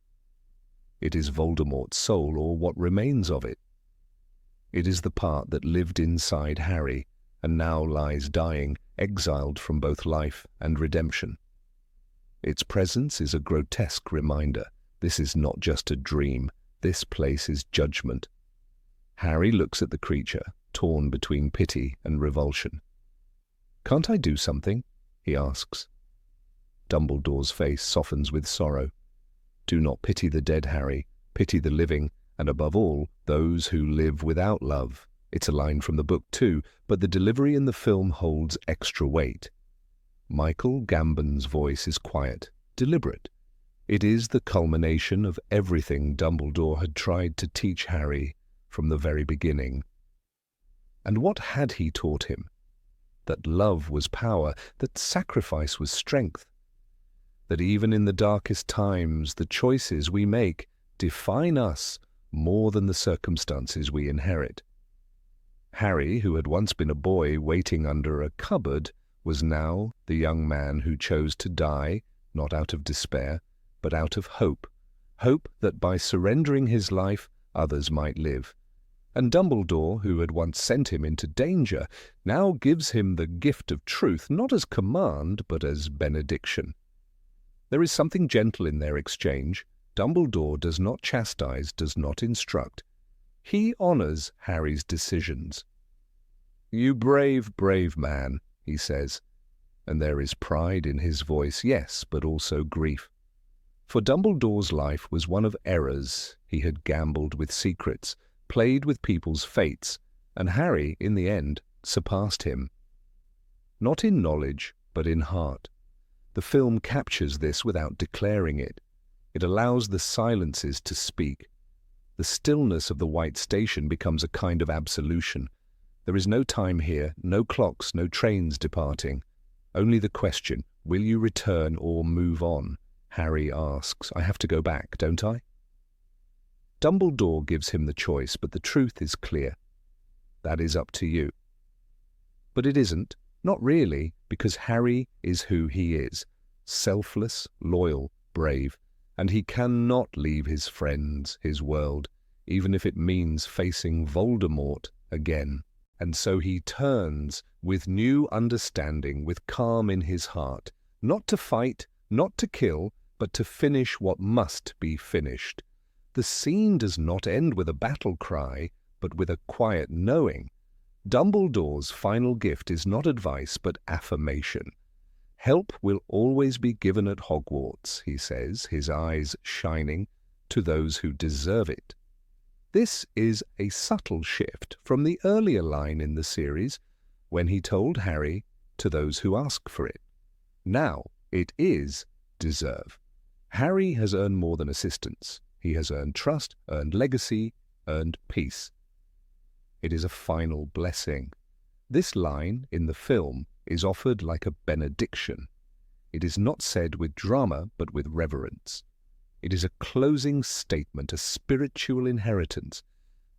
It is Voldemort's soul, or what remains of it. It is the part that lived inside Harry, and now lies dying, exiled from both life and redemption. Its presence is a grotesque reminder. This is not just a dream. This place is judgment. Harry looks at the creature, torn between pity and revulsion. "Can't I do something?" he asks. Dumbledore's face softens with sorrow. "Do not pity the dead, Harry. Pity the living, and above all, those who live without love." It's a line from the book too, but the delivery in the film holds extra weight. Michael Gambon's voice is quiet, deliberate. It is the culmination of everything Dumbledore had tried to teach Harry from the very beginning. And what had he taught him? That love was power, that sacrifice was strength, that even in the darkest times, the choices we make define us more than the circumstances we inherit. Harry, who had once been a boy waiting under a cupboard, was now the young man who chose to die, not out of despair, but out of hope. Hope that by surrendering his life, others might live. And Dumbledore, who had once sent him into danger, now gives him the gift of truth, not as command, but as benediction. There is something gentle in their exchange. Dumbledore does not chastise, does not instruct. He honors Harry's decisions. "You brave, brave man," he says, and there is pride in his voice, yes, but also grief. For Dumbledore's life was one of errors. He had gambled with secrets, played with people's fates, and Harry, in the end, surpassed him. Not in knowledge, but in heart. The film captures this without declaring it. It allows the silences to speak. The stillness of the White Station becomes a kind of absolution. There is no time here, no clocks, no trains departing. Only the question, will you return or move on? Harry asks, "I have to go back, don't I?" Dumbledore gives him the choice, but the truth is clear. That is up to you. But it isn't, not really, because Harry is who he is, selfless, loyal, brave, and he cannot leave his friends, his world, even if it means facing Voldemort again. And so he turns with new understanding, with calm in his heart, not to fight, not to kill, but to finish what must be finished. The scene does not end with a battle cry, but with a quiet knowing. Dumbledore's final gift is not advice, but affirmation. "Help will always be given at Hogwarts," he says, his eyes shining, to those who deserve it. This is a subtle shift from the earlier line in the series when he told Harry to those who ask for it. Now it is deserve. Harry has earned more than assistance. He has earned trust, earned legacy, earned peace. It is a final blessing. This line in the film is offered like a benediction. It is not said with drama, but with reverence. It is a closing statement, a spiritual inheritance.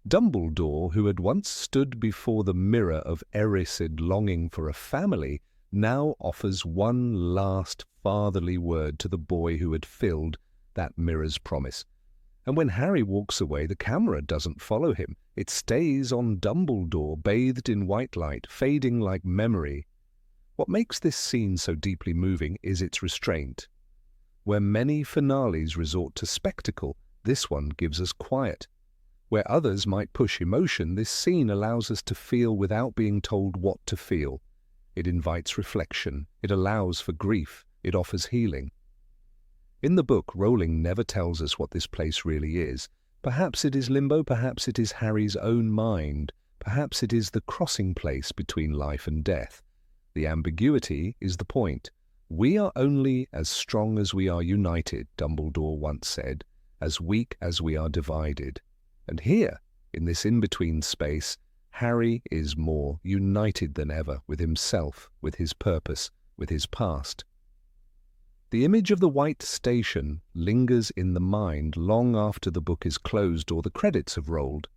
Dumbledore, who had once stood before the mirror of Erised longing for a family, now offers one last fatherly word to the boy who had filled that mirror's promise. And when Harry walks away, the camera doesn't follow him. It stays on Dumbledore, bathed in white light, fading like memory. What makes this scene so deeply moving is its restraint. Where many finales resort to spectacle, this one gives us quiet. Where others might push emotion, this scene allows us to feel without being told what to feel. It invites reflection. It allows for grief. It offers healing. In the book, Rowling never tells us what this place really is. Perhaps it is limbo, perhaps it is Harry's own mind, perhaps it is the crossing place between life and death. The ambiguity is the point. We are only as strong as we are united, Dumbledore once said, as weak as we are divided. And here, in this in-between space, Harry is more united than ever with himself, with his purpose, with his past. The image of the White Station lingers in the mind long after the book is closed or the credits have rolled.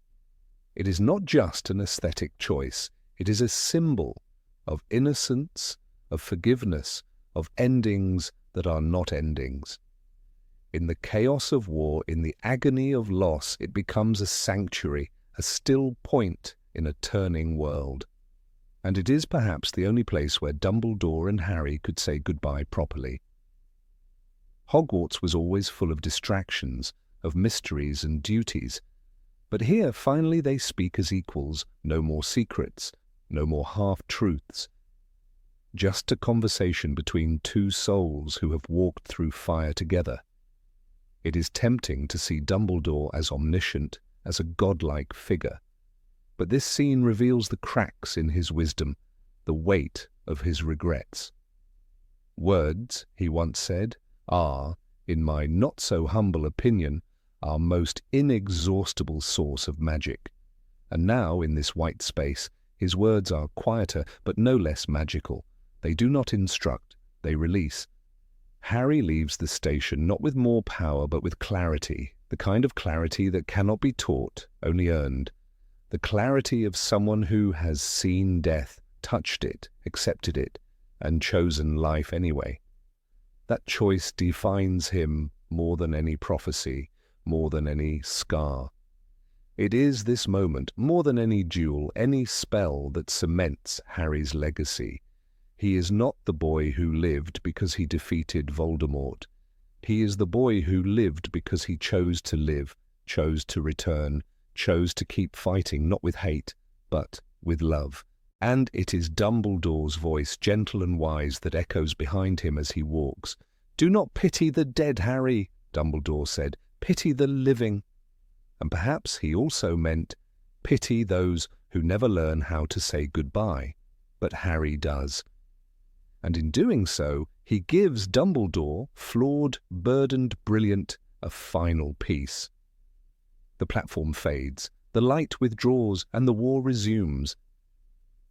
It is not just an aesthetic choice. It is a symbol of innocence, of forgiveness, of endings that are not endings. In the chaos of war, in the agony of loss, it becomes a sanctuary, a still point in a turning world. And it is perhaps the only place where Dumbledore and Harry could say goodbye properly. Hogwarts was always full of distractions, of mysteries and duties. But here, finally, they speak as equals, no more secrets, no more half-truths. Just a conversation between two souls who have walked through fire together. It is tempting to see Dumbledore as omniscient, as a godlike figure. But this scene reveals the cracks in his wisdom, the weight of his regrets. Words, he once said, are, in my not-so-humble opinion, our most inexhaustible source of magic. And now, in this white space, his words are quieter, but no less magical. They do not instruct, they release. Harry leaves the station not with more power, but with clarity, the kind of clarity that cannot be taught, only earned. The clarity of someone who has seen death, touched it, accepted it, and chosen life anyway. That choice defines him more than any prophecy, more than any scar. It is this moment, more than any duel, any spell, that cements Harry's legacy. He is not the boy who lived because he defeated Voldemort. He is the boy who lived because he chose to live, chose to return, chose to keep fighting, not with hate, but with love. And it is Dumbledore's voice, gentle and wise, that echoes behind him as he walks. "Do not pity the dead, Harry," Dumbledore said. "Pity the living." And perhaps he also meant, pity those who never learn how to say goodbye. But Harry does. And in doing so, he gives Dumbledore, flawed, burdened, brilliant, a final peace. The platform fades, the light withdraws, and the war resumes.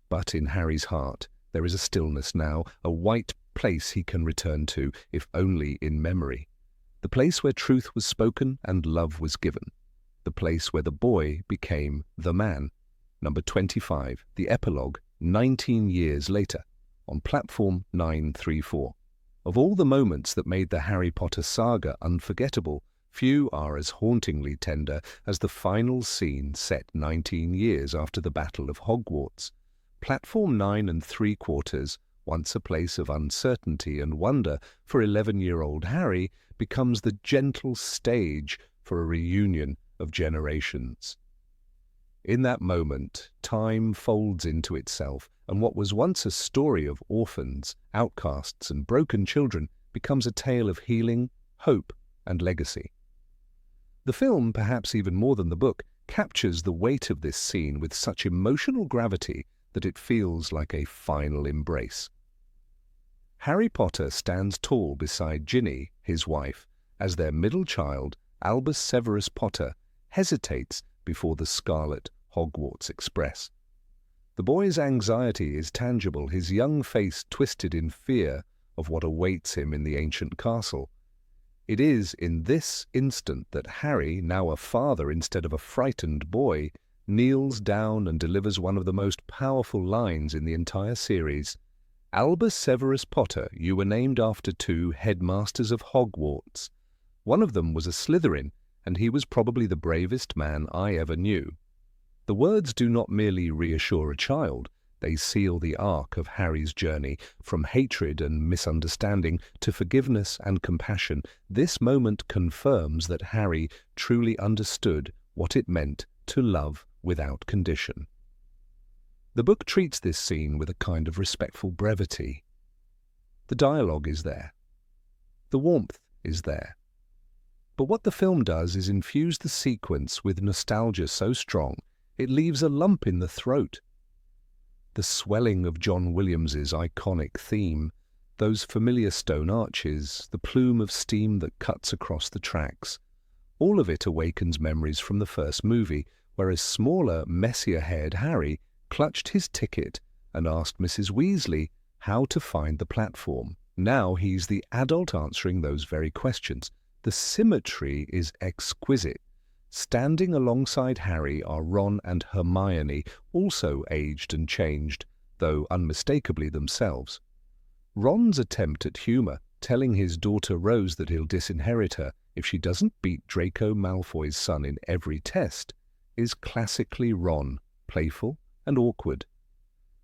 But in Harry's heart, there is a stillness now, a white place he can return to, if only in memory. The place where truth was spoken and love was given. The place where the boy became the man. Number 25, the epilogue, 19 years later, on platform 934. Of all the moments that made the Harry Potter saga unforgettable, few are as hauntingly tender as the final scene set 19 years after the Battle of Hogwarts. Platform 9 3/4, once a place of uncertainty and wonder for 11-year-old Harry, becomes the gentle stage for a reunion of generations. In that moment, time folds into itself, and what was once a story of orphans, outcasts, and broken children becomes a tale of healing, hope, and legacy. The film, perhaps even more than the book, captures the weight of this scene with such emotional gravity that it feels like a final embrace. Harry Potter stands tall beside Ginny, his wife, as their middle child, Albus Severus Potter, hesitates before the scarlet Hogwarts Express. The boy's anxiety is tangible, his young face twisted in fear of what awaits him in the ancient castle. It is in this instant that Harry, now a father instead of a frightened boy, kneels down and delivers one of the most powerful lines in the entire series. "Albus Severus Potter, you were named after 2 headmasters of Hogwarts. One of them was a Slytherin, and he was probably the bravest man I ever knew." The words do not merely reassure a child, they seal the arc of Harry's journey from hatred and misunderstanding to forgiveness and compassion. This moment confirms that Harry truly understood what it meant to love without condition. The book treats this scene with a kind of respectful brevity. The dialogue is there. The warmth is there. But what the film does is infuse the sequence with nostalgia so strong it leaves a lump in the throat. The swelling of John Williams's iconic theme, those familiar stone arches, the plume of steam that cuts across the tracks, all of it awakens memories from the first movie, whereas smaller, messier-haired Harry clutched his ticket and asked Mrs. Weasley how to find the platform. Now he's the adult answering those very questions. The symmetry is exquisite. Standing alongside Harry are Ron and Hermione, also aged and changed, though unmistakably themselves. Ron's attempt at humour, telling his daughter Rose that he'll disinherit her if she doesn't beat Draco Malfoy's son in every test, is classically Ron, playful and awkward.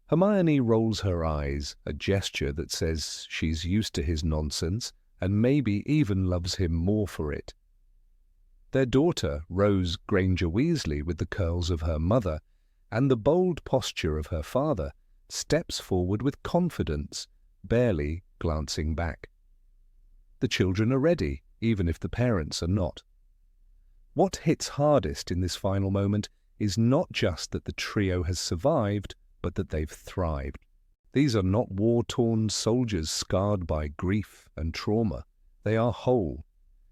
Hermione rolls her eyes, a gesture that says she's used to his nonsense and maybe even loves him more for it. Their daughter, Rose Granger Weasley, with the curls of her mother and the bold posture of her father, steps forward with confidence, barely glancing back. The children are ready, even if the parents are not. What hits hardest in this final moment is not just that the trio has survived, but that they've thrived. These are not war-torn soldiers scarred by grief and trauma. They are whole.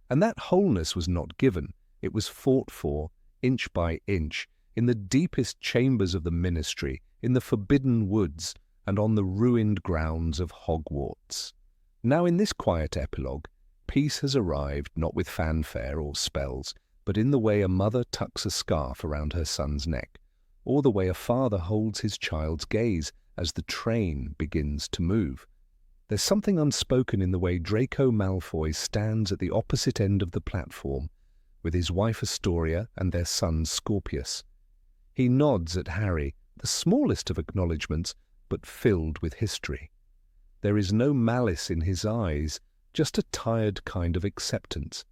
And that wholeness was not given. It was fought for, inch by inch, in the deepest chambers of the Ministry, in the forbidden woods, and on the ruined grounds of Hogwarts. Now in this quiet epilogue, peace has arrived not with fanfare or spells, but in the way a mother tucks a scarf around her son's neck, or the way a father holds his child's gaze as the train begins to move. There's something unspoken in the way Draco Malfoy stands at the opposite end of the platform, with his wife Astoria and their son Scorpius. He nods at Harry, the smallest of acknowledgements, but filled with history. There is no malice in his eyes, just a tired kind of acceptance.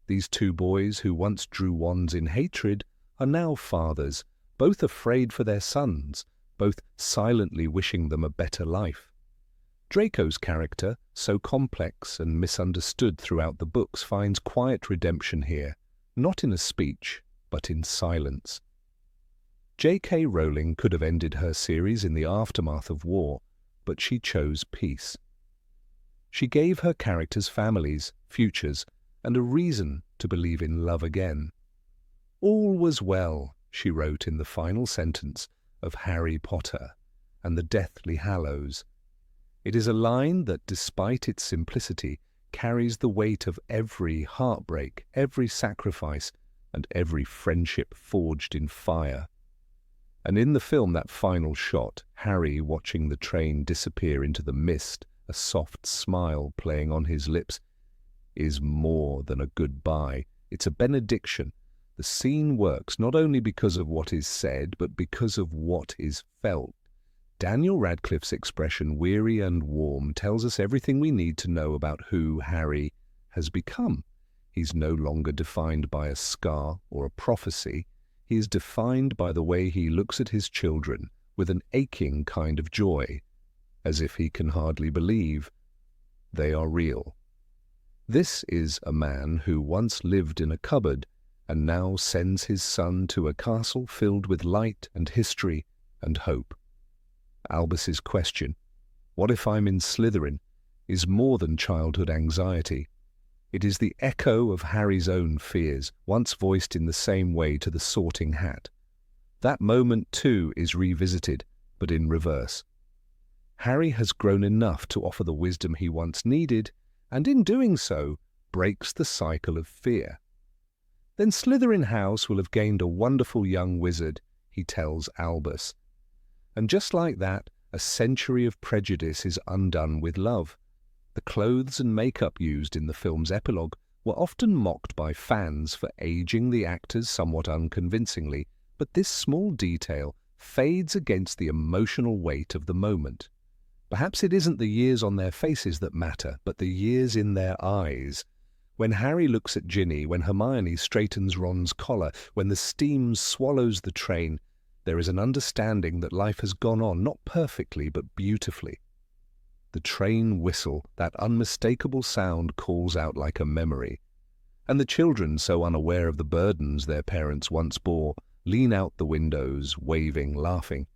These 2 boys who once drew wands in hatred are now fathers, both afraid for their sons, both silently wishing them a better life. Draco's character, so complex and misunderstood throughout the books, finds quiet redemption here, not in a speech, but in silence. J.K. Rowling could have ended her series in the aftermath of war, but she chose peace. She gave her characters families, futures, and a reason to believe in love again. "All was well," she wrote in the final sentence of Harry Potter and the Deathly Hallows. It is a line that, despite its simplicity, carries the weight of every heartbreak, every sacrifice, and every friendship forged in fire. And in the film, that final shot, Harry watching the train disappear into the mist, a soft smile playing on his lips, is more than a goodbye. It's a benediction. The scene works not only because of what is said, but because of what is felt. Daniel Radcliffe's expression, weary and warm, tells us everything we need to know about who Harry has become. He's no longer defined by a scar or a prophecy. He is defined by the way he looks at his children with an aching kind of joy, as if he can hardly believe they are real. This is a man who once lived in a cupboard and now sends his son to a castle filled with light and history and hope. Albus's question, "What if I'm in Slytherin?" is more than childhood anxiety. It is the echo of Harry's own fears, once voiced in the same way to the Sorting Hat. That moment, too, is revisited, but in reverse. Harry has grown enough to offer the wisdom he once needed, and in doing so, breaks the cycle of fear. Then Slytherin House will have gained a wonderful young wizard, he tells Albus. And just like that, a century of prejudice is undone with love. The clothes and makeup used in the film's epilogue were often mocked by fans for aging the actors somewhat unconvincingly, but this small detail fades against the emotional weight of the moment. Perhaps it isn't the years on their faces that matter, but the years in their eyes. When Harry looks at Ginny, when Hermione straightens Ron's collar, when the steam swallows the train, there is an understanding that life has gone on, not perfectly, but beautifully. The train whistle, that unmistakable sound, calls out like a memory. And the children, so unaware of the burdens their parents once bore, lean out the windows, waving, laughing.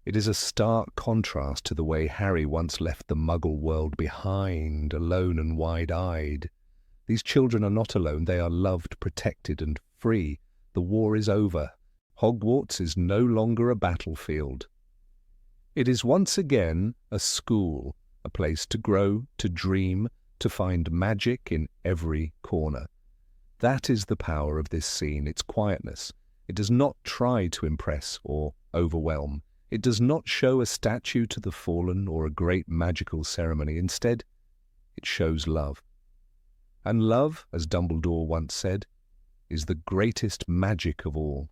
It is a stark contrast to the way Harry once left the Muggle world behind, alone and wide-eyed. These children are not alone. They are loved, protected, and free. The war is over. Hogwarts is no longer a battlefield. It is once again a school, a place to grow, to dream, to find magic in every corner. That is the power of this scene, its quietness. It does not try to impress or overwhelm. It does not show a statue to the fallen or a great magical ceremony. Instead, it shows love. And love, as Dumbledore once said, is the greatest magic of all.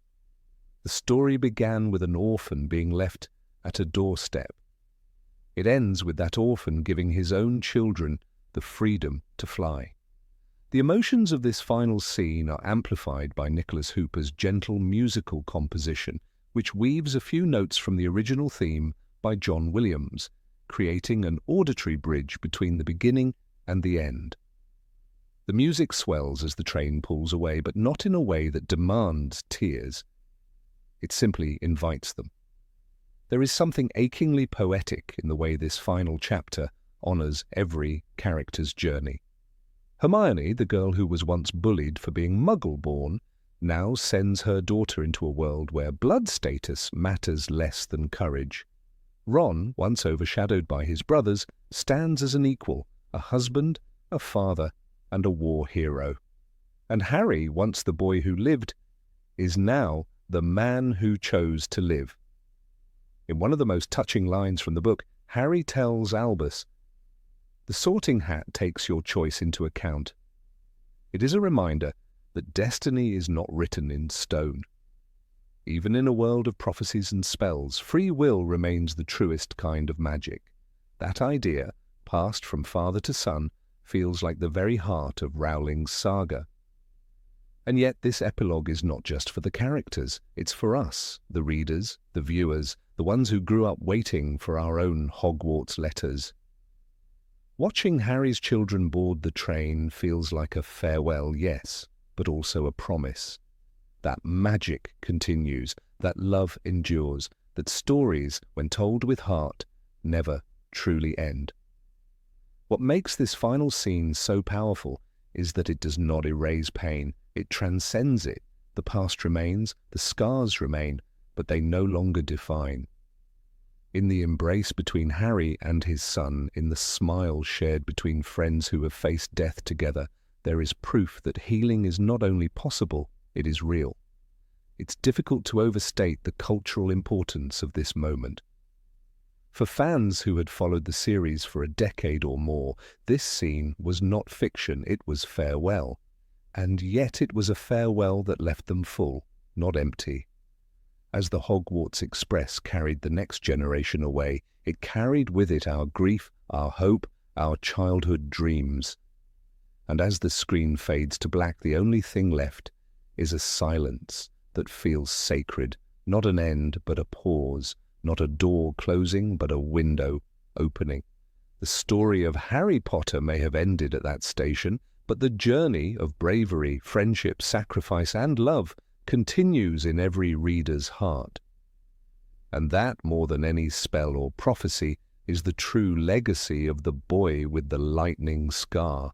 The story began with an orphan being left at a doorstep. It ends with that orphan giving his own children the freedom to fly. The emotions of this final scene are amplified by Nicholas Hooper's gentle musical composition, which weaves a few notes from the original theme by John Williams, creating an auditory bridge between the beginning and the end. The music swells as the train pulls away, but not in a way that demands tears. It simply invites them. There is something achingly poetic in the way this final chapter honors every character's journey. Hermione, the girl who was once bullied for being Muggle-born, now sends her daughter into a world where blood status matters less than courage. Ron, once overshadowed by his brothers, stands as an equal, a husband, a father, and a war hero. And Harry, once the boy who lived, is now the man who chose to live. In one of the most touching lines from the book, Harry tells Albus, "The Sorting Hat takes your choice into account." It is a reminder that destiny is not written in stone. Even in a world of prophecies and spells, free will remains the truest kind of magic. That idea, passed from father to son, feels like the very heart of Rowling's saga. And yet this epilogue is not just for the characters, it's for us, the readers, the viewers, the ones who grew up waiting for our own Hogwarts letters. Watching Harry's children board the train feels like a farewell, yes, but also a promise. That magic continues, that love endures, that stories, when told with heart, never truly end. What makes this final scene so powerful is that it does not erase pain, it transcends it. The past remains, the scars remain, but they no longer define. In the embrace between Harry and his son, in the smile shared between friends who have faced death together, there is proof that healing is not only possible, it is real. It's difficult to overstate the cultural importance of this moment. For fans who had followed the series for a decade or more, this scene was not fiction, it was farewell. And yet it was a farewell that left them full, not empty. As the Hogwarts Express carried the next generation away, it carried with it our grief, our hope, our childhood dreams. And as the screen fades to black, the only thing left is a silence that feels sacred, not an end but a pause, not a door closing but a window opening. The story of Harry Potter may have ended at that station, but the journey of bravery, friendship, sacrifice, and love continues in every reader's heart. And that, more than any spell or prophecy, is the true legacy of the boy with the lightning scar.